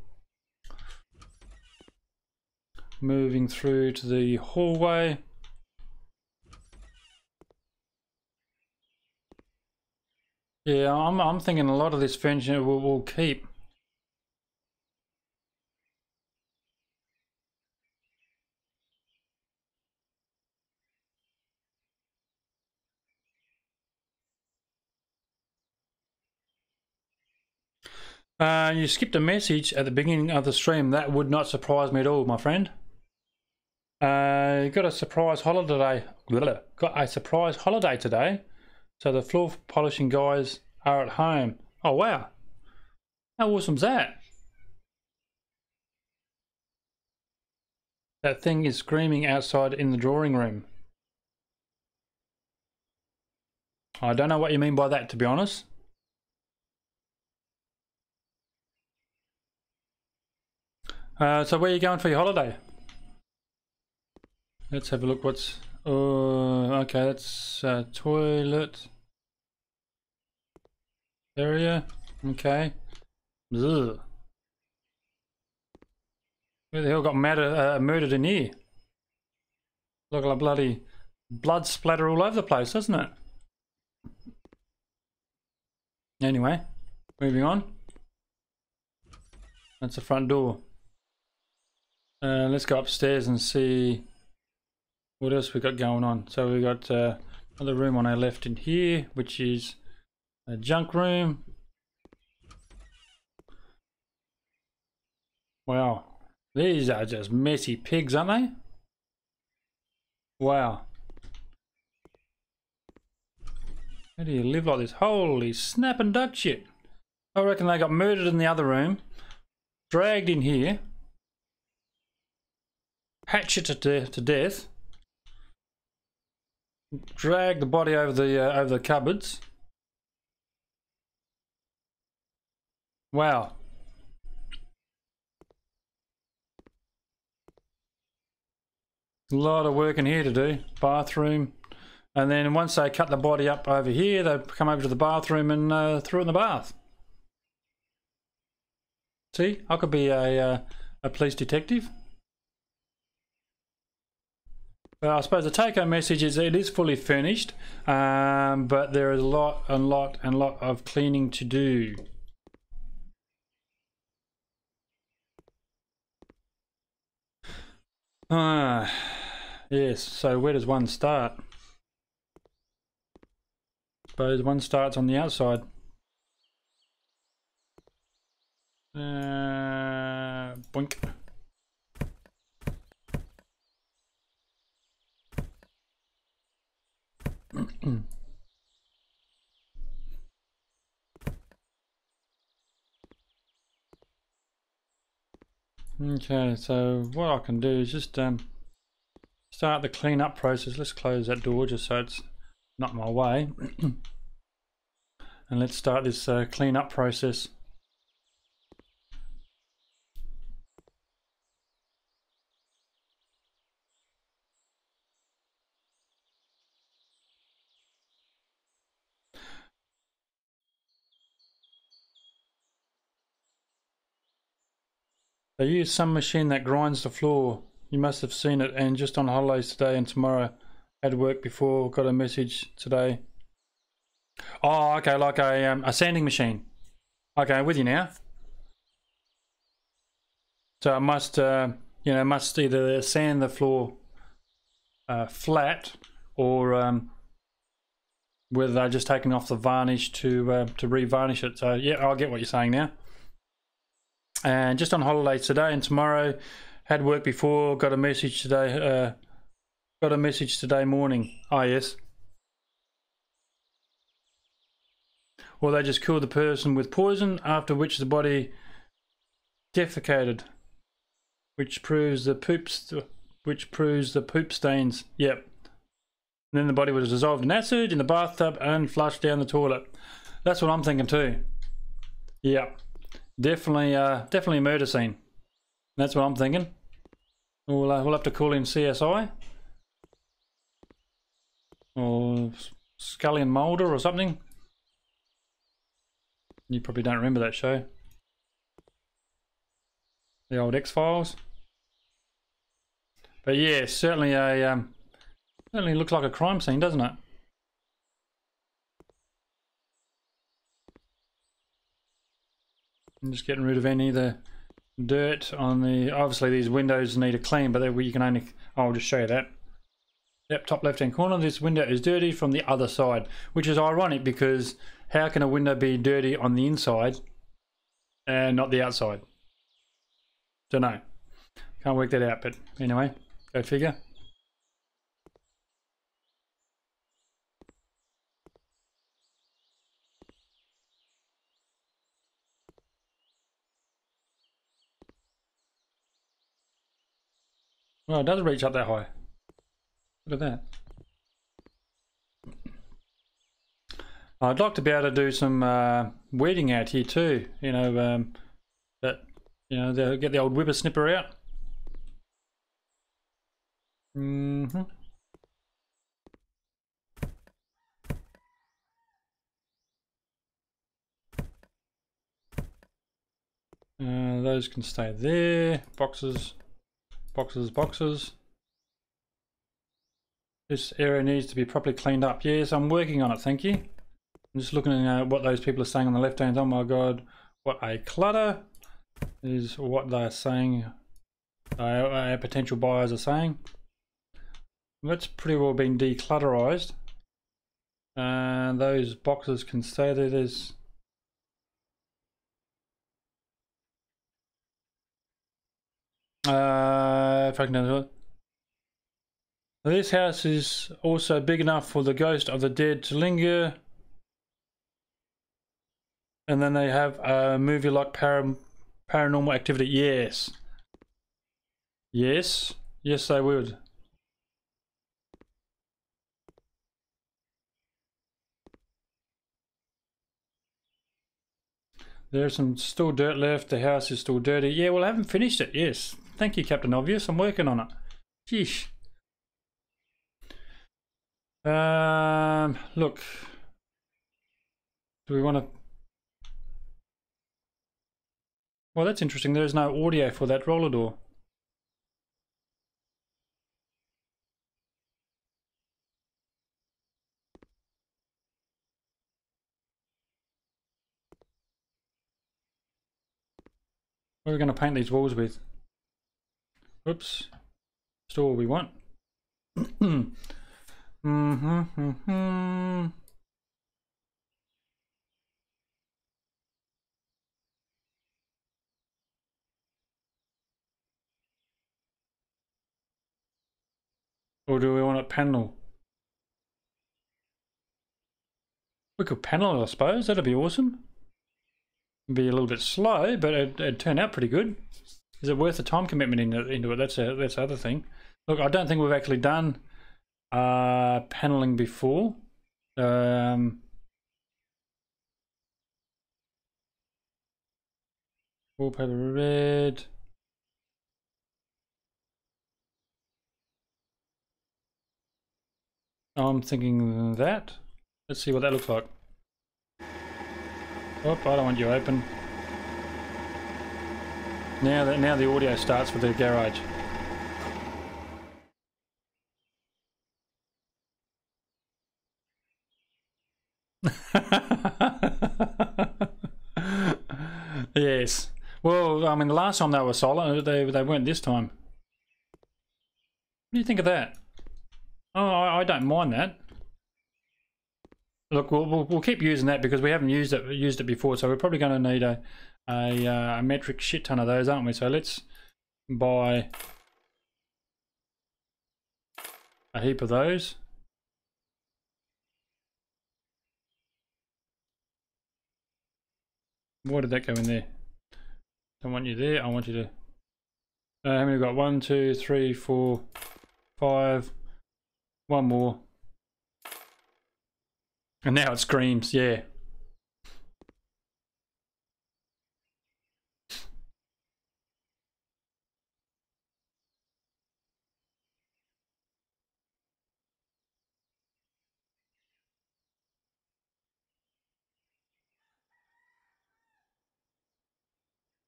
Moving through to the hallway. Yeah, I'm thinking a lot of this furniture we'll keep. You skipped a message at the beginning of the stream. That would not surprise me at all, my friend. You got a surprise holiday. Got a surprise holiday today, so the floor polishing guys are at home. Oh wow! How awesome's that? That thing is screaming outside in the drawing room. I don't know what you mean by that, to be honest. So where are you going for your holiday? Let's have a look. What's okay, that's toilet area. Okay. Ugh. Who the hell got murdered in here? Look like bloody blood splatter all over the place, doesn't it? Anyway, moving on. That's the front door. Let's go upstairs and see what else we got going on. So we got another room on our left in here, which is a junk room. Wow, these are just messy pigs, aren't they? Wow. How do you live like this? Holy snap and duck shit. I reckon they got murdered in the other room, dragged in here, hatcheted to death, dragged the body over the cupboards. Wow. A lot of work in here to do. Bathroom. And then once they cut the body up over here, they come over to the bathroom and threw it in the bath. See, I could be a police detective. But I suppose the take-home message is it is fully furnished, but there is a lot of cleaning to do. Yes, so where does one start? Suppose one starts on the outside. Boink. Okay, so what I can do is just start the clean-up process. Let's close that door just so it's not in my way. And let's start this clean-up process. They use some machine that grinds the floor. You must have seen it, and just on holidays today and tomorrow. Had work before, got a message today. Oh, okay, like a sanding machine. Okay, with you now. So I must, you know, must either sand the floor flat, or whether they're just taking off the varnish to re-varnish it. So yeah, I get what you're saying now. And just on holidays today and tomorrow, had work before, got a message today. Got a message today morning. Oh yes. Or they just killed the person with poison, after which the body defecated, which proves the poop stains. Yep. And then the body was dissolved in acid in the bathtub and flushed down the toilet. That's what I'm thinking too. Yep. Definitely a murder scene. That's what I'm thinking. We'll have to call in CSI or Scully and Mulder or something. You probably don't remember that show. The old X-Files. But yeah, certainly certainly looks like a crime scene, doesn't it? I'm just getting rid of any of the dirt on the... Obviously these windows need a clean, but you can only... I'll just show you that. Yep, top left hand corner, this window is dirty from the other side, which is ironic because how can a window be dirty on the inside and not the outside? Don't know. Can't work that out, but anyway, go figure. Well, it does reach up that high. Look at that. I'd like to be able to do some weeding out here too, you know, but you know, they'll get the old whippersnipper out. Those can stay there. Boxes, boxes, boxes. This area needs to be properly cleaned up. Yes, I'm working on it, thank you. I'm just looking at what those people are saying on the left hand. Oh my god, what a clutter is what they're saying. Our potential buyers are saying. That's pretty well been declutterized. Those boxes can stay there. There's if I can do it. This house is also big enough for the ghost of the dead to linger. And then they have a movie like Paranormal Activity. Yes. Yes. Yes, they would. There's some still dirt left. The house is still dirty. Yeah, well, I haven't finished it. Yes. Thank you, Captain Obvious. I'm working on it. Sheesh. Look. Do we want to... Well, that's interesting. There's no audio for that roller door. What are we going to paint these walls with? Oops. Store we want. Or do we want it panel? We could panel it, I suppose. That'd be awesome. It'd be a little bit slow, but it'd turn out pretty good. Is it worth the time commitment into it? That's the other thing. Look, I don't think we've actually done paneling before. Wallpaper red. I'm thinking that. Let's see what that looks like. Oh, I don't want you open. Now the audio starts for the garage. Yes. Well, I mean, the last time they were solid, they weren't this time. What do you think of that? Oh, I don't mind that. Look, we'll keep using that because we haven't used it before, so we're probably going to need a metric shit ton of those, aren't we? So let's buy a heap of those. Why did that go in there? Don't want you there. I want you to. How many we got? 1, 2, 3, 4, 5. One more. And now it screams, yeah.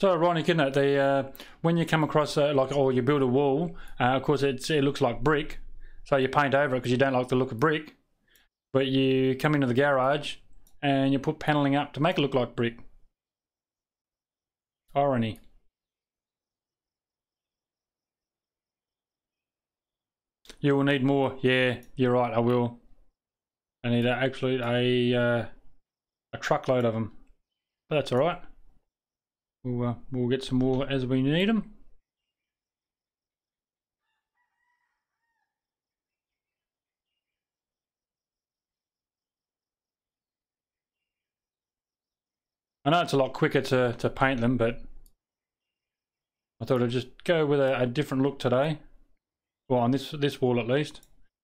So ironic, isn't it? When you come across like, or you build a wall, of course it looks like brick, so you paint over it because you don't like the look of brick. But you come into the garage and you put paneling up to make it look like brick. Irony. You will need more. Yeah, you're right. I will. I need a truckload of them. But that's all right. We'll get some more as we need them. I know it's a lot quicker to paint them, but I thought I'd just go with a different look today. Well, on this wall at least.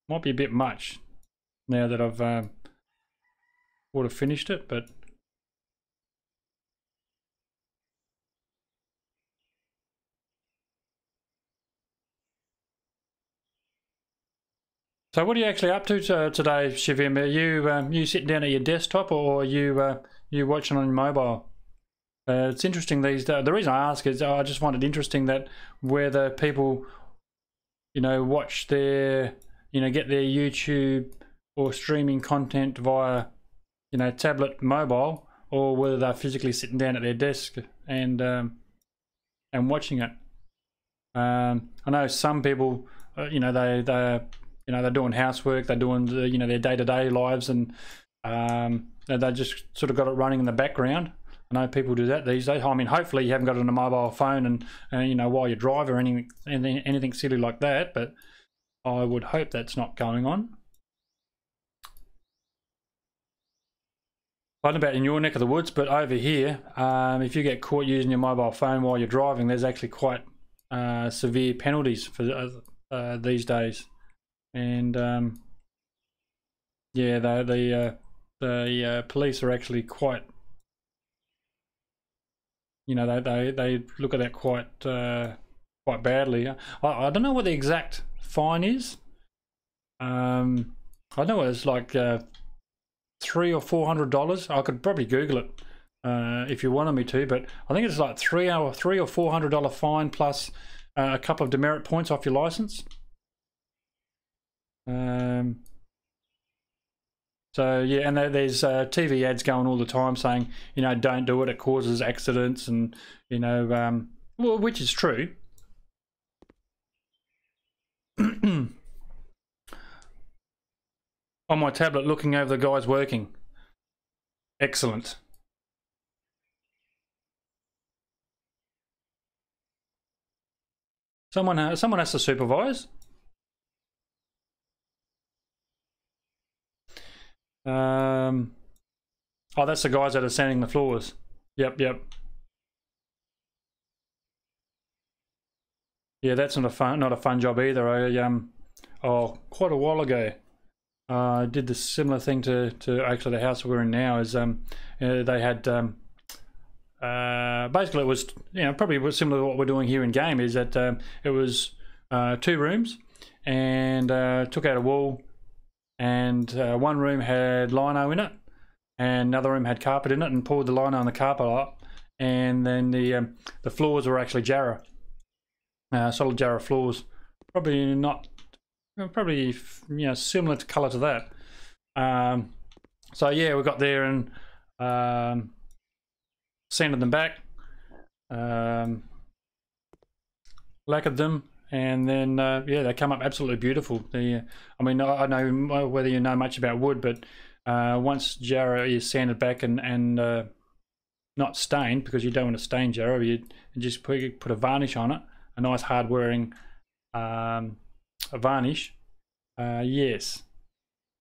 Might be a bit much now that I've sort of finished it, but so what are you actually up to today, Shivim? Are you sitting down at your desktop, or are you watching on your mobile? It's interesting these days. The reason I ask is I just find it interesting that whether people, watch their, get their YouTube or streaming content via, tablet, mobile, or whether they're physically sitting down at their desk and watching it. I know some people, they're doing housework, they're doing their day-to-day lives, and they just sort of got it running in the background. I know people do that these days. I mean, hopefully you haven't got it on a mobile phone and while you drive or anything silly like that, but I would hope that's not going on. I don't know about in your neck of the woods, but over here, if you get caught using your mobile phone while you're driving, there's actually quite severe penalties for these days. And yeah, the police are actually quite, they look at that quite badly. I don't know what the exact fine is. I know it's like $300 or $400. I could probably Google it if you wanted me to, but I think it's like $300 or $400 fine plus a couple of demerit points off your license. So yeah, and there's TV ads going all the time saying, don't do it, it causes accidents, and well, which is true. On my tablet, looking over the guys working. Excellent. Someone has to supervise. Oh, that's the guys that are sanding the floors. Yep. Yeah, that's not a fun job either. Quite a while ago, I did the similar thing to actually the house we're in now. Is they had basically it was probably was similar to what we're doing here in game. Is that it was 2 rooms, and took out a wall, and one room had lino in it, and another room had carpet in it, and poured the lino and the carpet up, and then the floors were actually Jarrah, solid Jarrah floors. Probably similar to colour to that. So yeah, we got there and sanded them back, lacquered them, and then yeah, they come up absolutely beautiful. I mean, I know whether you know much about wood, but once Jarrah is sanded back and not stained, because you don't want to stain Jarrah, you just put a varnish on it, a nice hard wearing a varnish. Yes,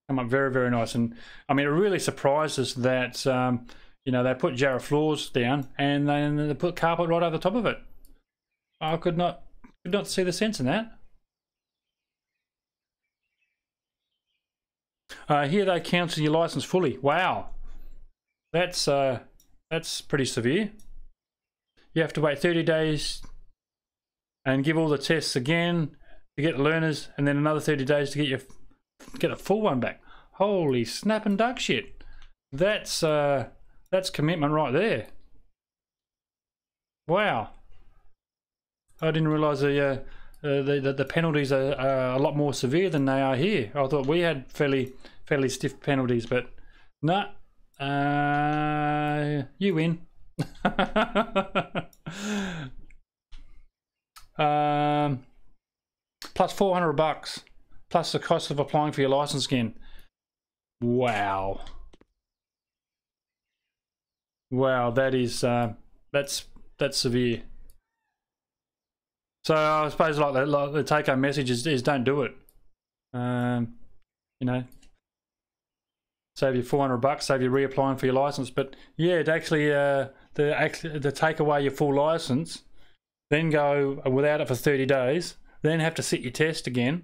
come up very, very nice. And I mean, it really surprised us that they put Jarrah floors down and then they put carpet right over the top of it. I could not see the sense in that. Here they cancel your license fully. Wow, that's pretty severe. You have to wait 30 days and give all the tests again to get learners, and then another 30 days to get a full one back. Holy snap and duck shit. That's commitment right there. Wow. I didn't realise the penalties are a lot more severe than they are here. I thought we had fairly stiff penalties, but no. You win. Plus $400 plus the cost of applying for your license again. Wow. Wow, that is that's severe. So I suppose like the take-home message is don't do it. You know, save you $400, save you reapplying for your license. But yeah, it actually to take away your full license, then go without it for 30 days, then have to sit your test again.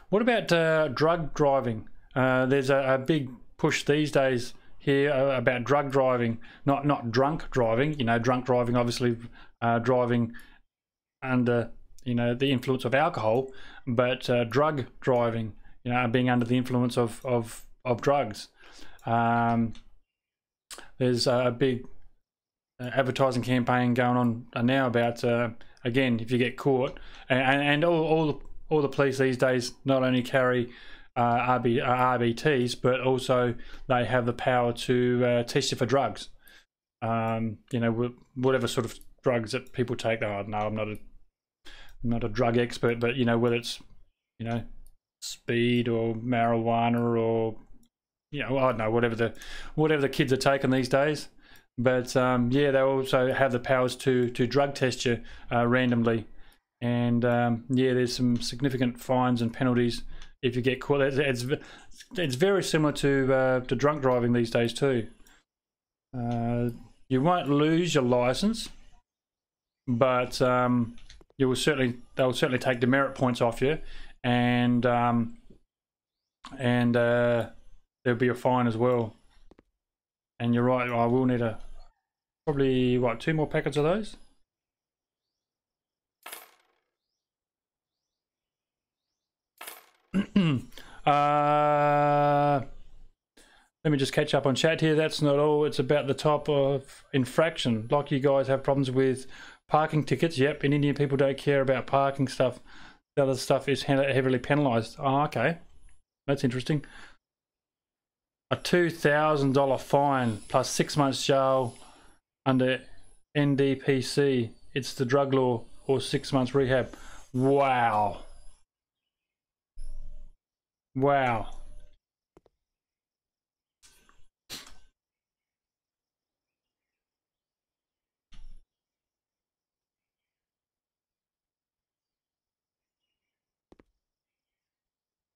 What about drug driving? There's a big push these days here about drug driving, not drunk driving. You know, drunk driving obviously driving under, you know, the influence of alcohol, but drug driving, you know, being under the influence of drugs. There's a big advertising campaign going on now about again, if you get caught, and all the police these days not only carry RBTs, but also they have the power to test you for drugs. You know, whatever sort of drugs that people take. I don't know, I'm not a drug expert, but you know, whether it's, you know, speed or marijuana or, you know, I don't know, whatever the kids are taking these days. But yeah, they also have the powers to drug test you randomly, and yeah, there's some significant fines and penalties if you get caught. It's very similar to drunk driving these days too. You won't lose your license, but they will certainly take demerit points off you, and there'll be a fine as well. And you're right, I will need probably what, 2 more packets of those. Let me just catch up on chat here. That's not all. It's about the type of infraction. Like you guys have problems with parking tickets. Yep, in India people don't care about parking stuff. The other stuff is heavily penalised. Oh, okay. That's interesting. A $2,000 fine plus 6 months jail under NDPC. It's the drug law, or 6 months rehab. Wow. Wow.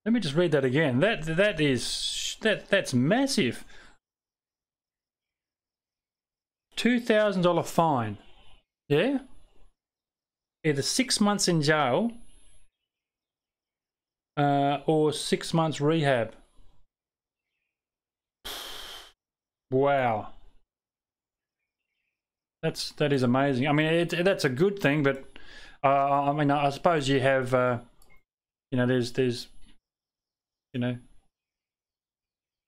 Let me just read that again. That's massive. $2,000 fine. Yeah? Either 6 months in jail or 6 months rehab. Wow. That is amazing. I mean, that's a good thing, but I mean, I suppose you have you know, there's you know,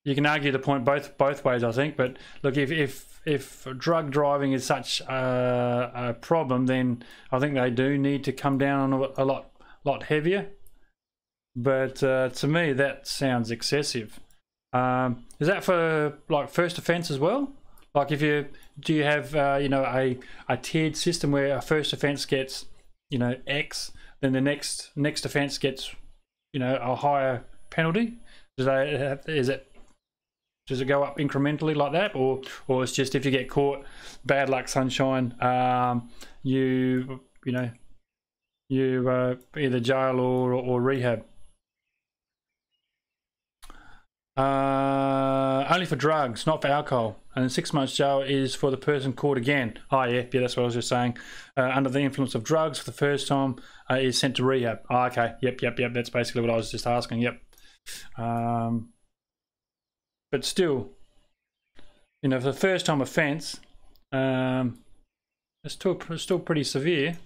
you can argue the point both ways, I think. But look, if drug driving is such a problem, then I think they do need to come down on a lot heavier. But to me, that sounds excessive. Is that for like first offence as well? Like, do you have you know, a tiered system where a first offence gets, you know, X, then the next offence gets, you know, a higher penalty? Does it go up incrementally like that, or it's just if you get caught, bad luck, sunshine, you know, you either jail or rehab? Only for drugs, not for alcohol. And 6 months jail is for the person caught again. Oh yeah, that's what I was just saying. Under the influence of drugs for the first time, is sent to rehab. Oh, okay, yep. That's basically what I was just asking. Yep. But still, you know, for the first time offence, it's still pretty severe.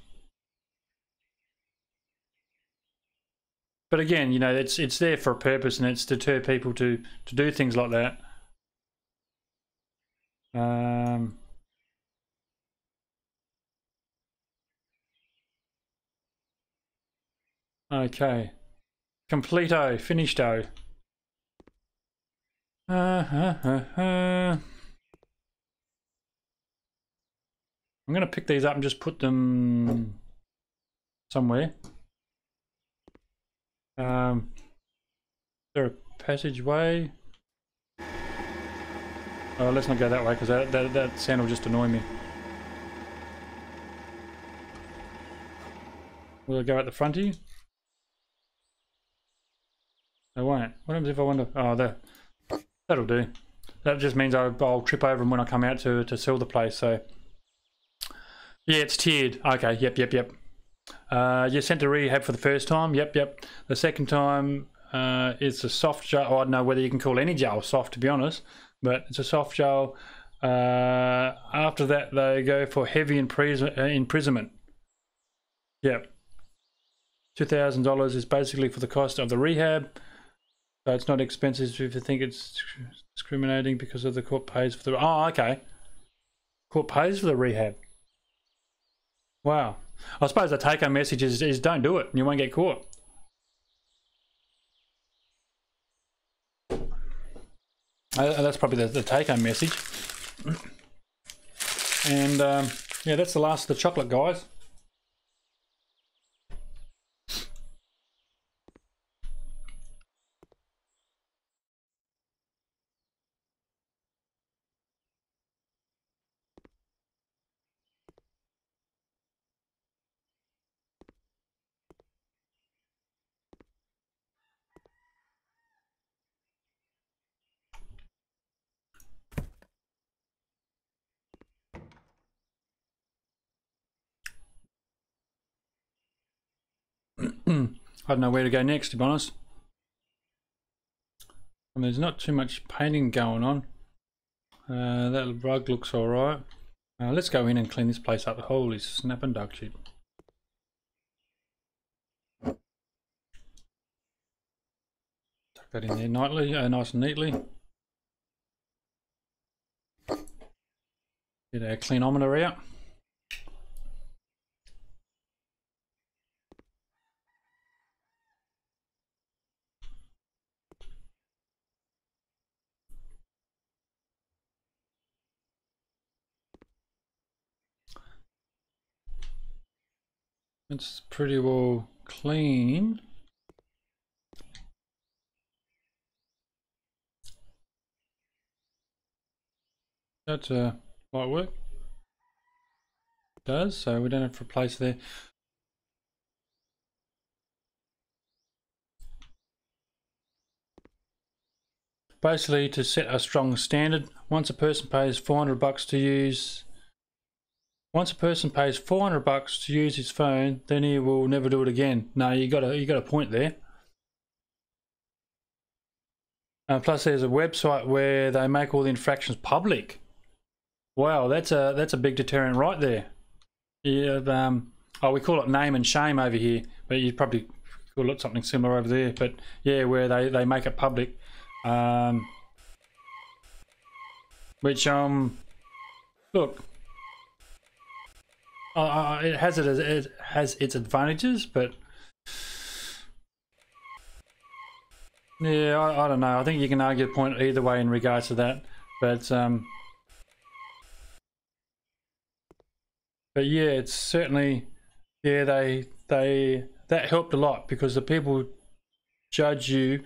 But again, you know, it's there for a purpose, and it's to deter people to do things like that. Okay. Completo, finishto. I'm going to pick these up and just put them somewhere. Is there a passageway? Oh, let's not go that way because that sound will just annoy me. Will it go at the fronty? They won't. What happens if I want to... Oh, that'll do. That just means I'll trip over them when I come out to sell the place, so... Yeah, it's tiered. Okay, yep. You sent to rehab for the first time. Yep. The second time it's a soft gel. Oh, I don't know whether you can call any gel soft, to be honest, but it's a soft gel. After that, they go for heavy imprisonment. Yep. $2,000 is basically for the cost of the rehab. So it's not expensive if you think it's discriminating because of the court pays for the... Oh, okay. Court pays for the rehab. Wow. I suppose the take-home message is don't do it and you won't get caught. That's probably the take-home message. And yeah, that's the last of the chocolate, guys. I don't know where to go next, to be honest. I mean, there's not too much painting going on. That rug looks alright. Let's go in and clean this place up. Holy snap and duck shit. Tuck that in there nightly, nice and neatly. Get our cleanometer out. It's pretty well clean. That's light work. It does, so we don't have to replace there. Basically, to set a strong standard, once a person pays $400 to use... Once a person pays $400 to use his phone, then he will never do it again. No, you got a point there. Plus, there's a website where they make all the infractions public. Wow, that's a big deterrent right there. Yeah, oh, we call it name and shame over here, but you probably call it something similar over there. But yeah, where they make it public, which look. It has its advantages, but yeah, I don't know. I think you can argue a point either way in regards to that, but yeah, it's certainly, yeah, that helped a lot because the people judge you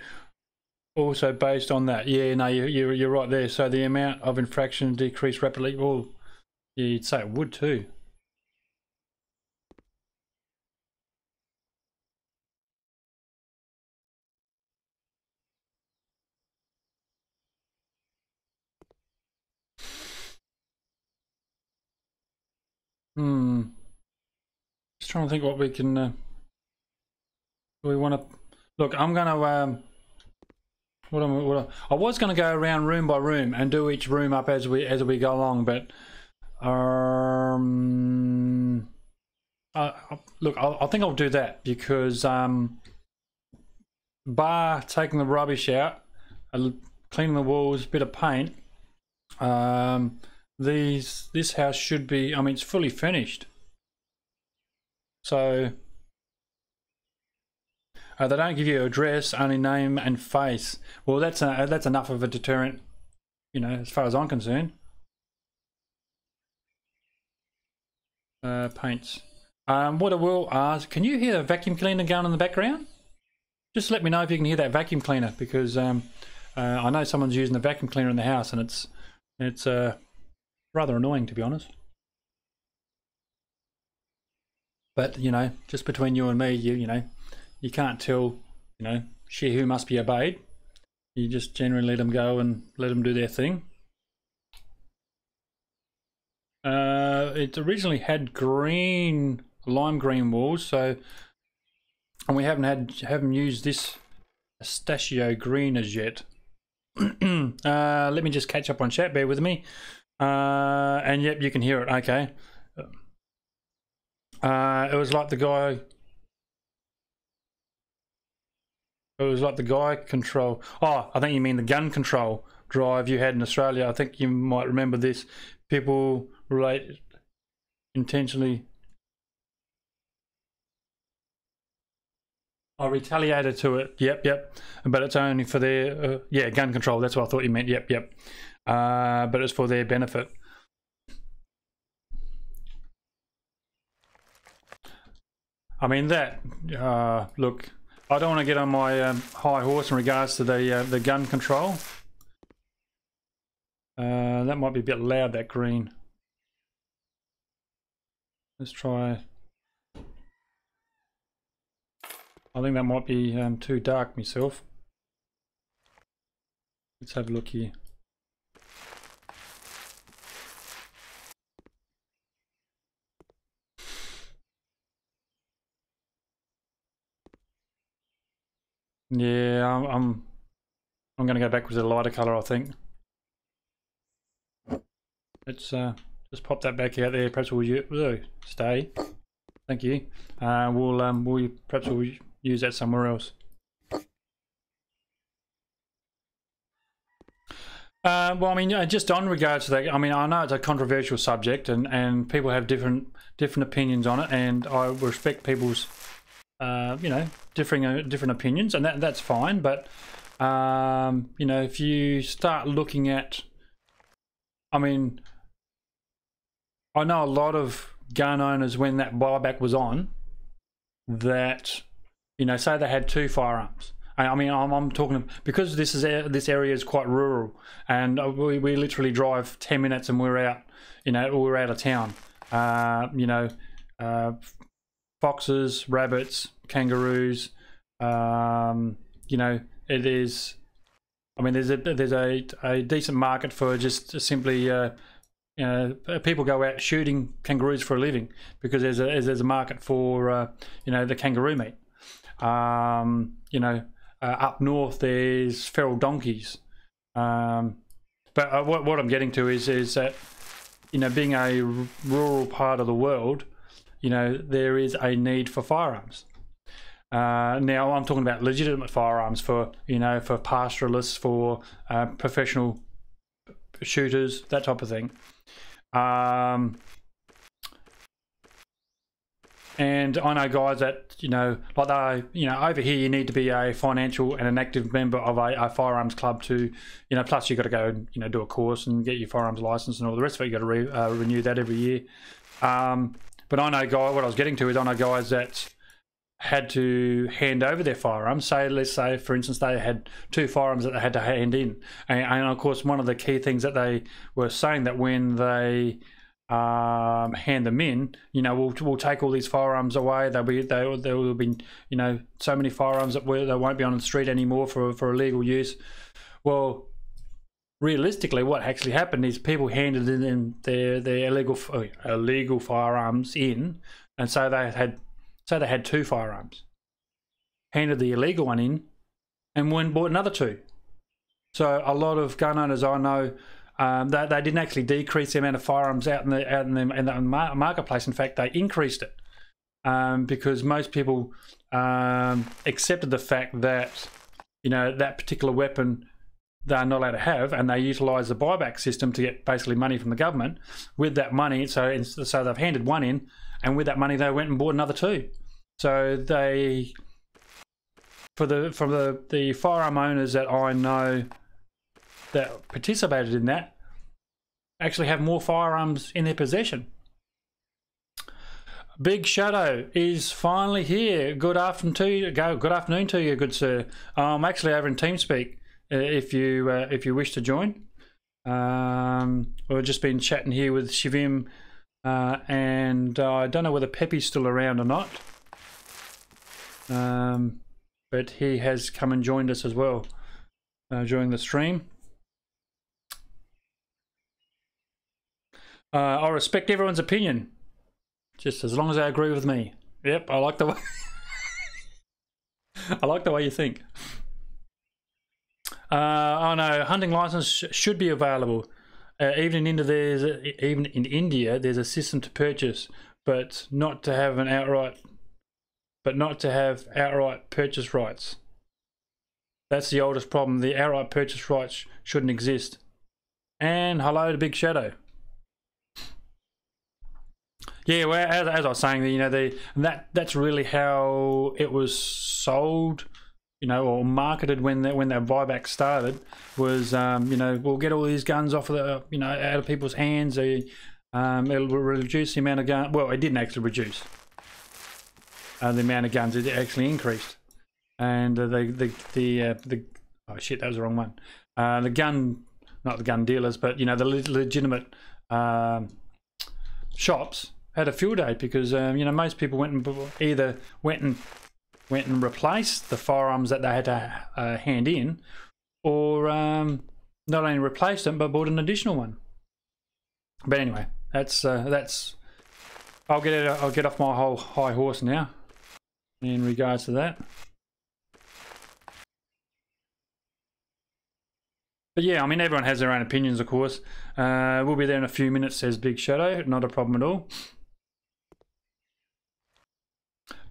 also based on that. Yeah, no, you're right there. So the amount of infraction decreased rapidly. Well, yeah, you'd say it would too. Just trying to think what we can. We want to look. I'm gonna. I was gonna go around room by room and do each room up as we go along, but look, I think I'll do that because bar taking the rubbish out, cleaning the walls, bit of paint. this house should be, I mean, it's fully finished. So they don't give you an address, only name and face. Well, that's enough of a deterrent, you know, as far as I'm concerned. Paints. What I will ask, can you hear a vacuum cleaner going in the background? Just let me know if you can hear that vacuum cleaner, because I know someone's using the vacuum cleaner in the house, and it's rather annoying, to be honest. But you know, just between you and me, you know, you can't tell, you know, she who must be obeyed. You just generally let them go and let them do their thing. It originally had lime green walls, so, and we haven't used this pistachio green as yet. Let me just catch up on chat. Bear with me. And yep, you can hear it. Okay. It was like the guy. It was like the guy control. Oh, I think you mean the gun control drive you had in Australia. I think you might remember this. People relate intentionally. I retaliated to it. Yep. But it's only for their yeah, gun control. That's what I thought you meant. Yep. But it's for their benefit. I mean that. Look, I don't want to get on my high horse in regards to the gun control. That might be a bit loud. That green. Let's try. I think that might be too dark myself. Let's have a look here. Yeah, I'm going to go back with a lighter color, I think. Let's just pop that back out there. Perhaps we'll stay. Thank you. Perhaps we'll use that somewhere else. Well, I mean, just on regards to that, I mean, I know it's a controversial subject, and people have different opinions on it, and I respect people's, you know, different opinions, and that's fine. But you know, if you start looking at, I mean, I know a lot of gun owners, when that buyback was on, that, you know, say they had 2 firearms. I mean, I'm talking because this area is quite rural, and we literally drive 10 minutes and we're out. You know, we're out of town. You know, foxes, rabbits, kangaroos. You know, it is. I mean, there's a decent market for just simply. You know, people go out shooting kangaroos for a living because there's a market for you know, the kangaroo meat. You know. Up north there's feral donkeys, but what I'm getting to is that, you know, being a rural part of the world, you know, there is a need for firearms. Now I'm talking about legitimate firearms for, you know, for pastoralists, for professional shooters, that type of thing. And I know guys that, you know, like you know, over here you need to be a financial and an active member of a firearms club to, you know, plus you got to go and, you know, do a course and get your firearms license and all the rest of it. You got to renew that every year. But I know what I was getting to is I know guys that had to hand over their firearms. Say, let's say, for instance, they had 2 firearms that they had to hand in, and of course, one of the key things that they were saying that when they hand them in, you know, we'll take all these firearms away. There will be, you know, so many firearms that they won't be on the street anymore for illegal use. Well, realistically, what actually happened is people handed in their illegal firearms in, and so they had 2 firearms, handed the illegal one in, and went and bought another 2. So a lot of gun owners I know, they didn't actually decrease the amount of firearms out in the marketplace. In fact, they increased it, because most people accepted the fact that, you know, that particular weapon they're not allowed to have, and they utilise the buyback system to get basically money from the government. With that money, so they've handed one in, and with that money they went and bought another two. So they, from the firearm owners that I know that participated in that, actually have more firearms in their possession. Big Shadow is finally here. Good afternoon to you. Good afternoon to you, good sir. I'm actually over in TeamSpeak. If you wish to join, we've just been chatting here with Shivim, and I don't know whether Pepe's still around or not, but he has come and joined us as well during the stream. I respect everyone's opinion, just as long as they agree with me. Yep, I like the way I like the way you think. Oh no, hunting license should be available. Even in India, there's a system to purchase, but not to have outright purchase rights. That's the oldest problem. The outright purchase rights shouldn't exist. And hello to Big Shadow. Yeah, well, as I was saying, you know, that's really how it was sold, you know, or marketed when that buyback started. Was you know, we'll get all these guns off of the, you know, out of people's hands. It'll reduce the amount of gun. Well, it didn't actually reduce the amount of guns. It actually increased. And oh shit, that was the wrong one. The gun, not the gun dealers, but you know, the legitimate shops had a field day because you know, most people either went and replaced the firearms that they had to hand in, or not only replaced them but bought an additional one. But anyway, that's I'll get off my whole high horse now in regards to that. But yeah, I mean, everyone has their own opinions, of course. We'll be there in a few minutes, says Big Shadow. Not a problem at all.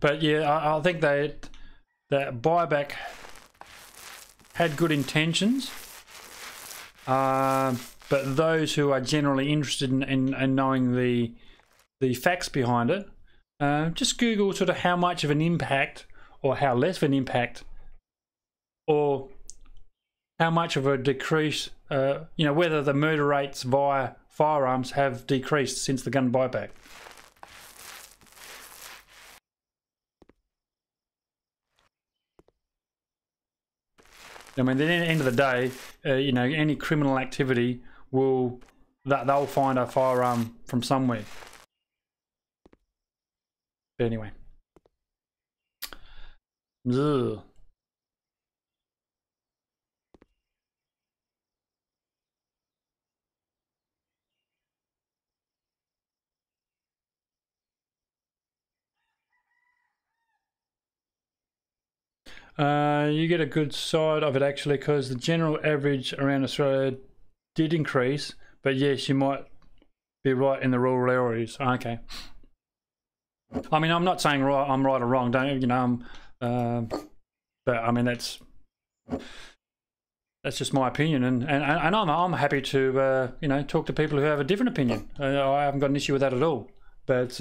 But yeah, I think that buyback had good intentions. But those who are generally interested in knowing the facts behind it, just Google sort of how much of an impact, or how less of an impact, or how much of a decrease, you know, whether the murder rates via firearms have decreased since the gun buyback. I mean, at the end of the day, you know, any criminal activity they'll find a firearm from somewhere. But anyway. Ugh. You get a good side of it actually, because the general average around Australia did increase, but yes, you might be right in the rural areas. Okay. I mean, I'm not saying I'm right or wrong, don't you know? But I mean, that's just my opinion, and I'm happy to you know, talk to people who have a different opinion. I haven't got an issue with that at all. But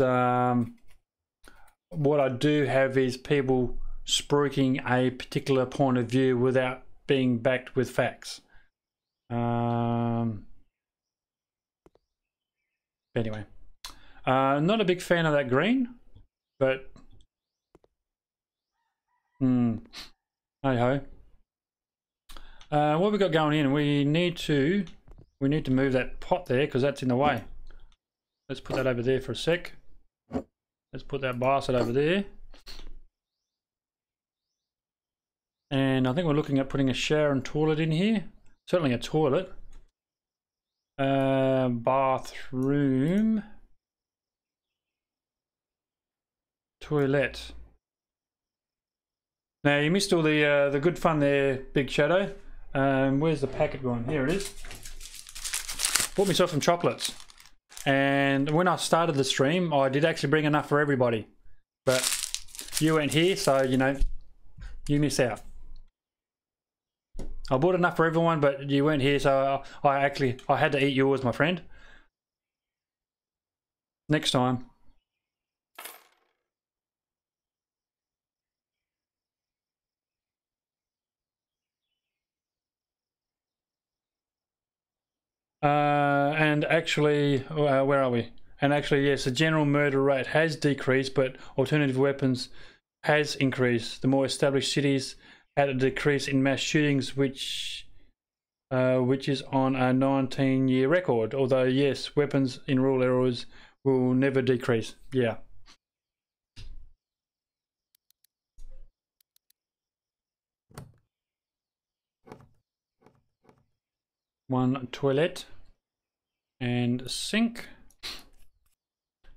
what I do have is people spruiking a particular point of view without being backed with facts. Anyway, not a big fan of that green, but hey ho. What we got going in? We need to move that pot there because that's in the way. Let's put that over there for a sec. Let's put that basket over there. And I think we're looking at putting a shower and toilet in here. Certainly a toilet. Bathroom. Toilet. Now you missed all the good fun there, Big Shadow. Where's the packet gone? Here it is. Bought myself some chocolates. And when I started the stream, I did actually bring enough for everybody. But you weren't here, so you know, you miss out. I bought enough for everyone, but you weren't here, so I had to eat yours, my friend. Next time. And actually, where are we? And actually, yes, the general murder rate has decreased, but alternative weapons has increased. The more established cities had a decrease in mass shootings, which is on a 19-year record. Although, yes, weapons in rural areas will never decrease. Yeah. One toilet and sink.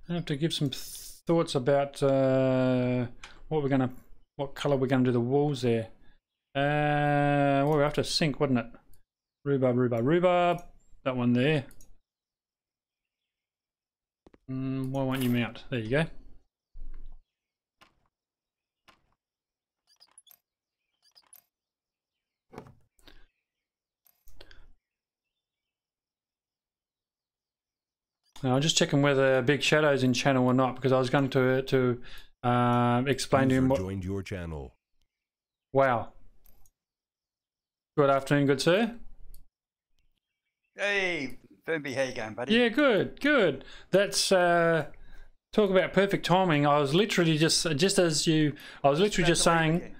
I have to give some thoughts about what colour we're gonna do the walls there. Well, we're after sink, wasn't it? Rhubarb. That one there. Why won't you mount? There you go. Now, I'm just checking whether BigShadows in channel or not, because I was going to explain to him what. Joined your channel. Wow. Good afternoon, good sir. Hey, Firmbie, how you going, buddy? Yeah, good. That's talk about perfect timing. I was literally just as you. I was literally just saying.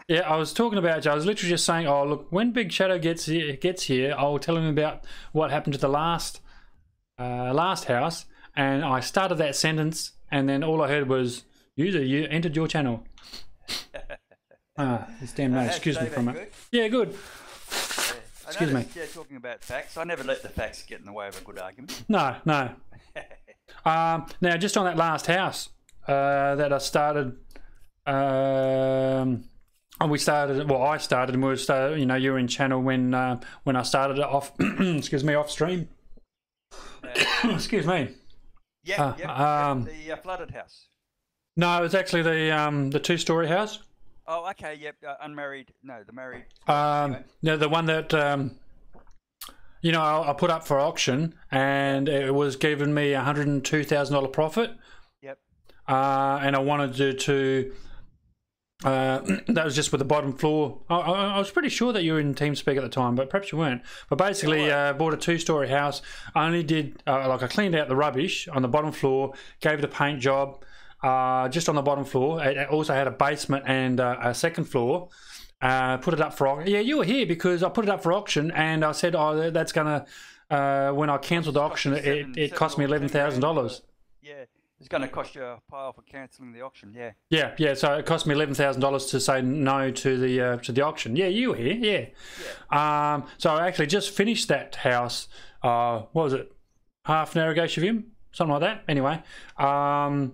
Yeah, I was talking about you. I was literally just saying, oh look, when BigShadow gets here, I'll tell him about what happened to the last house, and I started that sentence, and then all I heard was, "User, you entered your channel." This damn no. Excuse me for a minute. Yeah, good. Excuse me. Yeah, talking about facts. I never let the facts get in the way of a good argument. No. Now, just on that last house that I started, I started, and we started. You know, you were in channel when I started it off. Excuse me, off stream. Excuse me. Yeah, the flooded house. No, it was actually the two-story house. Oh, okay. Yep, unmarried. No, the married. Anyway. No, the one that you know, I put up for auction, and it was giving me $102,000 profit. Yep. And I wanted to that was just with the bottom floor. I was pretty sure that you were in TeamSpeak at the time, but perhaps you weren't. But basically, bought a two-story house. I only did I cleaned out the rubbish on the bottom floor, gave it a paint job just on the bottom floor. It also had a basement and a second floor. Put it up for auction. Yeah, you were here because I put it up for auction, and I said, "Oh, that's gonna." When I cancelled the auction, it cost me $11,000. Yeah. It's going to cost you a pile for cancelling the auction, yeah. Yeah. So it cost me $11,000 to say no to the auction. Yeah, you were here. Yeah. So I actually just finished that house. What was it? Half an hour ago, Shavim? Something like that. Anyway, the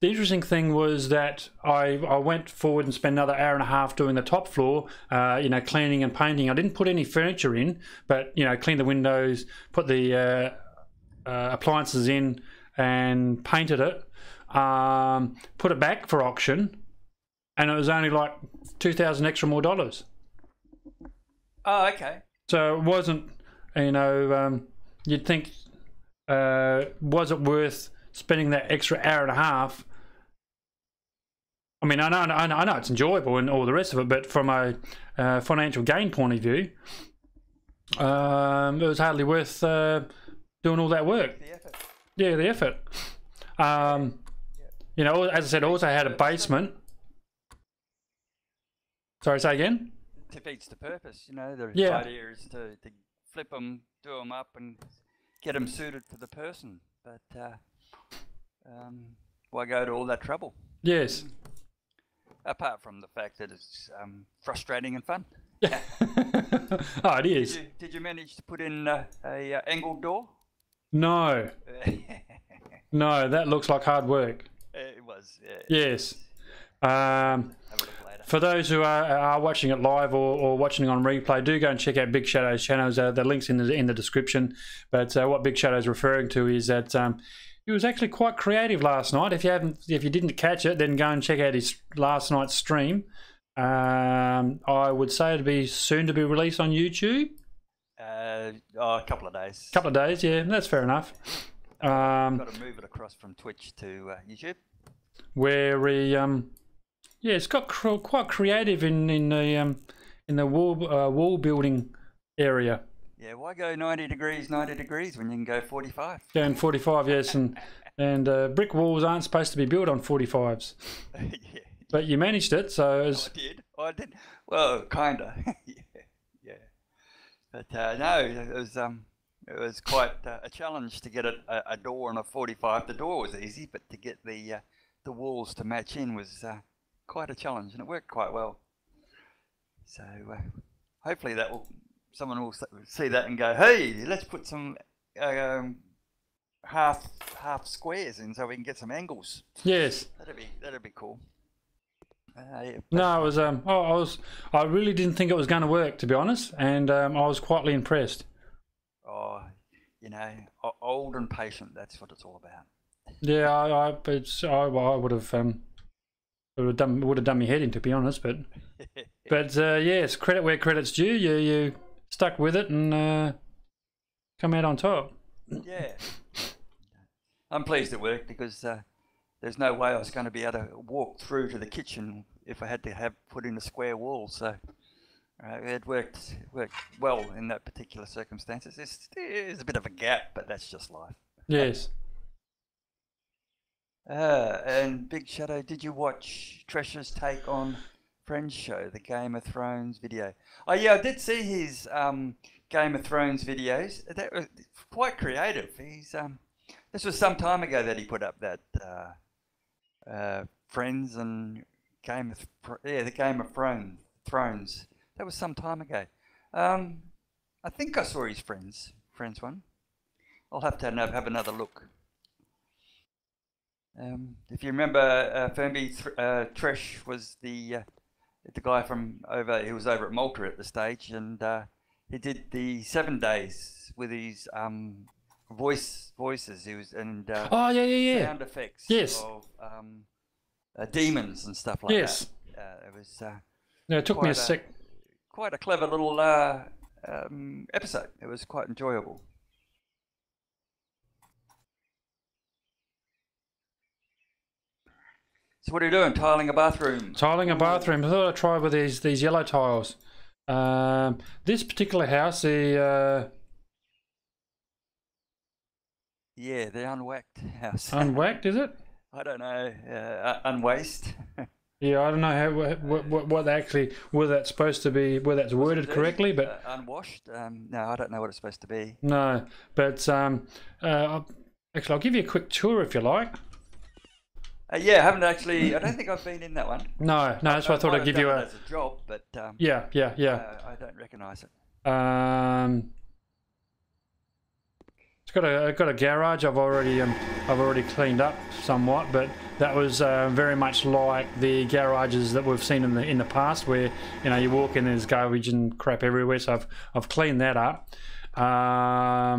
interesting thing was that I went forward and spent another hour and a half doing the top floor. You know, cleaning and painting. I didn't put any furniture in, but you know, cleaned the windows, put the appliances in, and painted it, put it back for auction, and it was only like $2,000 extra more dollars. Oh, okay. So it wasn't, you know, you'd think, was it worth spending that extra hour and a half? I mean, I know it's enjoyable and all the rest of it, but from a financial gain point of view, it was hardly worth doing all that work. The effort. Yeah, the effort. You know, as I said, I also had a basement. Sorry, say again? It defeats the purpose, you know. The idea is to flip them, do them up, and get them suited for the person. But why go to all that trouble? Yes. Apart from the fact that it's frustrating and fun. Oh, it is. Did you manage to put in a angled door? No. No, that looks like hard work. It was. Yes. Have a look later. For those who are watching it live or watching it on replay, do go and check out BigShadows' channels. The link's in the description. But what BigShadows is referring to is that he was actually quite creative last night. If you didn't catch it, then go and check out his last night's stream. I would say it'd be soon to be released on YouTube. A couple of days. Couple of days, yeah, that's fair enough. Got to move it across from Twitch to YouTube. Where we, yeah, it's got quite creative in the wall building area. Yeah, why go 90 degrees when you can go 45? Going 45, yes, and brick walls aren't supposed to be built on 45s. Yeah. But you managed it, so it was... I did. Well, kinda. yeah. But no, it was quite a challenge to get a door on a 45. The door was easy, but to get the walls to match in was quite a challenge, and it worked quite well. So hopefully someone will see that and go, hey, let's put some half squares in so we can get some angles. Yes. That'd be cool. Yeah, no, it was. I really didn't think it was going to work, to be honest, and I was quietly impressed. Oh, you know, old and patient. That's what it's all about. Yeah, I would have done my head in, to be honest, but yes, credit where credit's due. You stuck with it and come out on top. Yeah, I'm pleased it worked because there's no way I was going to be able to walk through to the kitchen if I had to have put in a square wall. So it worked well in that particular circumstances. There's a bit of a gap, but that's just life. Yes. And Big Shadow, did you watch Tresh's take on Friends show, the Game of Thrones video? Oh yeah, I did see his Game of Thrones videos. That was quite creative. He's this was some time ago that he put up that Friends and the Game of Thrones. That was some time ago. I think I saw his Friends one. I'll have to have another look. If you remember, Firmbie, Tresh was the guy from over. He was over at Malta at the stage, and he did the 7 days with his voices. He was oh yeah. Sound effects. Yes. Of demons and stuff like yes. that. It was. No, it took me a sec. Quite a clever little episode. It was quite enjoyable. So what are you doing? Tiling a bathroom? Tiling a bathroom. I thought I'd try with these yellow tiles. This particular house, yeah, the unwhacked house. Unwhacked, is it? I don't know. Unwasted. Yeah, I don't know what actually, whether that's supposed to be, whether that's worded correctly, but unwashed. No, I don't know what it's supposed to be. No, but actually, I'll give you a quick tour if you like. Yeah, I haven't actually. I don't think I've been in that one. No, that's why I thought I'd give you a. As a job, but yeah. I don't recognise it. It's got a garage. I've already cleaned up somewhat, but that was very much like the garages that we've seen in the past, where you walk in, there's garbage and crap everywhere. So I've cleaned that up. I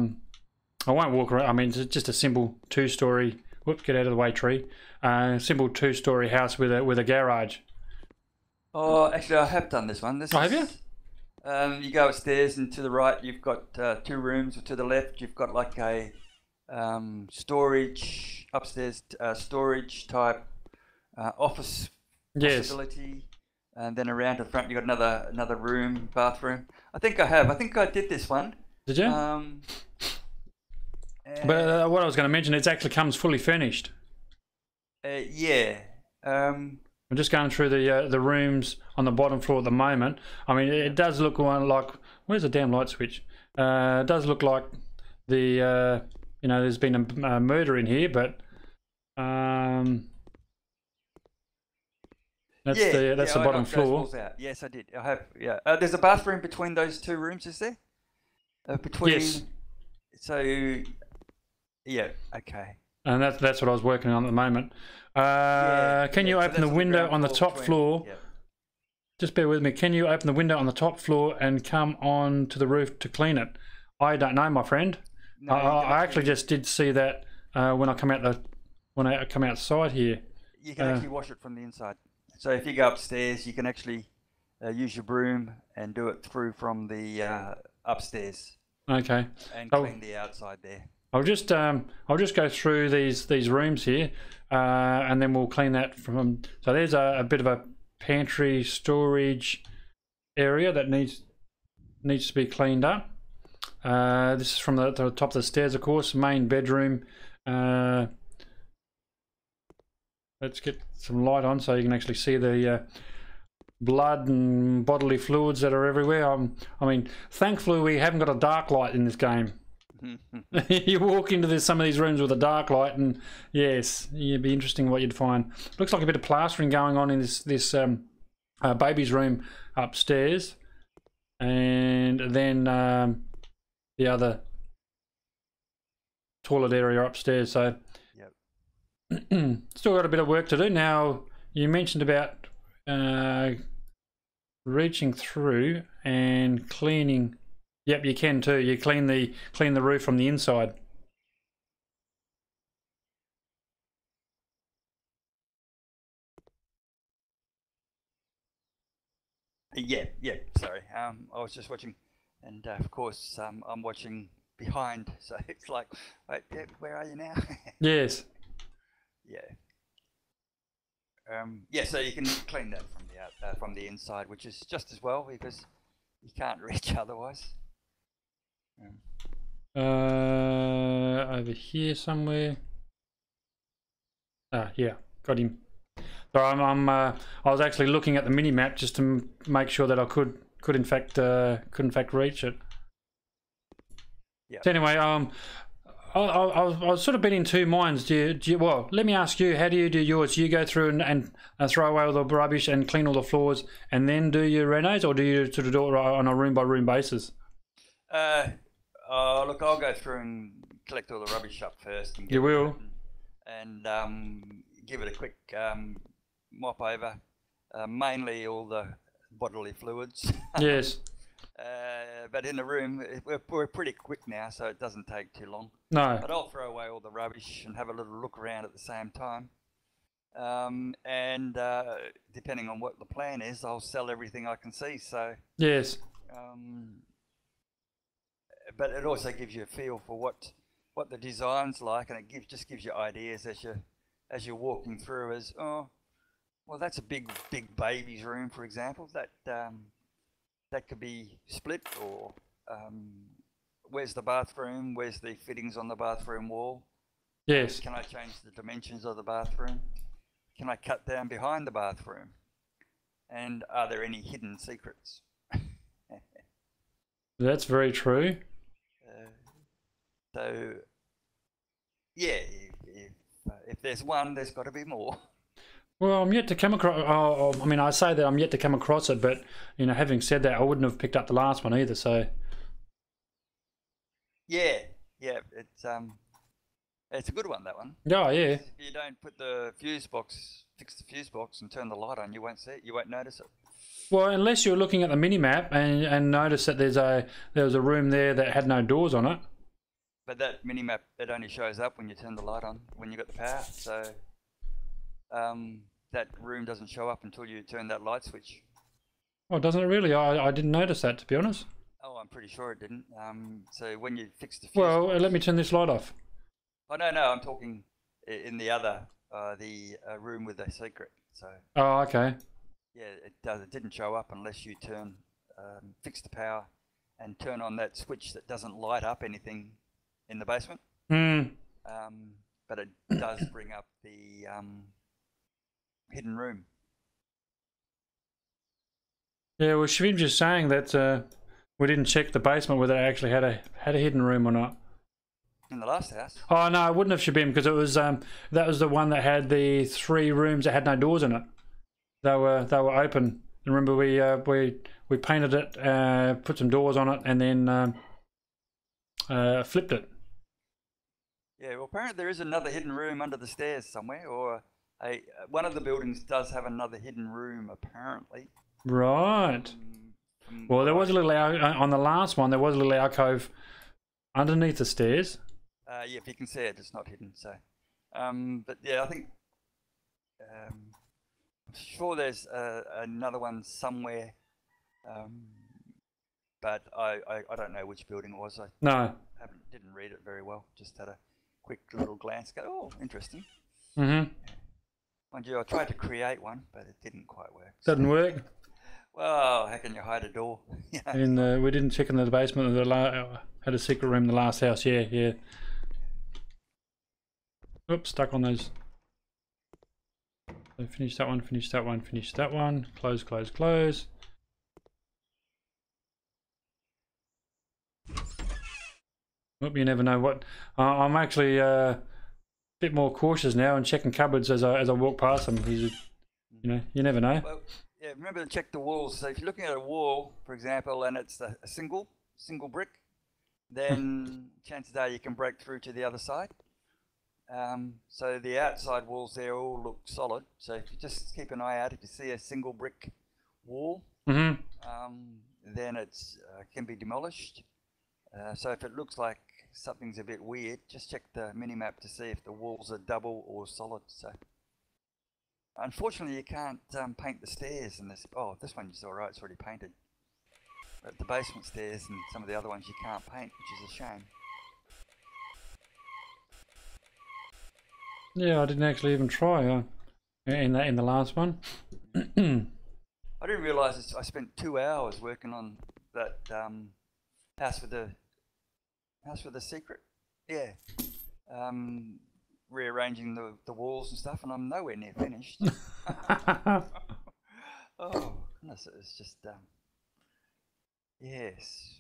won't walk around. I mean, it's just a simple 2-story. Whoops, get out of the way, tree. Simple 2-story house with a garage. Oh, actually, I have done this one. Have you? You go upstairs, and to the right, you've got 2 rooms. To the left, you've got like a storage upstairs, storage type office possibility, and then around to the front, you've got another room, bathroom. I think I did this one. Did you? But what I was going to mention, it actually comes fully furnished. Yeah. I'm just going through the rooms on the bottom floor at the moment. I mean, it does look like, where's the damn light switch? It does look like there's been a murder in here, but that's the bottom floor. Yes, I did. I have. Yeah. There's a bathroom between those 2 rooms, is there? Yes. So. Yeah. Okay. And that's what I was working on at the moment. Can you open the window on the top floor? Yep. Just bear with me. Can you open the window on the top floor and come on to the roof to clean it? I don't know, my friend. No, I actually just did see that when I come outside here. You can actually wash it from the inside. So if you go upstairs, you can actually use your broom and do it through from the upstairs Okay. and So clean the outside there. I'll just go through these rooms here, and then we'll clean that from. So there's a bit of a pantry storage area that needs to be cleaned up. This is from the top of the stairs, of course. Main bedroom. Let's get some light on so you can actually see the blood and bodily fluids that are everywhere. I mean, thankfully we haven't got a dark light in this game. You walk into some of these rooms with a dark light, and yes, it'd be interesting what you'd find. Looks like a bit of plastering going on in this baby's room upstairs, and then the other toilet area upstairs. So, yep. Still got a bit of work to do. Now, you mentioned about reaching through and cleaning. Yep, you can too. You clean the roof from the inside. Yeah. Sorry, I was just watching, and of course, I'm watching behind. So it's like, wait, where are you now? Yes. Yeah. Yeah. So you can clean that from the inside, which is just as well because you can't reach otherwise. Over here somewhere. Yeah, got him. So I was actually looking at the mini map just to make sure that I could in fact reach it. Yeah. So anyway, I was sort of been in two minds. Well, let me ask you, how do you do yours? Do you go through and throw away all the rubbish and clean all the floors and then do your renos, or do you sort of do it on a room by room basis? Look, I'll go through and collect all the rubbish up first. And you will. And give it a quick mop over, mainly all the bodily fluids. Yes. But in the room, we're pretty quick now, so it doesn't take too long. No. But I'll throw away all the rubbish and have a little look around at the same time. And depending on what the plan is, I'll sell everything I can see. So yes. But it also gives you a feel for what the design's like, and it just gives you ideas as you're walking through. As well, that's a big baby's room, for example. That could be split, or where's the bathroom? Where's the fittings on the bathroom wall? Yes. Can I change the dimensions of the bathroom? Can I cut down behind the bathroom? And are there any hidden secrets? That's very true. So, yeah, if there's one, there's got to be more. Well, I'm yet to come across. I mean, I say that I'm yet to come across it, but having said that, I wouldn't have picked up the last one either. So, yeah, it's a good one, that one. Oh yeah. If you don't put the fuse box, fix the fuse box, and turn the light on, you won't see it. You won't notice it. Well, unless you're looking at the mini map and notice that there was a room there that had no doors on it. But that mini map, it only shows up when you turn the light on, when you got the power. So that room doesn't show up until you turn that light switch. Oh, doesn't it really? I didn't notice that, to be honest. Oh, I'm pretty sure it didn't. So when you fix the fuse well, let me turn this light off. Oh no, I'm talking in the other, the room with the secret. So. Oh, okay. Yeah, it didn't show up unless you fix the power and turn on that switch that doesn't light up anything in the basement. But it does bring up the hidden room. Yeah, well, Shavim's just saying that we didn't check the basement whether it actually had a hidden room or not. In the last house? Oh no, it wouldn't have, Shavim, because it was that was the one that had the 3 rooms that had no doors in it. They were open. And remember, we painted it, put some doors on it, and then flipped it. Yeah, well, apparently there is another hidden room under the stairs somewhere, or one of the buildings does have another hidden room, apparently. Right. Well, there was a little on the last one. There was a little alcove underneath the stairs. Yeah, if you can see it, it's not hidden. So, but yeah, I think sure there's another one somewhere, but I don't know which building it was. I No. didn't read it very well. Just had a quick little glance. Go, oh, interesting. Mm-hmm. Mind you, I tried to create one, but it didn't quite work. Didn't work. Well, how can you hide a door? We didn't check in the basement of the had a secret room in the last house. Yeah. Oops, stuck on those. So finish that one, finish that one, finish that one. Close. Oop, you never know what. I'm actually a bit more cautious now and checking cupboards as I walk past them. You know, you never know. Well, yeah, remember to check the walls. So if you're looking at a wall, for example, and it's a single brick, then chances are you can break through to the other side. So the outside walls there all look solid. So if you just keep an eye out, if you see a single brick wall, Mm-hmm. then it's can be demolished. So if it looks like something's a bit weird, just check the mini-map to see if the walls are double or solid. So unfortunately you can't paint the stairs in this. Oh, this one's alright, it's already painted. But the basement stairs and some of the other ones you can't paint, which is a shame. Yeah, I didn't actually even try in the last one. I didn't realise I spent 2 hours working on that house with the secret. Yeah, rearranging the walls and stuff, and I'm nowhere near finished. Oh goodness, it's just yes,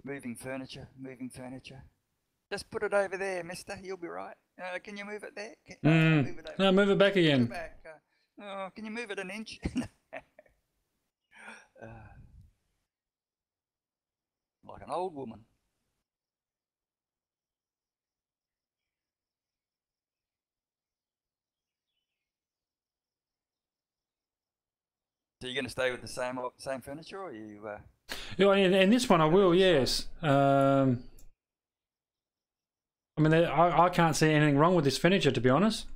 moving furniture. Just put it over there, mister. You'll be right. Can you move it there? Move it over. No, move it back again. Move it back. Can you move it an inch? Like an old woman. So you're going to stay with the same furniture, or you? Yeah, in this one I will. Yes. I mean, I can't see anything wrong with this furniture, to be honest.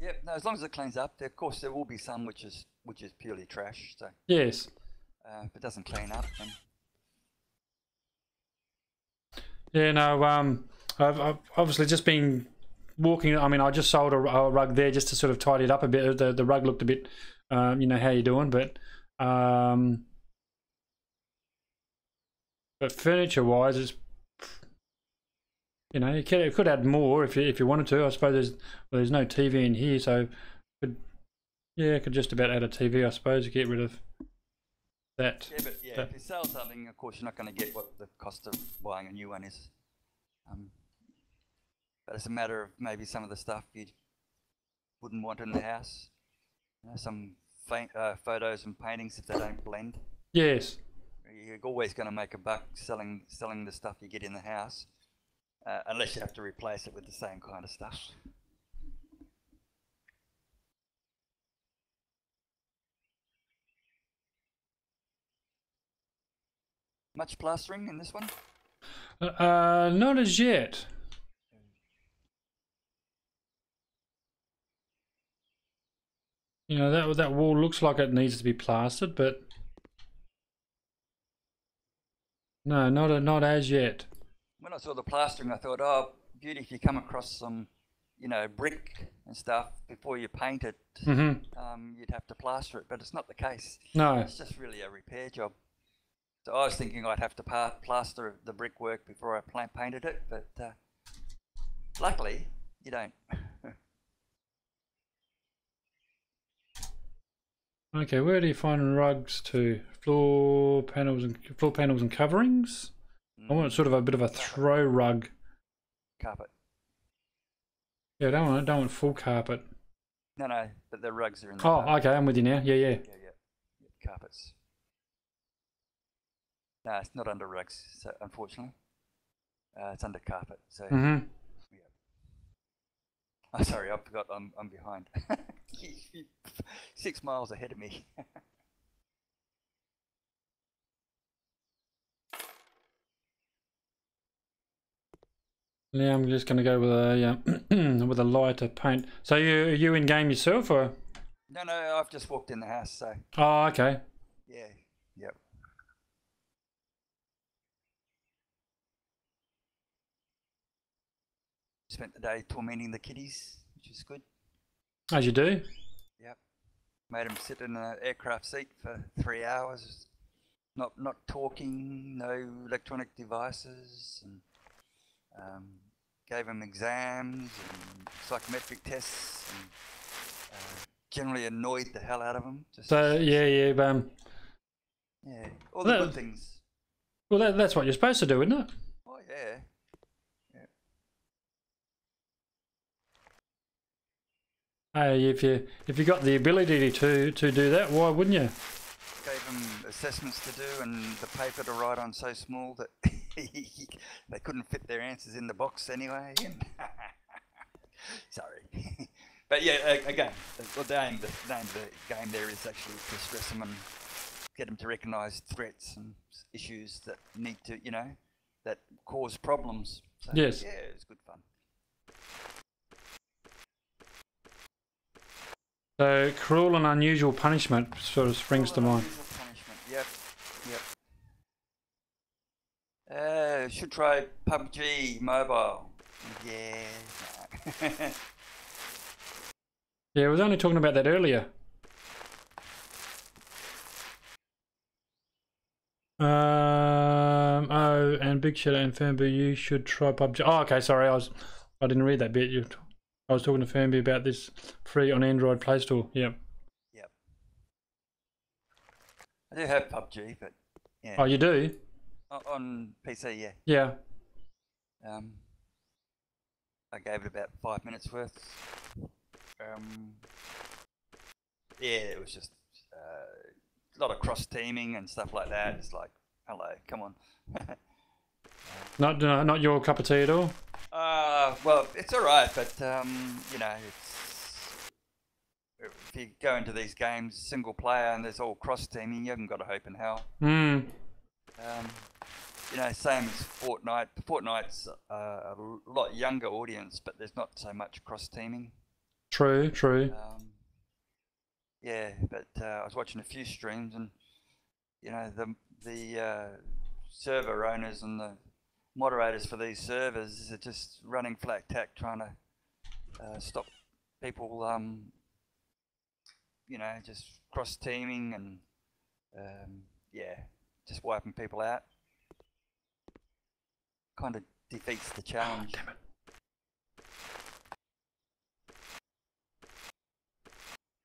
Yep. No, as long as it cleans up. Of course, there will be some which is purely trash. So. Yes. If it doesn't clean up, then. Yeah. No. I've obviously just been walking. I mean, I just sold a rug there just to sort of tidy it up a bit. The rug looked a bit. You know, how you doing? But furniture-wise, it's. You know, you could add more if you wanted to. I suppose there's no TV in here, so could just about add a TV, I suppose, to get rid of that. Yeah, but if you sell something, of course, you're not going to get what the cost of buying a new one is. But it's a matter of maybe some of the stuff you wouldn't want in the house. You know, some photos and paintings if they don't blend. Yes. You're always going to make a buck selling the stuff you get in the house. Unless you have to replace it with the same kind of stuff. Much plastering in this one? Not as yet. You know, that wall looks like it needs to be plastered, but no, not as yet. When I saw the plastering, I thought, oh, beauty, if you come across some, you know, brick and stuff before you paint it, you'd have to plaster it, but it's not the case. No. It's just really a repair job. So I was thinking I'd have to plaster the brickwork before I painted it, but luckily, you don't. Okay, where do you find rugs to? Floor panels and coverings? I want sort of a bit of a throw rug. Carpet. Yeah, I don't want full carpet. No, but the rugs are in the carpet. Okay, I'm with you now. Yeah. Carpets. No, it's not under rugs, so unfortunately. It's under carpet. So. Yeah. Oh, sorry, I forgot. I'm behind. 6 miles ahead of me. Yeah, I'm just going to go with a with a lighter paint. So are you in game yourself, or? No, no, I've just walked in the house, so Oh, okay. yeah, yep. Spent the day tormenting the kiddies, which is good. As you do. Yep. Made them sit in an aircraft seat for 3 hours, not talking, no electronic devices, and gave them exams and psychometric tests, and generally annoyed the hell out of them. So yeah, yeah, yeah, all the good things. Well, that's what you're supposed to do, isn't it? Oh yeah. Hey, if you got the ability to do that, why wouldn't you? Gave them assessments to do and the paper to write on so small that they couldn't fit their answers in the box anyway. Sorry. But yeah, again, the name of the game there is actually to stress them and get them to recognise threats and issues that need to, that cause problems. So, yes. Yeah, it was good fun. So cruel and unusual punishment sort of springs to mind. Yep, yep. Should try PUBG Mobile. Yeah. Yeah, I was only talking about that earlier. Oh, and BigShadows and Firmbie, you should try PUBG. Oh, okay, sorry, I didn't read that bit. I was talking to Firmbie about this free on Android Play Store. Yep. Yep. I do have PUBG, but yeah. Oh, you do? On PC, yeah. Yeah. I gave it about 5 minutes worth. Yeah, it was just a lot of cross teaming and stuff like that. It's like, hello, come on. Not your cup of tea at all. Well, it's all right, but if you go into these games single player and there's all cross teaming, you haven't got a hope in hell. Same as Fortnite. Fortnite's a lot younger audience, but there's not so much cross teaming. True. Yeah, but I was watching a few streams, and the server owners and the moderators for these servers are just running flat tack, trying to stop people, just cross teaming and just wiping people out. Kind of defeats the challenge. Oh, damn it.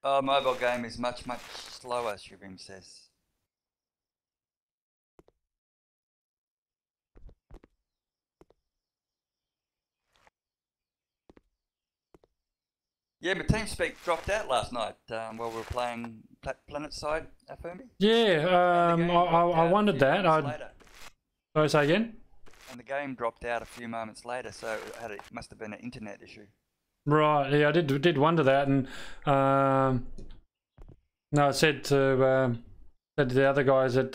Oh, mobile game is much slower, Shubham says. Yeah, but TeamSpeak dropped out last night while we were playing Planet Side, Firmbie. Yeah, I wondered that. Sorry, say again? And the game dropped out a few moments later, so it must have been an internet issue. Right, yeah, I did wonder that, and no, I said to the other guys that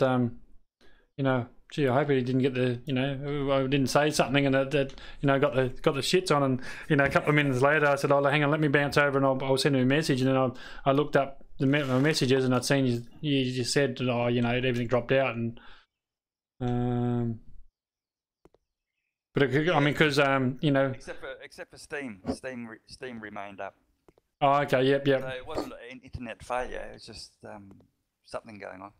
gee, I hope he didn't get I didn't say something and that got the shits on, and a couple of minutes later I said, oh, hang on, let me bounce over and I'll send him a message, and then I looked up the messages and I'd seen you just said, oh, everything dropped out, and but I mean, because except for Steam remained up. Oh, okay, yep. So it wasn't an internet failure; it was just something going on.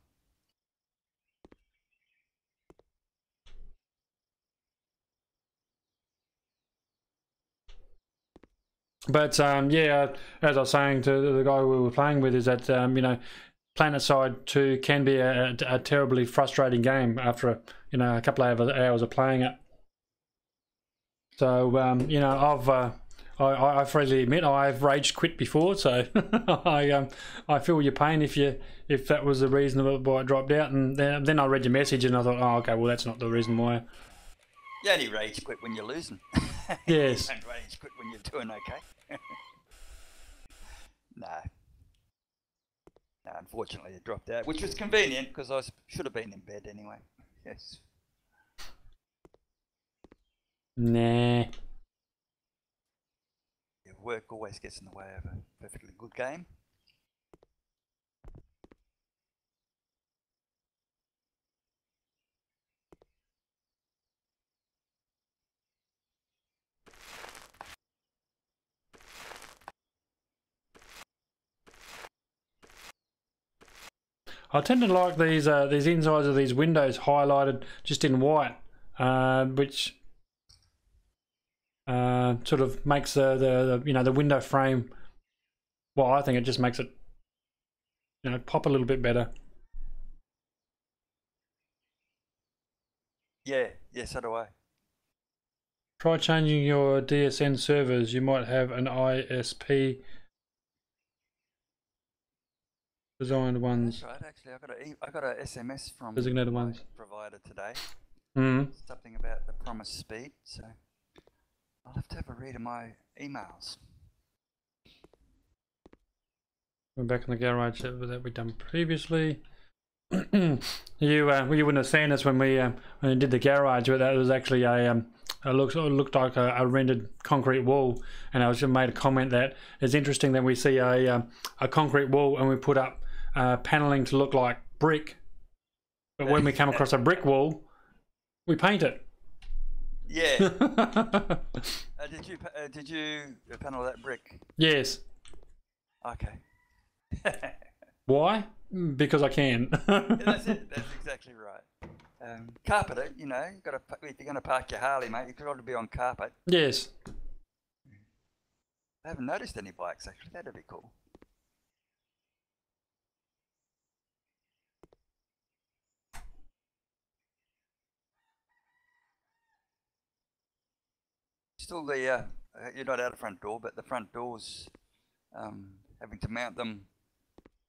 But yeah, as I was saying to the guy we were playing with, is that PlanetSide 2 can be a terribly frustrating game after a couple of hours of playing it. So I freely admit I've rage quit before, so I feel your pain if that was the reason why it dropped out. And then I read your message and I thought, oh, okay, well that's not the reason why. You only rage quit when you're losing. Yes. You don't rage quit when you're doing okay. No, unfortunately it dropped out, which was convenient because I should have been in bed anyway. Yes. Nah. Work always gets in the way of a perfectly good game. I tend to like these insides of these windows highlighted just in white, which sort of makes the you know, the window frame. Well, I think it just makes it, you know, pop a little bit better. Yeah, so do I. Try changing your DSN servers. You might have an ISP designed ones. That's right. Actually, I got a SMS from Designated my ones. provider today. Mm. Something about the promised speed. So I'll have to have a read of my emails. We're back in the garage that we done previously. You wouldn't have seen us when we did the garage, but that was actually a it looked like a rendered concrete wall, and I was just made a comment that it's interesting that we see a concrete wall and we put up paneling to look like brick, but when we come across a brick wall, we paint it. Yeah. Did you panel that brick? Yes. Okay. Why? Because I can. Yeah, that's it. That's exactly right. Carpet it, you know. If you're going to park your Harley, mate, you got to be on carpet. Yes. I haven't noticed any bikes actually. That'd be cool. Still, you're not out of front door, but the front doors, having to mount them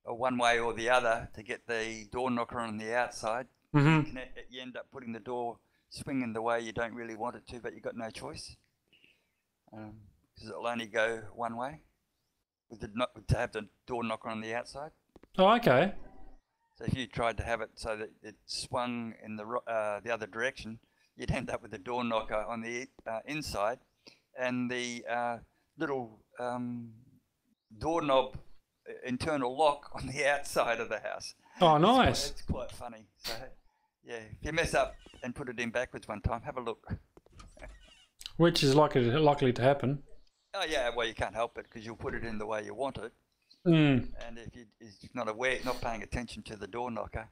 one way or the other to get the door knocker on the outside. Mm-hmm. You end up putting the door swinging the way you don't really want it to, but you've got no choice. Because it'll only go one way to have the door knocker on the outside. Oh, okay. So if you tried to have it so that it swung in the other direction, you'd end up with the door knocker on the inside and the little doorknob internal lock on the outside of the house. Oh, nice. It's quite funny. So yeah, if you mess up and put it in backwards one time, have a look. Which is likely to happen. Oh yeah, well you can't help it because you'll put it in the way you want it. Mm. And if you're not paying attention to the door knocker,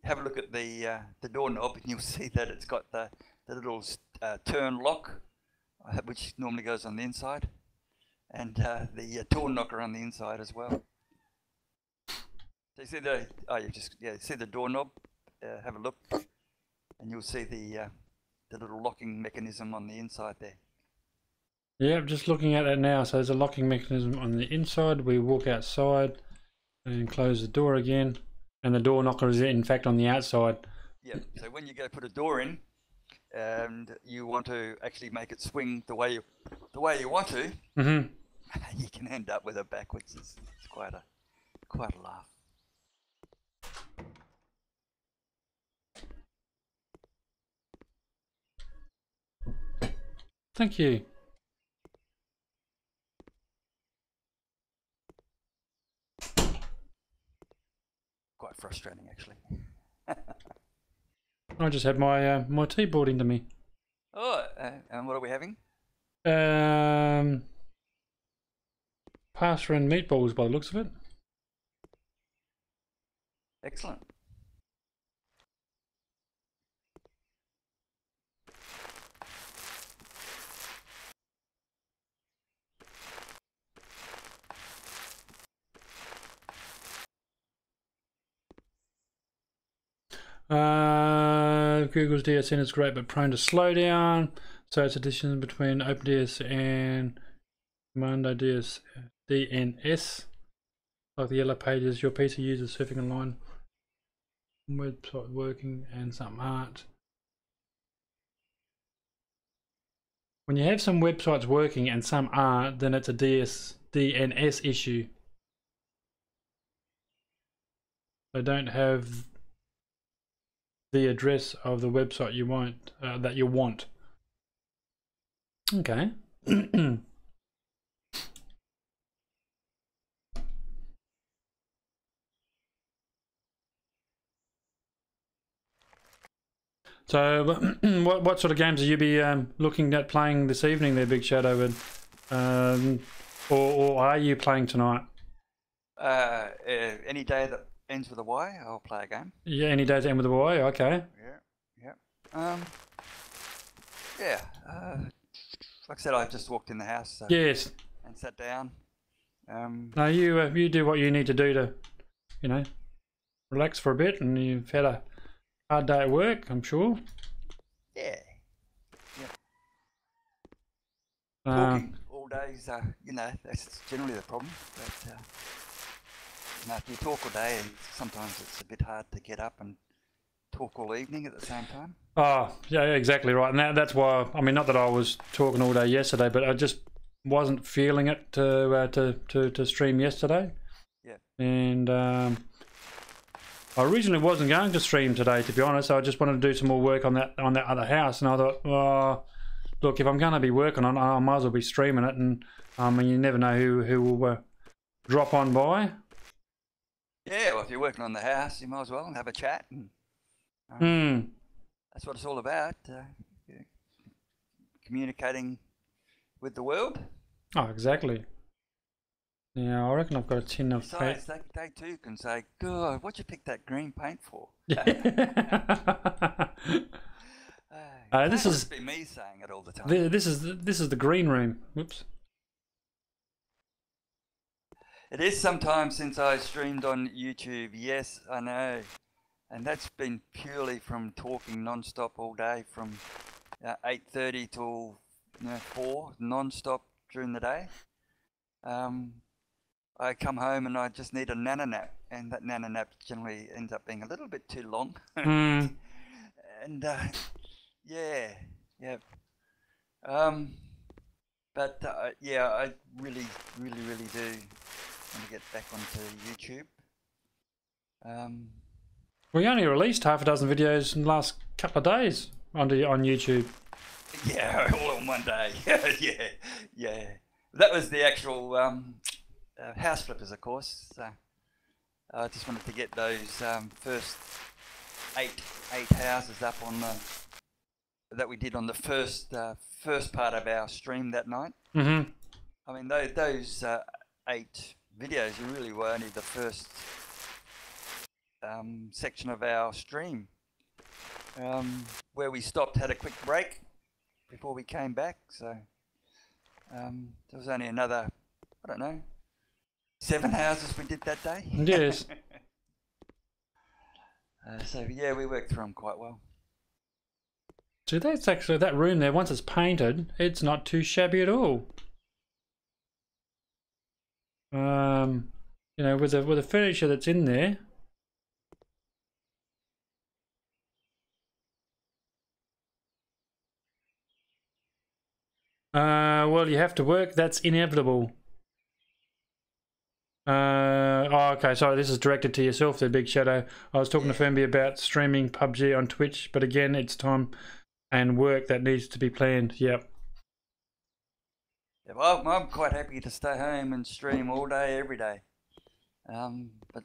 have a look at the doorknob and you'll see that it's got the little turn lock, which normally goes on the inside, and the door knocker on the inside as well. So you see see the doorknob. Have a look, and you'll see the little locking mechanism on the inside there. Yeah, I'm just looking at it now. So there's a locking mechanism on the inside. We walk outside and close the door again, and the door knocker is in fact on the outside. Yeah. So when you go put a door in, and you want to actually make it swing the way you want to, Mm-hmm. you can end up with it backwards. It's quite a laugh. Thank you. Quite frustrating, actually. I just had my my tea brought into me. Oh, and what are we having? Pasta and meatballs by the looks of it. Excellent. Google's DSN is great but prone to slowdown, so it's a decision between OpenDS and Commando DNS. Like the yellow pages, your PC uses surfing online, website working and some aren't. When you have some websites working and some aren't, then it's a DNS issue. They don't have the address of the website you want that you want. Okay. So, what sort of games will you be looking at playing this evening, there, Big Shadow? Or are you playing tonight? Any day that ends with a Y, I'll play a game. Yeah, any days end with a Y. Okay. Yeah. Yeah. Like I said, I just walked in the house. Yes. And sat down. No, you do what you need to do to, you know, relax for a bit, and you've had a hard day at work, I'm sure. Yeah. Talking all day is, you know, that's generally the problem. But you know, if you talk all day, sometimes it's a bit hard to get up and talk all evening at the same time. Oh, yeah, exactly right. And that's why, I mean, not that I was talking all day yesterday, but I just wasn't feeling it to stream yesterday. Yeah. And I originally wasn't going to stream today, to be honest. I just wanted to do some more work on that other house, and I thought, oh, look, if I'm going to be working on it, I might as well be streaming it, and you never know who will drop on by. Yeah, well, if you're working on the house, you might as well have a chat. And, that's what it's all about, communicating with the world. Oh, exactly. Yeah, I reckon I've got a tin of paint. Besides, they too can say, God, what'd you pick that green paint for? This is be me saying it all the time. This is the green room. Whoops. It is sometime since I streamed on YouTube. Yes, I know, and that's been purely from talking non-stop all day, from 8:30 till 4, non-stop during the day. I come home and I just need a nana nap, and that nana nap generally ends up being a little bit too long. And yeah. But yeah, I really do want to get back onto YouTube. We only released half a dozen videos in the last couple of days on YouTube. Yeah, all in one day. Yeah. That was the actual house flippers, of course. I just wanted to get those first eight houses up on that we did on the first part of our stream that night. I mean, those 8 videos, you really were only the first section of our stream, where we stopped, had a quick break before we came back. So there was only another, I don't know, 7 houses we did that day. Yes. So yeah, we worked through them quite well. So that's actually, that room there, once it's painted, it's not too shabby at all. You know, with the furniture that's in there. Well, you have to work. That's inevitable. Oh, okay. Sorry, this is directed to yourself, there, Big Shadow. I was talking to Firmbie about streaming PUBG on Twitch, but again, it's time and work that needs to be planned. Yep. Yeah, well, I'm quite happy to stay home and stream all day, every day. But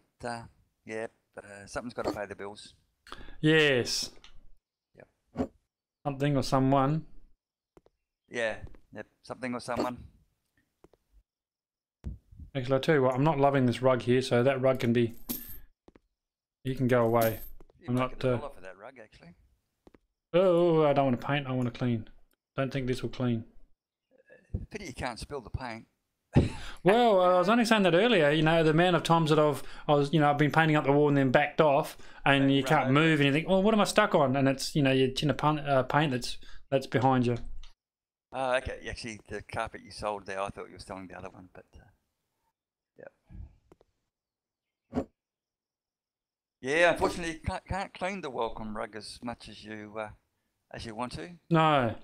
something's got to pay the bills. Yes. Yep. Something or someone. Yeah. Yep. Something or someone. Actually, I'll tell you what, I'm not loving this rug here, so that rug can be... You can go away. I'm not... $1 for that rug, actually. Oh, I don't want to paint, I want to clean. Don't think this will clean. Pity you can't spill the paint. Well, I was only saying that earlier, you know, the amount of times that I've been painting up the wall and then backed off, and you can't move, and you think, well, what am I stuck on? And it's, you know, your tin of paint that's behind you. Oh, okay. Actually, the carpet you sold there, I thought you were selling the other one, but... Yeah, unfortunately, you can't clean the welcome rug as much as you want to. No. Yeah.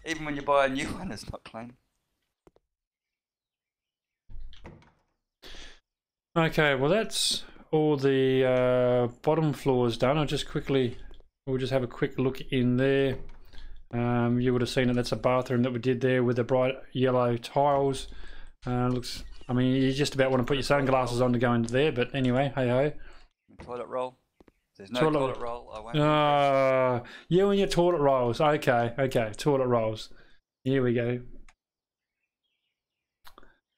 Even when you buy a new one, it's not clean. Okay, well that's all the bottom floors done. We'll just have a quick look in there. You would have seen it. That's a bathroom that we did there with the bright yellow tiles. Looks. I mean, you just about want to put your sunglasses on to go into there, but anyway, hey ho. Toilet roll. There's no toilet roll. I won't. You and your toilet rolls. Okay, toilet rolls. Here we go.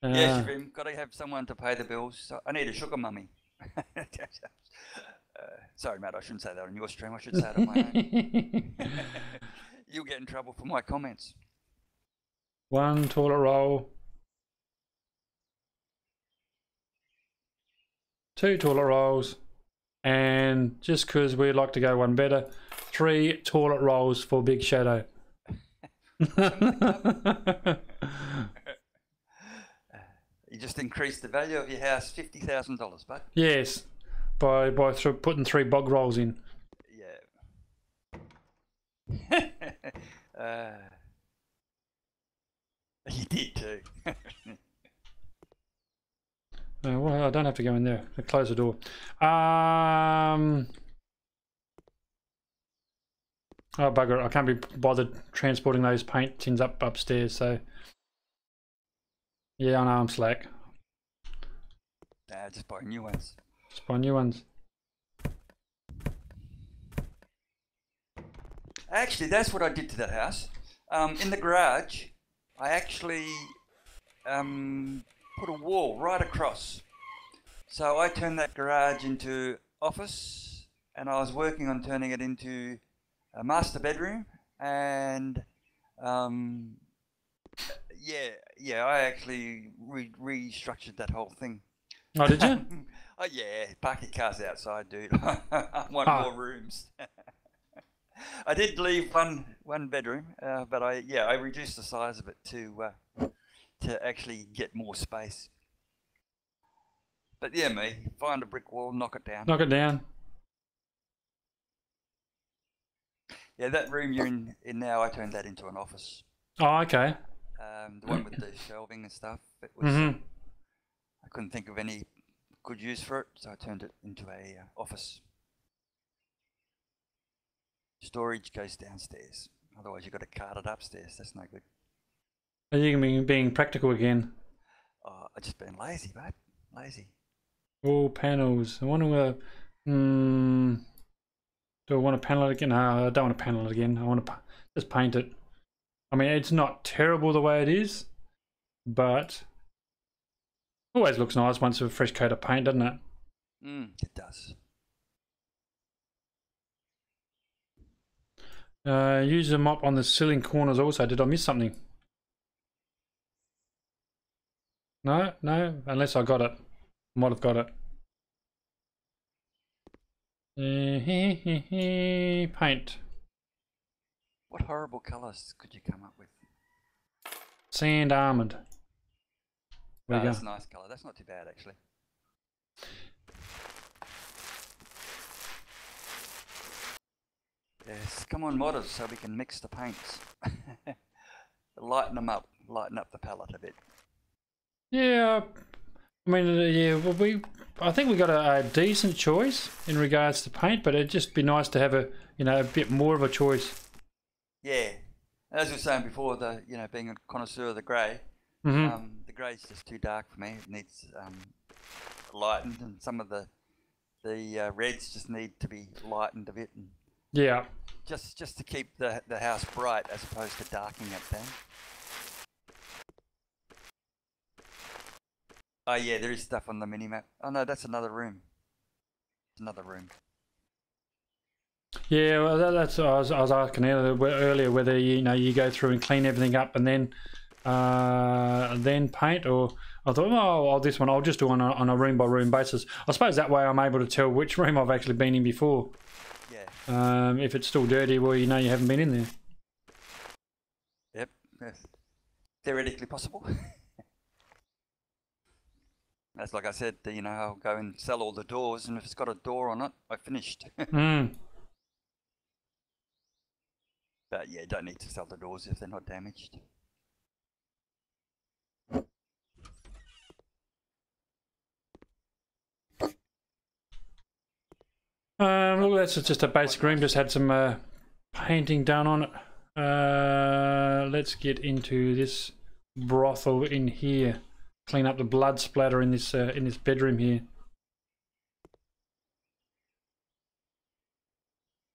Yes, you've got to have someone to pay the bills. So I need a sugar mummy. Sorry, Matt, I shouldn't say that on your stream. I should say it on my own. You'll get in trouble for my comments. 1 toilet roll. 2 toilet rolls. And just because we'd like to go one better, 3 toilet rolls for Big Shadow. You just increased the value of your house $50,000, bud. Yes, by putting 3 bog rolls in. Yeah. You did too. Well, I don't have to go in there. I close the door. Oh bugger! I can't be bothered transporting those paint tins upstairs. So yeah, I know I'm slack. Nah, just buy new ones. Just buy new ones. Actually, that's what I did to that house. In the garage, I actually put a wall right across. So I turned that garage into office, and I was working on turning it into a master bedroom. And yeah, I actually restructured that whole thing. Oh, did you? Oh yeah, park your cars outside, dude. I want more rooms. I did leave one bedroom, but I reduced the size of it to actually get more space. But yeah, find a brick wall, knock it down. Knock it down. Yeah, that room you're in now, I turned that into an office. Oh, okay. The one with the shelving and stuff. It was. I couldn't think of any good use for it, so I turned it into a office. Storage goes downstairs. Otherwise, you've got to cart it upstairs. That's no good. Are you being practical again? I've just been lazy, mate. Lazy. All panels. I wonder. Do I want to panel it again? No, I don't want to panel it again. I want to just paint it. I mean, it's not terrible the way it is, but always looks nice once with a fresh coat of paint, doesn't it? It does. Use a mop on the ceiling corners also. Did I miss something? No, unless I got it. Might have got it. Paint. What horrible colours could you come up with? Sand almond. There you go. That's a nice colour. That's not too bad, actually. Yes, come on, modders, so we can mix the paints. Lighten them up. Lighten up the palette a bit. Yeah, I mean, yeah. Well, I think we got a decent choice in regards to paint, but it'd just be nice to have a bit more of a choice. Yeah, as we were saying before, being a connoisseur of the grey, the grey's just too dark for me. It needs lightened, and some of the reds just need to be lightened a bit, and yeah, just to keep the house bright as opposed to darkening it down. Oh yeah, there is stuff on the mini map. Oh no, that's another room. It's another room. Yeah, well, that's I was asking earlier whether you go through and clean everything up and then paint, or I thought, this one I'll just do on a room by room basis. I suppose that way I'm able to tell which room I've actually been in before. Yeah. If it's still dirty, well, you haven't been in there. Yep. Yes. Theoretically possible. That's like I said, I'll go and sell all the doors, and if it's got a door on it, I finished. But yeah, don't need to sell the doors if they're not damaged. Look, that's just a basic room, just had some painting done on it. Let's get into this brothel in here. Clean up the blood splatter in this bedroom here.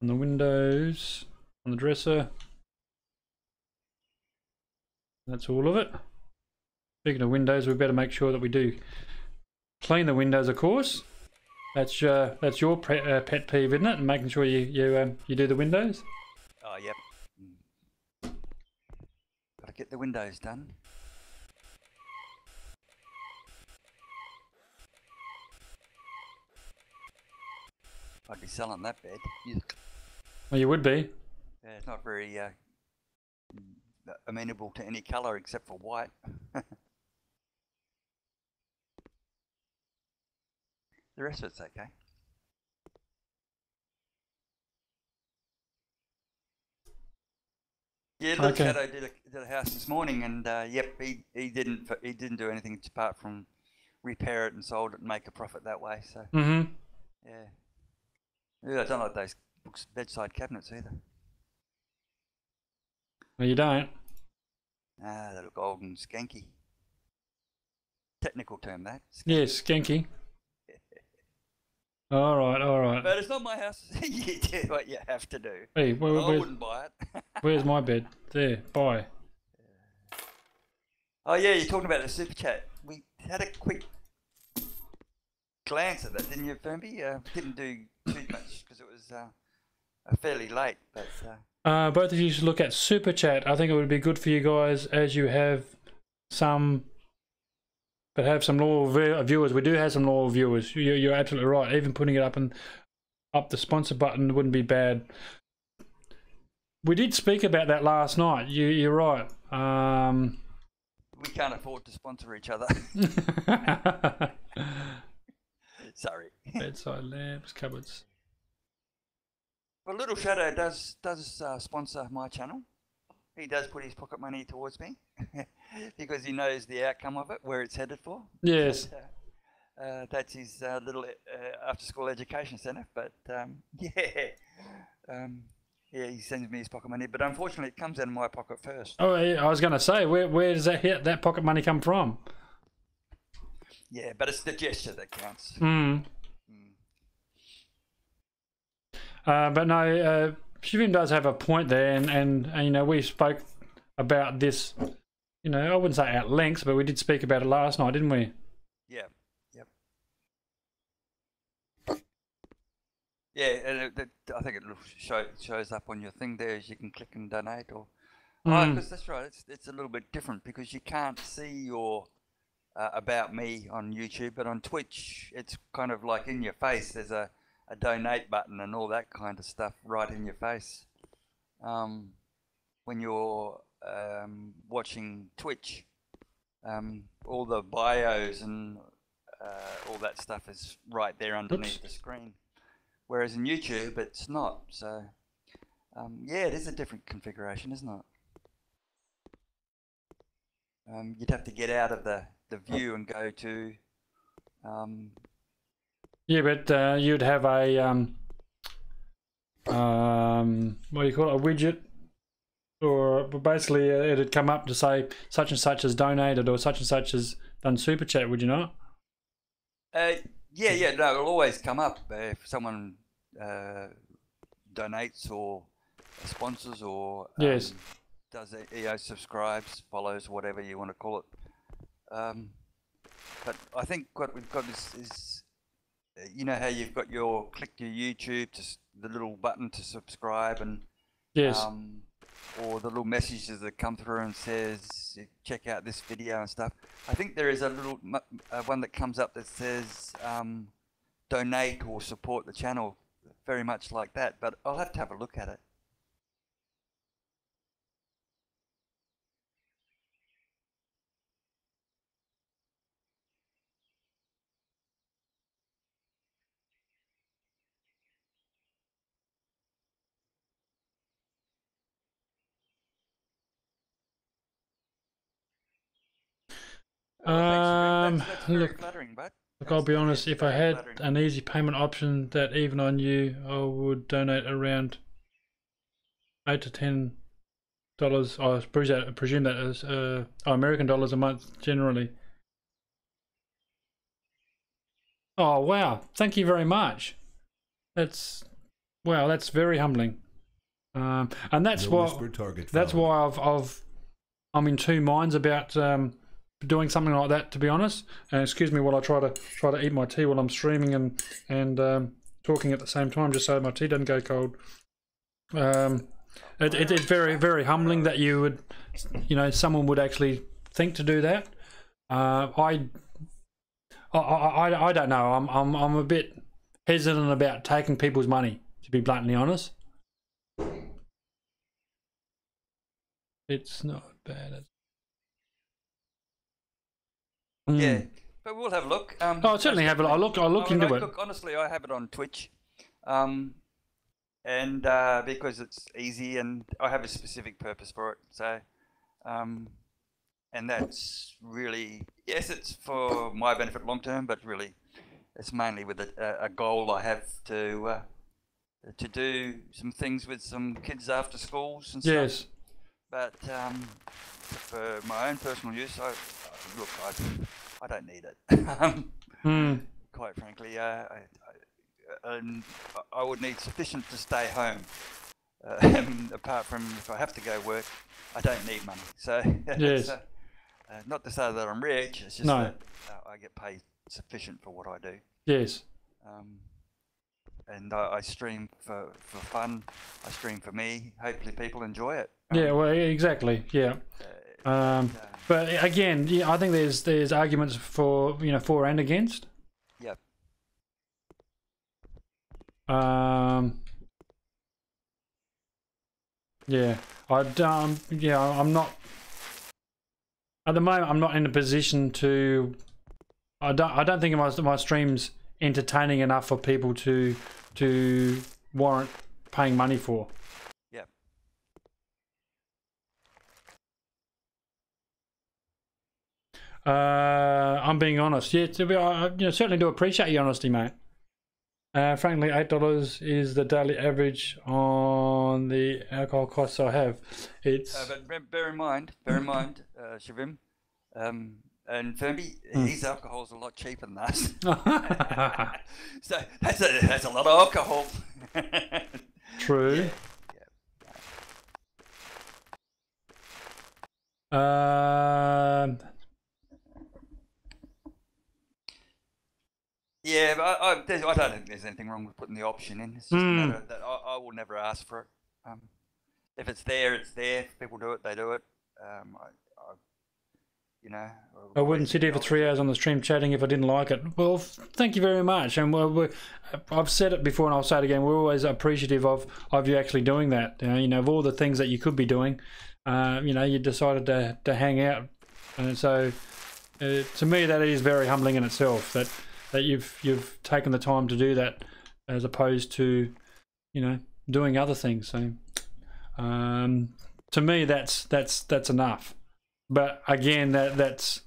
On the windows, on the dresser. That's all of it. Speaking of windows, we better make sure that we do clean the windows, of course. That's your pet peeve, isn't it? And making sure you do the windows. Oh, yep. Gotta get the windows done. I'd be selling that bed. Well, you would be. Yeah, it's not very amenable to any colour except for white. The rest of it's okay. Yeah, Little Shadow did a house this morning, and yep, he didn't do anything apart from repair it and sold it and make a profit that way. So yeah, I don't like those bedside cabinets either. No, you don't. Ah, they look old and skanky. Technical term, that. Yes, skanky. All right. But it's not my house. You do what you have to do. Hey, I wouldn't buy it. Where's my bed? There, buy. Oh yeah, you're talking about the super chat. We had a quick glance at that, didn't you, Firmbie? Didn't do too much because it was fairly late. But both of you should look at super chat. I think it would be good for you guys as you have some. But have some loyal viewers. We do have some loyal viewers. You're absolutely right. Even putting it up the sponsor button wouldn't be bad. We did speak about that last night. You're right. We can't afford to sponsor each other. Sorry. Bedside lamps, cupboards. Well, Little Shadow does sponsor my channel. He does put his pocket money towards me because he knows the outcome of it, where it's headed for. Yes. That's his little after-school education centre. But yeah, he sends me his pocket money. But unfortunately, it comes out of my pocket first. Oh, yeah, I was going to say, where does that pocket money come from? Yeah, but it's the gesture that counts. But no. Shivim does have a point there, and you know, we spoke about this, you know, I wouldn't say at length, but we did speak about it last night, didn't we? Yeah, yep. Yeah, and I think it shows up on your thing there as you can click and donate, or because that's right, it's a little bit different because you can't see your about me on YouTube, but on Twitch it's kind of like in your face. There's a donate button and all that kind of stuff right in your face when you're watching Twitch. All the bios and all that stuff is right there underneath the screen, whereas in YouTube it's not. So yeah, it is a different configuration, isn't it? You'd have to get out of the view and go to yeah, but you'd have a what do you call it, a widget, or basically it'd come up to say such and such has donated or such and such has done super chat, would you not? Yeah, no, it'll always come up if someone donates or sponsors or yes, does subscribes, follows, whatever you want to call it. But I think what we've got is you know how you've got click your YouTube to the little button to subscribe, and yes, or the little messages that come through and says check out this video and stuff. I think there is a little one that comes up that says donate or support the channel, very much like that, but I'll have to have a look at it. That's very flattering, bud. Look, I'll be honest, if I had an easy payment option that even I knew, I would donate around $8 to $10. I presume that is American dollars a month generally. Oh wow! Thank you very much. That's very humbling. And that's why I'm in two minds about doing something like that, to be honest. Excuse me while I try to eat my tea while I'm streaming and talking at the same time, just so my tea doesn't go cold. It's very, very humbling that you would, someone would actually think to do that. I don't know. I'm a bit hesitant about taking people's money, to be bluntly honest. It's not bad. Yeah, but we'll have a look. I'll certainly have it. I'll look into it. Look, honestly, I have it on Twitch, and because it's easy, and I have a specific purpose for it. So, and that's really, yes, it's for my benefit long term, but really, it's mainly with a goal I have to do some things with some kids after schools and stuff. Yes. But for my own personal use, I don't need it. Quite frankly, I would need sufficient to stay home. Apart from if I have to go work, I don't need money. So yes. Not to say that I'm rich. It's just that I get paid sufficient for what I do. Yes. And I stream for fun. I stream for me. Hopefully, people enjoy it. Yeah, well, exactly. Yeah. But again, I think there's arguments for for and against. Yep. Yeah. I'm not at the moment. I'm not in a position to. I don't think my stream's entertaining enough for people to warrant paying money for. Yep. I'm being honest. Yeah, I certainly do appreciate your honesty, mate. Frankly, $8 is the daily average on the alcohol costs I have. It's but bear in mind, Shavim, and Firmbie, his alcohol's a lot cheaper than us. So that's a lot of alcohol. True. Yeah, but I don't think there's anything wrong with putting the option in. It's just a matter that I will never ask for it. If it's there, it's there. If people do it, they do it. I wouldn't sit here for 3 hours on the stream chatting if I didn't like it. Well, thank you very much. And I've said it before and I'll say it again. We're always appreciative of you actually doing that. Of all the things that you could be doing, you decided to hang out. And so, to me, that is very humbling in itself. That you've taken the time to do that, as opposed to, doing other things. So, to me, that's enough. But again, that's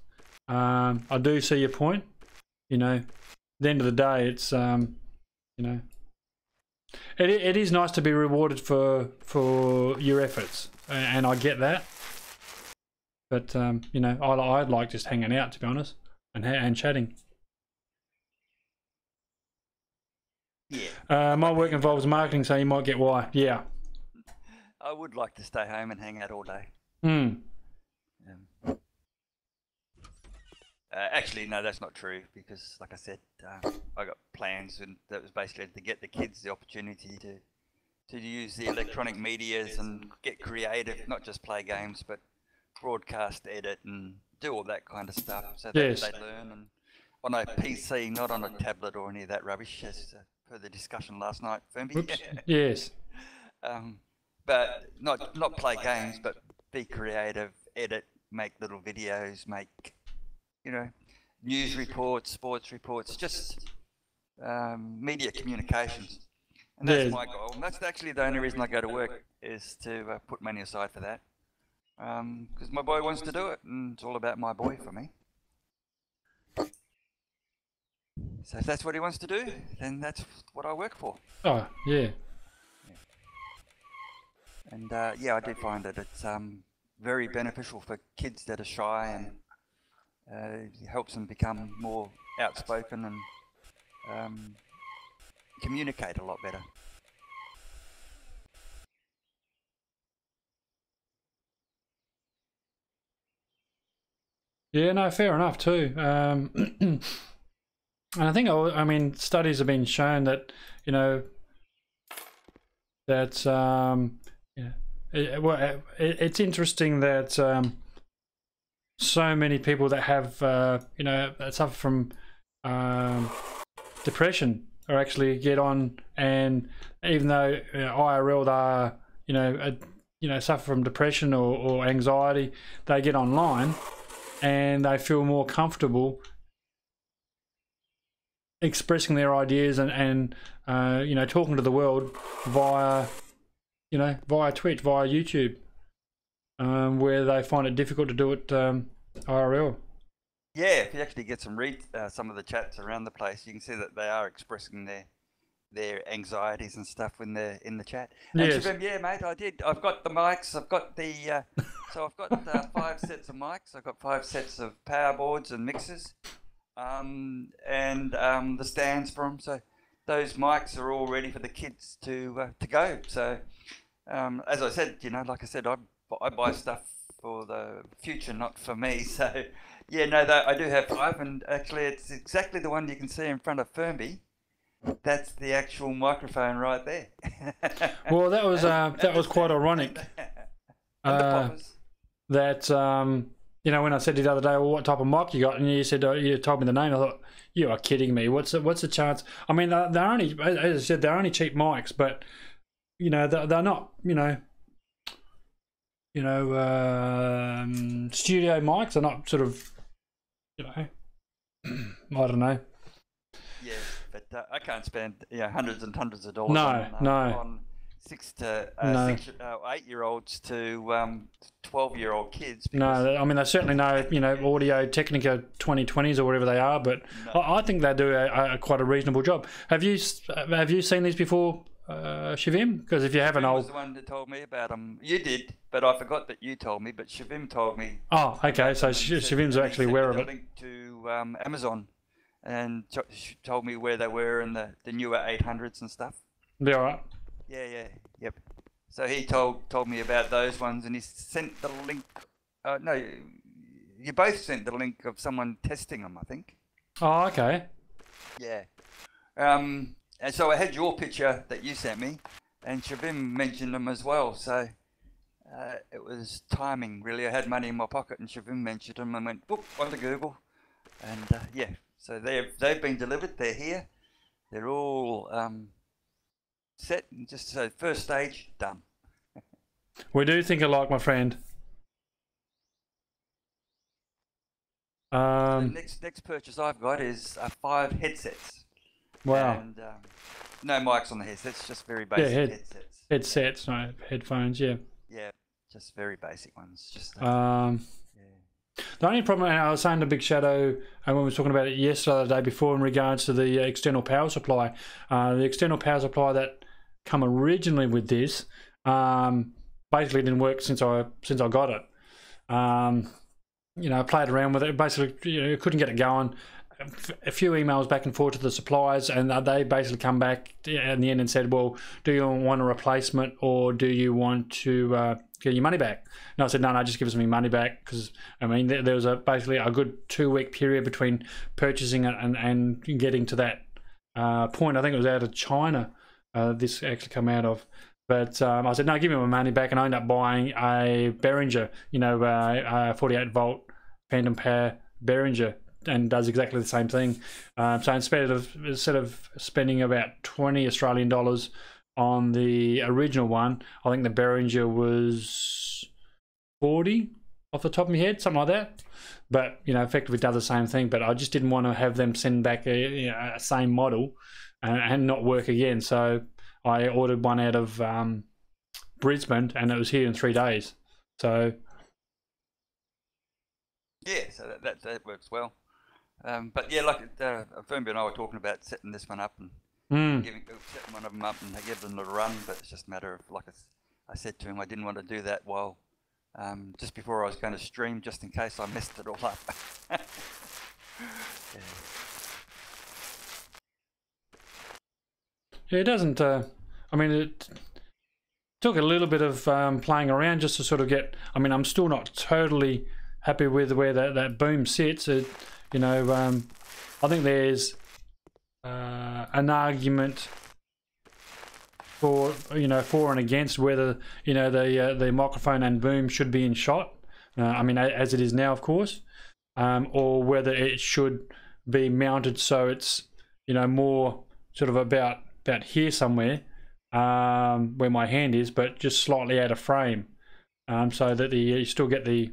I do see your point. At the end of the day, it's it is nice to be rewarded for your efforts, and I get that. But I'd like just hanging out, to be honest, and chatting. Yeah. My work involves marketing, so you might get why. Yeah. I would like to stay home and hang out all day. Actually, no, that's not true, because, like I said, I got plans, and that was basically to get the kids the opportunity to use the electronic medias and get creative, not just play games, but broadcast, edit, and do all that kind of stuff, so that they learn and on a PC, not on a tablet or any of that rubbish, as per the discussion last night, Firmbie. Yes. But not play games, but be creative, edit, make little videos, make news reports, sports reports, just media communications. And that's my goal. And that's actually the only reason I go to work, is to put money aside for that. Because my boy wants to do it, and it's all about my boy for me. So if that's what he wants to do, then that's what I work for. Oh, yeah. And I do find that it's very beneficial for kids that are shy, and it helps them become more outspoken and communicate a lot better. Yeah, no, fair enough too. And I think, I mean, studies have been shown that, you know, that yeah, it's interesting that so many people that have you know, that suffer from depression or actually get on, and even though IRL they are, you know, suffer from depression or anxiety, they get online and they feel more comfortable expressing their ideas and you know, talking to the world via, you know, via Twitch, via YouTube, where they find it difficult to do it IRL. Yeah, if you actually get some of the chats around the place, you can see that they are expressing their anxieties and stuff when they're in the chat. And Yes. Shabim, yeah, mate, I did. I've got the mics. I've got the so I've got 5 sets of mics. I've got 5 sets of power boards and mixers, and the stands for them. So those mics are all ready for the kids to go. So as I said, you know, like I said, I buy stuff for the future, not for me. So yeah, no, I do have 5, and actually it's exactly the one you can see in front of Firmbie. That's the actual microphone right there. Well, that was quite ironic. And the poppers. That you know, when I said to you the other day, well, what type of mic you got, and you said you told me the name, I thought, you are kidding me. What's the chance? I mean, they're only, as I said, they're only cheap mics, but you know, they're not, you know, studio mics. They're not sort of, you know, I don't know. Yeah, but I can't spend hundreds and hundreds of dollars on 6 to 8-year-olds to 12-year-old kids. No, I mean, they certainly know, you know, Audio Technica 2020s or whatever they are, but no. I think they do quite a reasonable job. Have you seen these before, Shavim? Because if you haven't, Shavim was the one that told me about them. You did, but I forgot that you told me. But Shavim told me. Oh, okay. So Shavim's actually aware of it. Link to Amazon, and told me where they were in the newer 800s and stuff. They're all right. Yep. So he told me about those ones, and he sent the link. No, you both sent the link of someone testing them, I think. Oh, okay. Yeah. And so I had your picture that you sent me, and Shavim mentioned them as well. So it was timing, really. I had money in my pocket, and Shavim mentioned them, and went boop onto Google, and yeah. So they've been delivered. They're here. They're all set. And just so first stage done. We do think alike, my friend. The next purchase I've got is 5 headsets. Wow. And no mics on the headsets, just very basic headsets. Headsets, no headphones. Yeah. Yeah, just very basic ones. Just. The only problem, I was saying to Big Shadow when we were talking about it yesterday or the day before in regards to the external power supply, the external power supply that come originally with this basically didn't work since I got it. You know, I played around with it. Basically, you know, couldn't get it going. A few emails back and forth to the suppliers, and they basically come back in the end and said, well, do you want a replacement or do you want to get your money back? And I said, no, just give us my money back, because I mean there was basically a good 2-week period between purchasing it and getting to that point. I think it was out of China this actually come out of. But I said, no, give me my money back, and I ended up buying a Behringer, you know, a 48 volt phantom power Behringer, and does exactly the same thing. So instead of spending about 20 Australian dollars on the original one, I think the Behringer was 40 off the top of my head, something like that. But you know, effectively does the same thing. But I just didn't want to have them send back a same model and not work again. So I ordered one out of Brisbane, and it was here in 3 days. So yeah, so that works well. But yeah, like Firmbie and I were talking about setting this one up and setting one of them up and give them a run. But it's just a matter of, like I said to him, I didn't want to do that while just before I was going to stream, just in case I messed it all up. Yeah, it doesn't. I mean, it took a little bit of playing around just to sort of get. I mean, I'm still not totally happy with where that boom sits. I think there's an argument for and against whether the microphone and boom should be in shot. I mean, as it is now, of course, or whether it should be mounted so it's more sort of about here somewhere, where my hand is, but just slightly out of frame, so that you still get the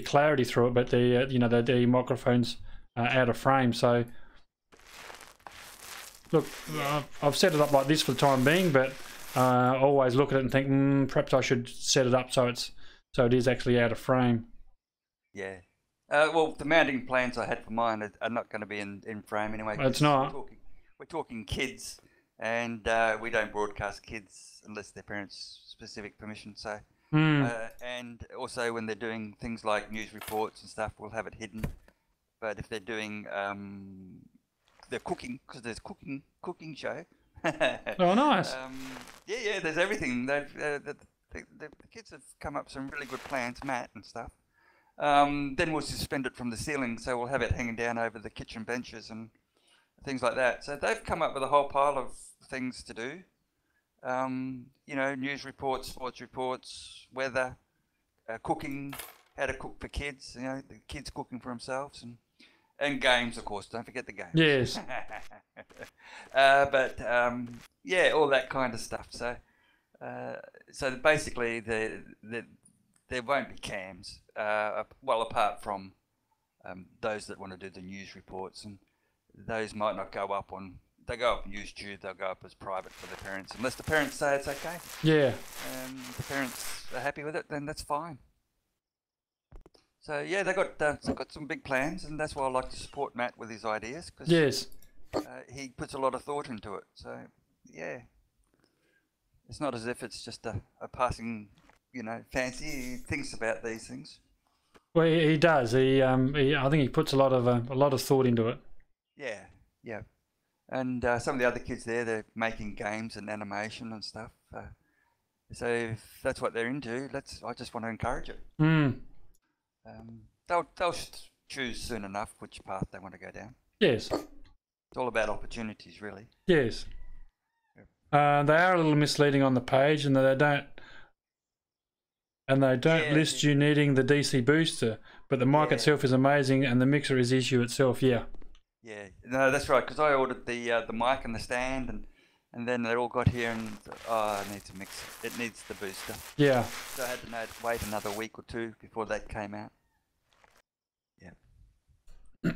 clarity through it, but the microphone's out of frame. So look, I've set it up like this for the time being, but I always look at it and think, perhaps I should set it up so it is actually out of frame. Yeah. Well, the mounting plans I had for mine are not going to be in frame anyway. It's not. We're talking kids, and we don't broadcast kids unless their parents' specific permission. So, and also when they're doing things like news reports and stuff, we'll have it hidden. But if they're doing they're cooking, because there's cooking show. Oh, nice. Yeah, there's everything. The kids have come up with some really good plans, Matt and stuff. Then we'll suspend it from the ceiling, so we'll have it hanging down over the kitchen benches and things like that. So they've come up with a whole pile of things to do. News reports, sports reports, weather, cooking, how to cook for kids. The kids cooking for themselves, and games, of course. Don't forget the games. Yes. All that kind of stuff. So basically, there won't be cams. Apart from those that want to do the news reports, and those might not go up on. They go up on YouTube. They'll go up as private for the parents, unless the parents say it's okay. Yeah. If the parents are happy with it, then that's fine. So yeah, they've got some big plans, and that's why I like to support Matt with his ideas, because yes, he puts a lot of thought into it. So yeah, it's not as if it's just a passing, fancy. He thinks about these things. Well, he does. I think he puts a lot of thought into it. Yeah. And some of the other kids there, they're making games and animation and stuff. So if that's what they're into, I just want to encourage it. They'll choose soon enough which path they want to go down. Yes. It's all about opportunities, really. Yes. Yep. They are a little misleading on the page, and they don't list you needing the DC booster, but the mic itself is amazing, and the mixer is issue itself. Yeah. Yeah. No, that's right. Because I ordered the mic and the stand, and then they all got here, and it needs a mixer. It needs the booster. Yeah. So I had to wait another week or two before that came out. Yeah.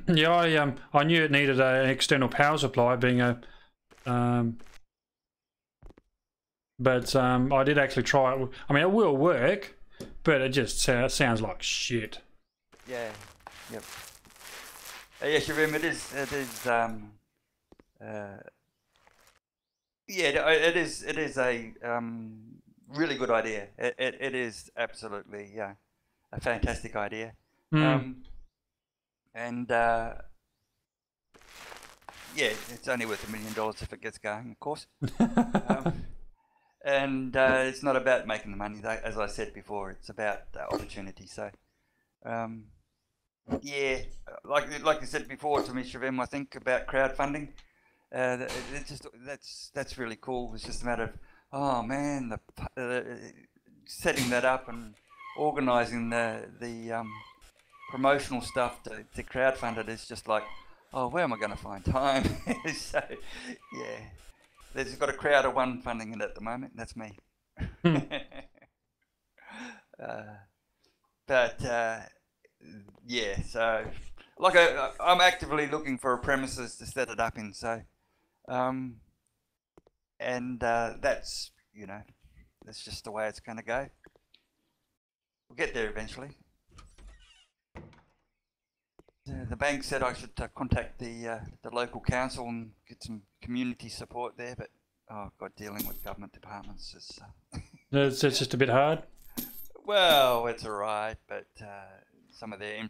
Yeah, I knew it needed an external power supply, being a, but I did actually try it. I mean, it will work, but it just sounds like shit. Yeah. Yep. Yes, Shivim, it is. It is a really good idea. It is absolutely a fantastic idea. It's only worth $1 million if it gets going, of course. It's not about making the money, as I said before. It's about opportunity. So, like you said before to me, Shivim, I think about crowdfunding. That's really cool. It's just a matter of setting that up and organising the promotional stuff to crowdfund it is just like, where am I going to find time? So yeah, there's got a crowd of one funding it at the moment, and that's me. So like I'm actively looking for a premises to set it up in, so that's that's just the way it's going to go. We'll get there eventually. The bank said I should contact the local council and get some community support there, but dealing with government departments is it's just a bit hard. Well, it's alright, but some of their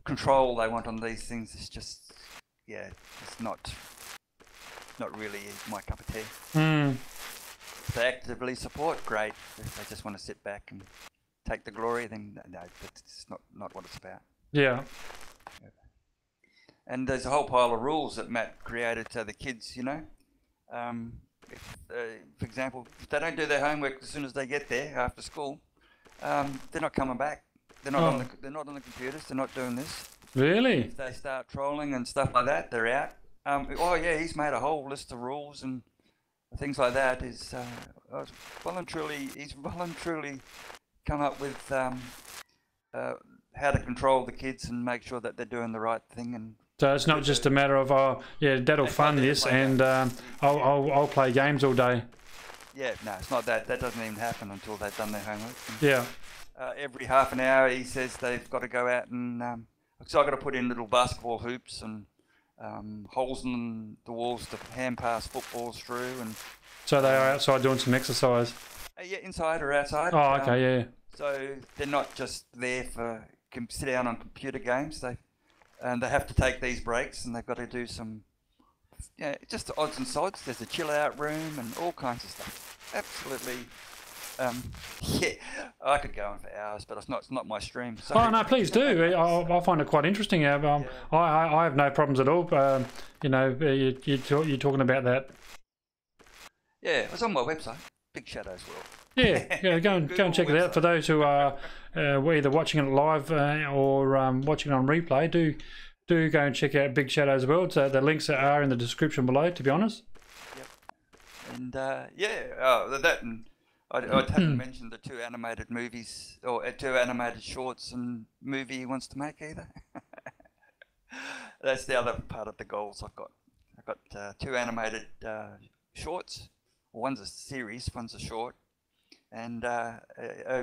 control they want on these things is just it's not really my cup of tea. If they actively support, great. If they just want to sit back and take the glory, then no, that's not what it's about. Yeah. And there's a whole pile of rules that Matt created so the kids, you know, for example, if they don't do their homework as soon as they get there after school, they're not coming back. They're not on the computers. They're not doing this. Really? If they start trolling and stuff like that, they're out. Oh yeah, he's made a whole list of rules and things like that. He's voluntarily come up with how to control the kids and make sure that they're doing the right thing. And so it's not just a matter of yeah, that'll fund this, and I'll play games all day. Yeah, no, it's not that. That doesn't even happen until they've done their homework. Yeah. Every half an hour, he says they've got to go out and so I've got to put in little basketball hoops and holes in the walls to hand pass footballs through. And so they are outside doing some exercise. Yeah, inside or outside. Oh, okay, yeah. So they're not just there for sit down on computer games. They have to take these breaks, and they've got to do some, just the odds and sods. There's a chill out room and all kinds of stuff. Absolutely. Yeah, I could go on for hours, but it's not my stream. So. Oh no, please do. I find it quite interesting. I have no problems at all. You know, you're talking about that. Yeah, it's on my website, BigShadows World. Yeah, go and check it out. For those who are either watching it live or watching it on replay, do go and check out BigShadows World. So the links are in the description below, to be honest. Yep. And that and I haven't mentioned the 2 animated movies or 2 animated shorts and movie he wants to make either. That's the other part of the goals I've got. I've got 2 animated shorts. One's a series, one's a short, and a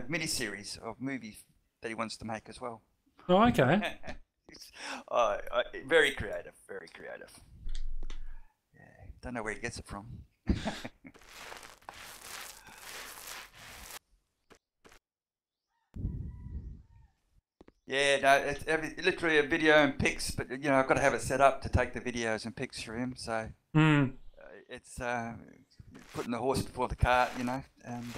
mini-series of movies that he wants to make as well. Oh, okay. Very creative, very creative. Yeah, don't know where he gets it from. Yeah, no, it's literally a video and pics, but you know I've got to have it set up to take the videos and pics for him. So it's putting the horse before the cart, you know. And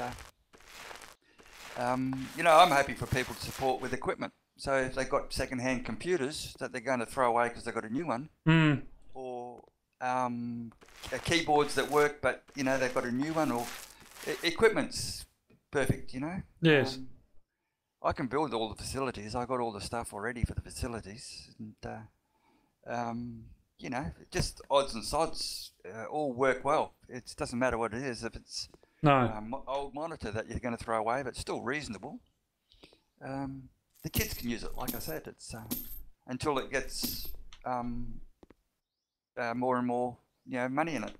you know, I'm happy for people to support with equipment. So if they've got second-hand computers that they're going to throw away because they've got a new one, or keyboards that work, but you know they've got a new one, or equipment's perfect, you know. Yes. I can build all the facilities. I got all the stuff already for the facilities, and you know, just odds and sods all work well. It doesn't matter what it is. If it's old monitor that you're going to throw away, but it's still reasonable. The kids can use it. Like I said, it's until it gets more and more, you know, money in it.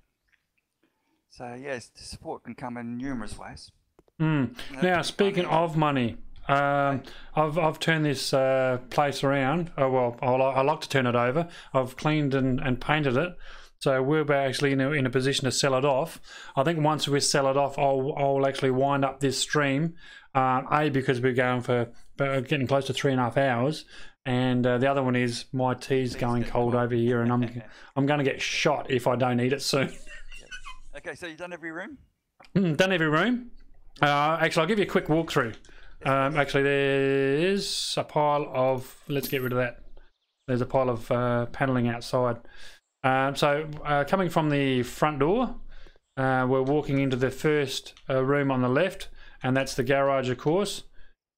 So yes, the support can come in numerous ways. Now, speaking of money. I've turned this place around. I like to turn it over. I've cleaned and painted it, so we're actually in a position to sell it off. I think once we sell it off, I'll actually wind up this stream. Because we're going for getting close to 3.5 hours, and the other one is my tea's going cold over here, and I'm going to get shot if I don't eat it soon. Okay, so you've done every room? Done every room. Actually, I'll give you a quick walkthrough. Actually, there's a pile of, let's get rid of that. There's a pile of paneling outside. So coming from the front door, we're walking into the first room on the left, and that's the garage, of course.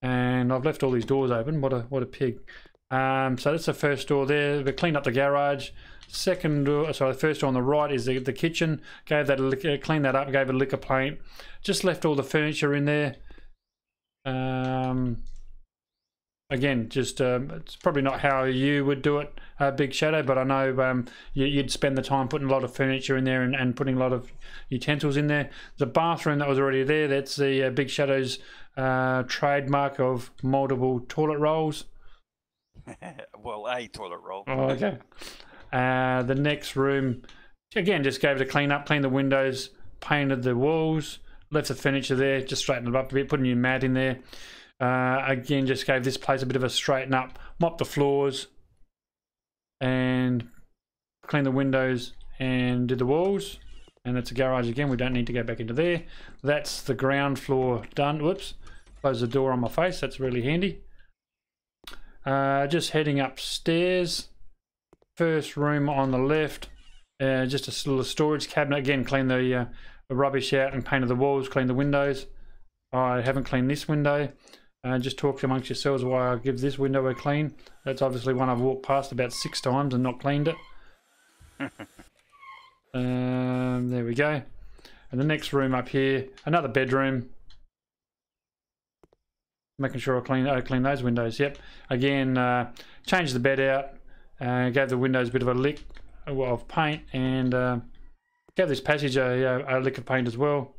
And I've left all these doors open. What a pig. So that's the first door there. We cleaned up the garage. Second door, sorry, the first door on the right is the kitchen. Gave that cleaned that up, gave it a lick of paint. Just left all the furniture in there. Again, just it's probably not how you would do it, Big Shadow, but I know you'd spend the time putting a lot of furniture in there and putting a lot of utensils in there. The bathroom that was already there, that's the Big Shadow's trademark of multiple toilet rolls. Well, a toilet roll. Oh, okay. The next room, again, just gave it a clean up, cleaned the windows, painted the walls, left the furniture there, just straightened it up a bit, put a new mat in there. Again, just gave this place a bit of a straighten up, mopped the floors, and cleaned the windows and did the walls. And it's a garage again, we don't need to go back into there. That's the ground floor done. Whoops. Close the door on my face, that's really handy. Just heading upstairs. First room on the left, just a little storage cabinet. Again, clean the rubbish out and painted the walls, clean the windows. I haven't cleaned this window. Just talk amongst yourselves while I give this window a clean. That's obviously one I've walked past about 6 times and not cleaned it. There we go. And the next room up here, another bedroom. Making sure I clean those windows. Yep. Again, changed the bed out. Gave the windows a bit of a lick of paint, and gave this passage a lick of paint as well.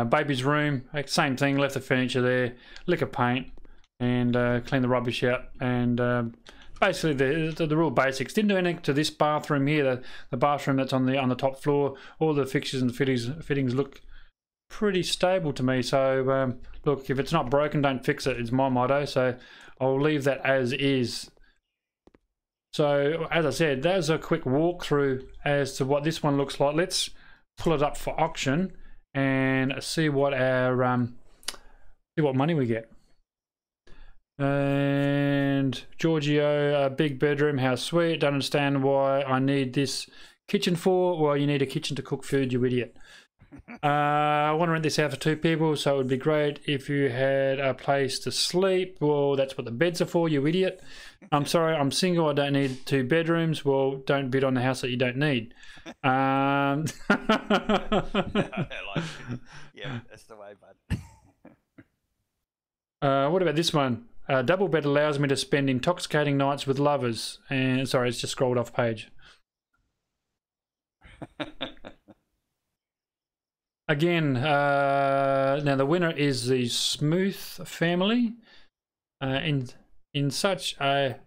Baby's room, same thing, left the furniture there, lick of paint, and clean the rubbish out, and basically the real basics. Didn't do anything to this bathroom here, the bathroom that's on the top floor. All the fixtures and fittings look pretty stable to me, so look, if it's not broken, don't fix it, is my motto, so I'll leave that as is. So as I said, that's a quick walkthrough as to what this one looks like. Let's pull it up for auction and see what our see what money we get. And Giorgio, a big bedroom, how sweet. Don't understand why I need this kitchen for. Well, you need a kitchen to cook food, you idiot. I want to rent this out for 2 people, so it would be great if you had a place to sleep. Well, that's what the beds are for, you idiot. I'm sorry, I'm single, I don't need 2 bedrooms. Well, don't bid on the house that you don't need. Yeah, that's the way, bud. What about this one? Double bed allows me to spend intoxicating nights with lovers. And sorry, it's just scrolled off page. Again, now the winner is the Smooth family. In such a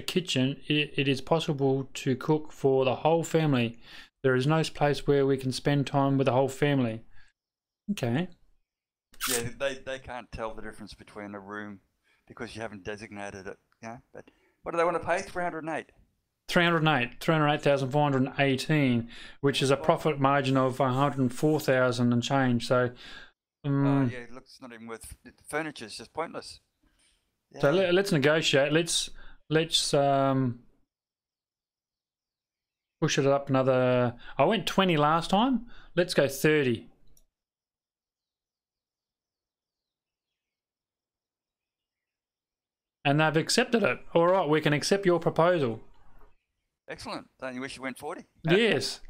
kitchen, it is possible to cook for the whole family. There is no place where we can spend time with the whole family. Okay. Yeah, they can't tell the difference between a room because you haven't designated it. Yeah, but what do they want to pay? 308. 308,418, which is a profit margin of 104,000 and change. So, yeah, it looks not even worth. The furniture's just pointless. Yeah. So let's negotiate. Let's push it up another. I went 20 last time. Let's go 30. And they've accepted it. All right, we can accept your proposal. Excellent. Don't you wish you went 40? Yes.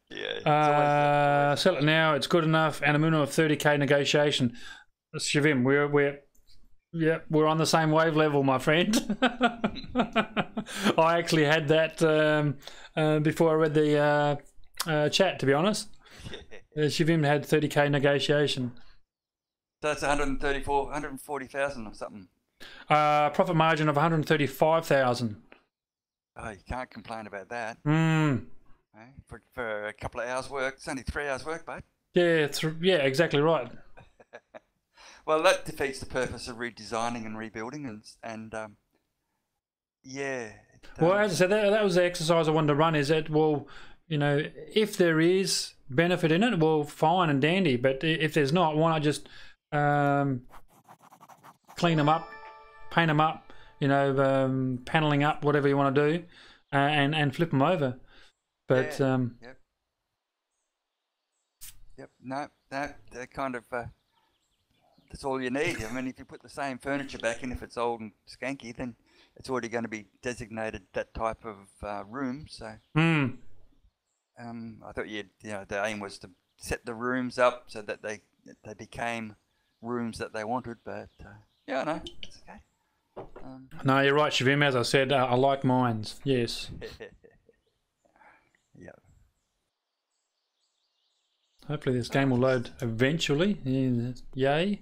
Yeah. Sell it now. It's good enough. And a minimum of 30k negotiation. Shavim, we're on the same wave level, my friend. I actually had that before I read the chat, to be honest. Shavim had 30k negotiation. So that's 140,000 or something. Profit margin of 135,000. Oh, you can't complain about that. For a couple of hours work, it's only 3 hours work, mate. Yeah, yeah, exactly right. Well, that defeats the purpose of redesigning and rebuilding, and yeah. Well, as I said, that was the exercise I wanted to run. Is that, well, you know, if there is benefit in it, well, fine and dandy. But if there's not, why not just clean them up, paint them up, you know, paneling up, whatever you want to do, and flip them over. But yep. No, that kind of that's all you need. I mean, if you put the same furniture back in, if it's old and skanky, then it's already going to be designated that type of room. So, I thought the aim was to set the rooms up so that they became rooms that they wanted. But yeah, no, it's okay. No, you're right, Shavim. As I said, I like mines. Yes. Yeah. Hopefully this game will load eventually. Yay.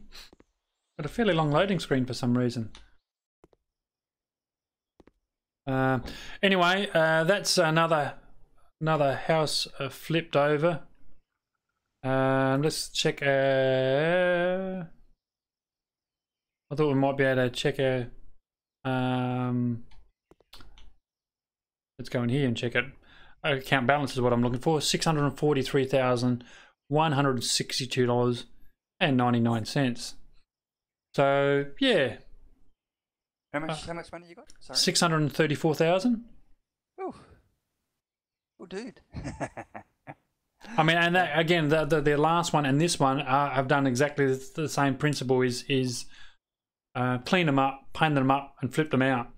Got a fairly long loading screen for some reason. Anyway, that's another house flipped over. Let's check. I thought we might be able to check our. Let's go in here and check it. Account balance is what I'm looking for. $643,162. and 99 cents. So yeah, How much money you got? Sorry. 634,000. Oh, dude. I mean, and that, again, the last one and this one have done exactly the same principle. Is clean them up, paint them up, and flip them out.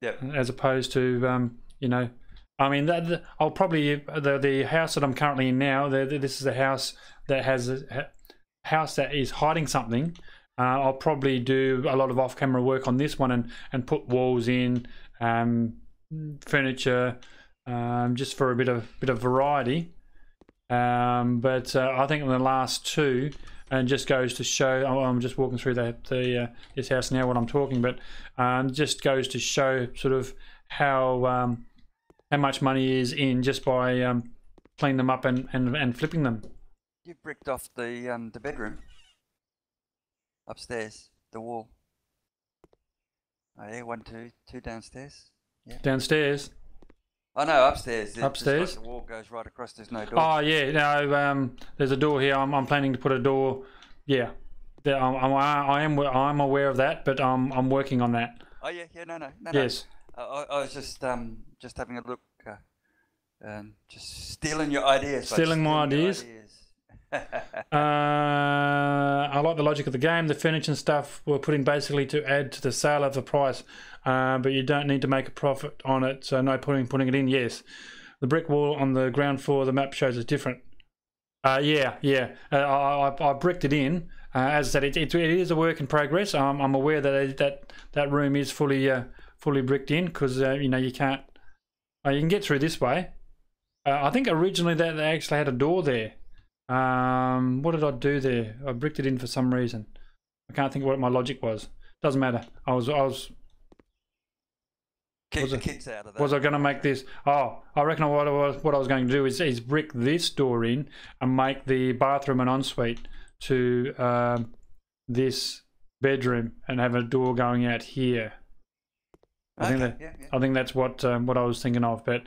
Yep. As opposed to you know, I mean, I'll probably the house that I'm currently in now. This is a house that has a house that is hiding something. I'll probably do a lot of off-camera work on this one and put walls in, furniture, just for a bit of variety. But I think in the last two, and just goes to show. I'm just walking through this house now. What I'm talking, but just goes to show sort of how much money is in just by cleaning them up and flipping them. You bricked off the bedroom upstairs, the wall. Oh yeah, 1, 2 downstairs. Yeah. Downstairs. Oh no, upstairs. Upstairs. Like the wall goes right across. There's no door. Oh yeah, no. There's a door here. I'm planning to put a door. Yeah, I'm aware of that, but I'm working on that. Oh yeah, no. Yes. I was just having a look, just stealing your ideas. Stealing my ideas. I like the logic of the game. The furniture and stuff were put in basically to add to the sale of the price, but you don't need to make a profit on it, so no putting it in. Yes, the brick wall on the ground floor, the map shows is different. Yeah. I bricked it in. As I said, it is a work in progress. I'm aware that room is fully bricked in, because you know, you can't. You can get through this way. I think originally they actually had a door there. What did I do there? I bricked it in for some reason. I can't think what my logic was. Doesn't matter. I was Keep the kids out of that. Was I going to make this? Oh, I reckon what I was going to do is brick this door in and make the bathroom an ensuite to this bedroom and have a door going out here. I think that's what I was thinking of. But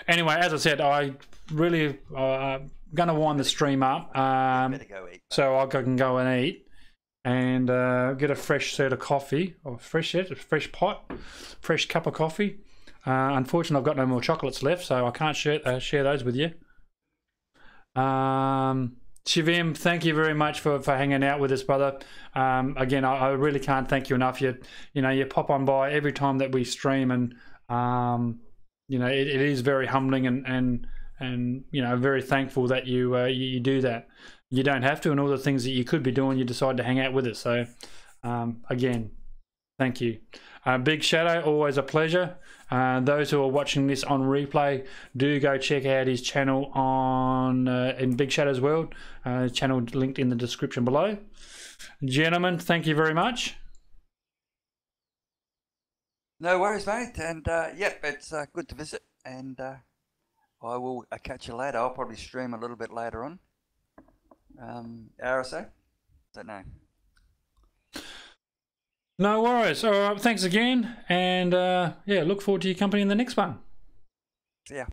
anyway, as I said, I really going to wind the stream up, better go eat, so I can go and eat and get a fresh set of coffee, or fresh pot, fresh cup of coffee. Unfortunately, I've got no more chocolates left, so I can't share those with you. Shivim, thank you very much for hanging out with us, brother. Again, I really can't thank you enough. You pop on by every time that we stream, and you know, it is very humbling and you know, very thankful that you do that. You don't have to, and all the things that you could be doing, you decide to hang out with us. So again, thank you. Big Shadow, always a pleasure. Those who are watching this on replay, do go check out his channel on in Big Shadows World. Channel linked in the description below. Gentlemen, thank you very much. No worries, mate. And yep, it's good to visit. And I will catch you later. I'll probably stream a little bit later on. Hour or so. Don't know. No worries. All right, thanks again, and yeah, look forward to your company in the next one. See ya.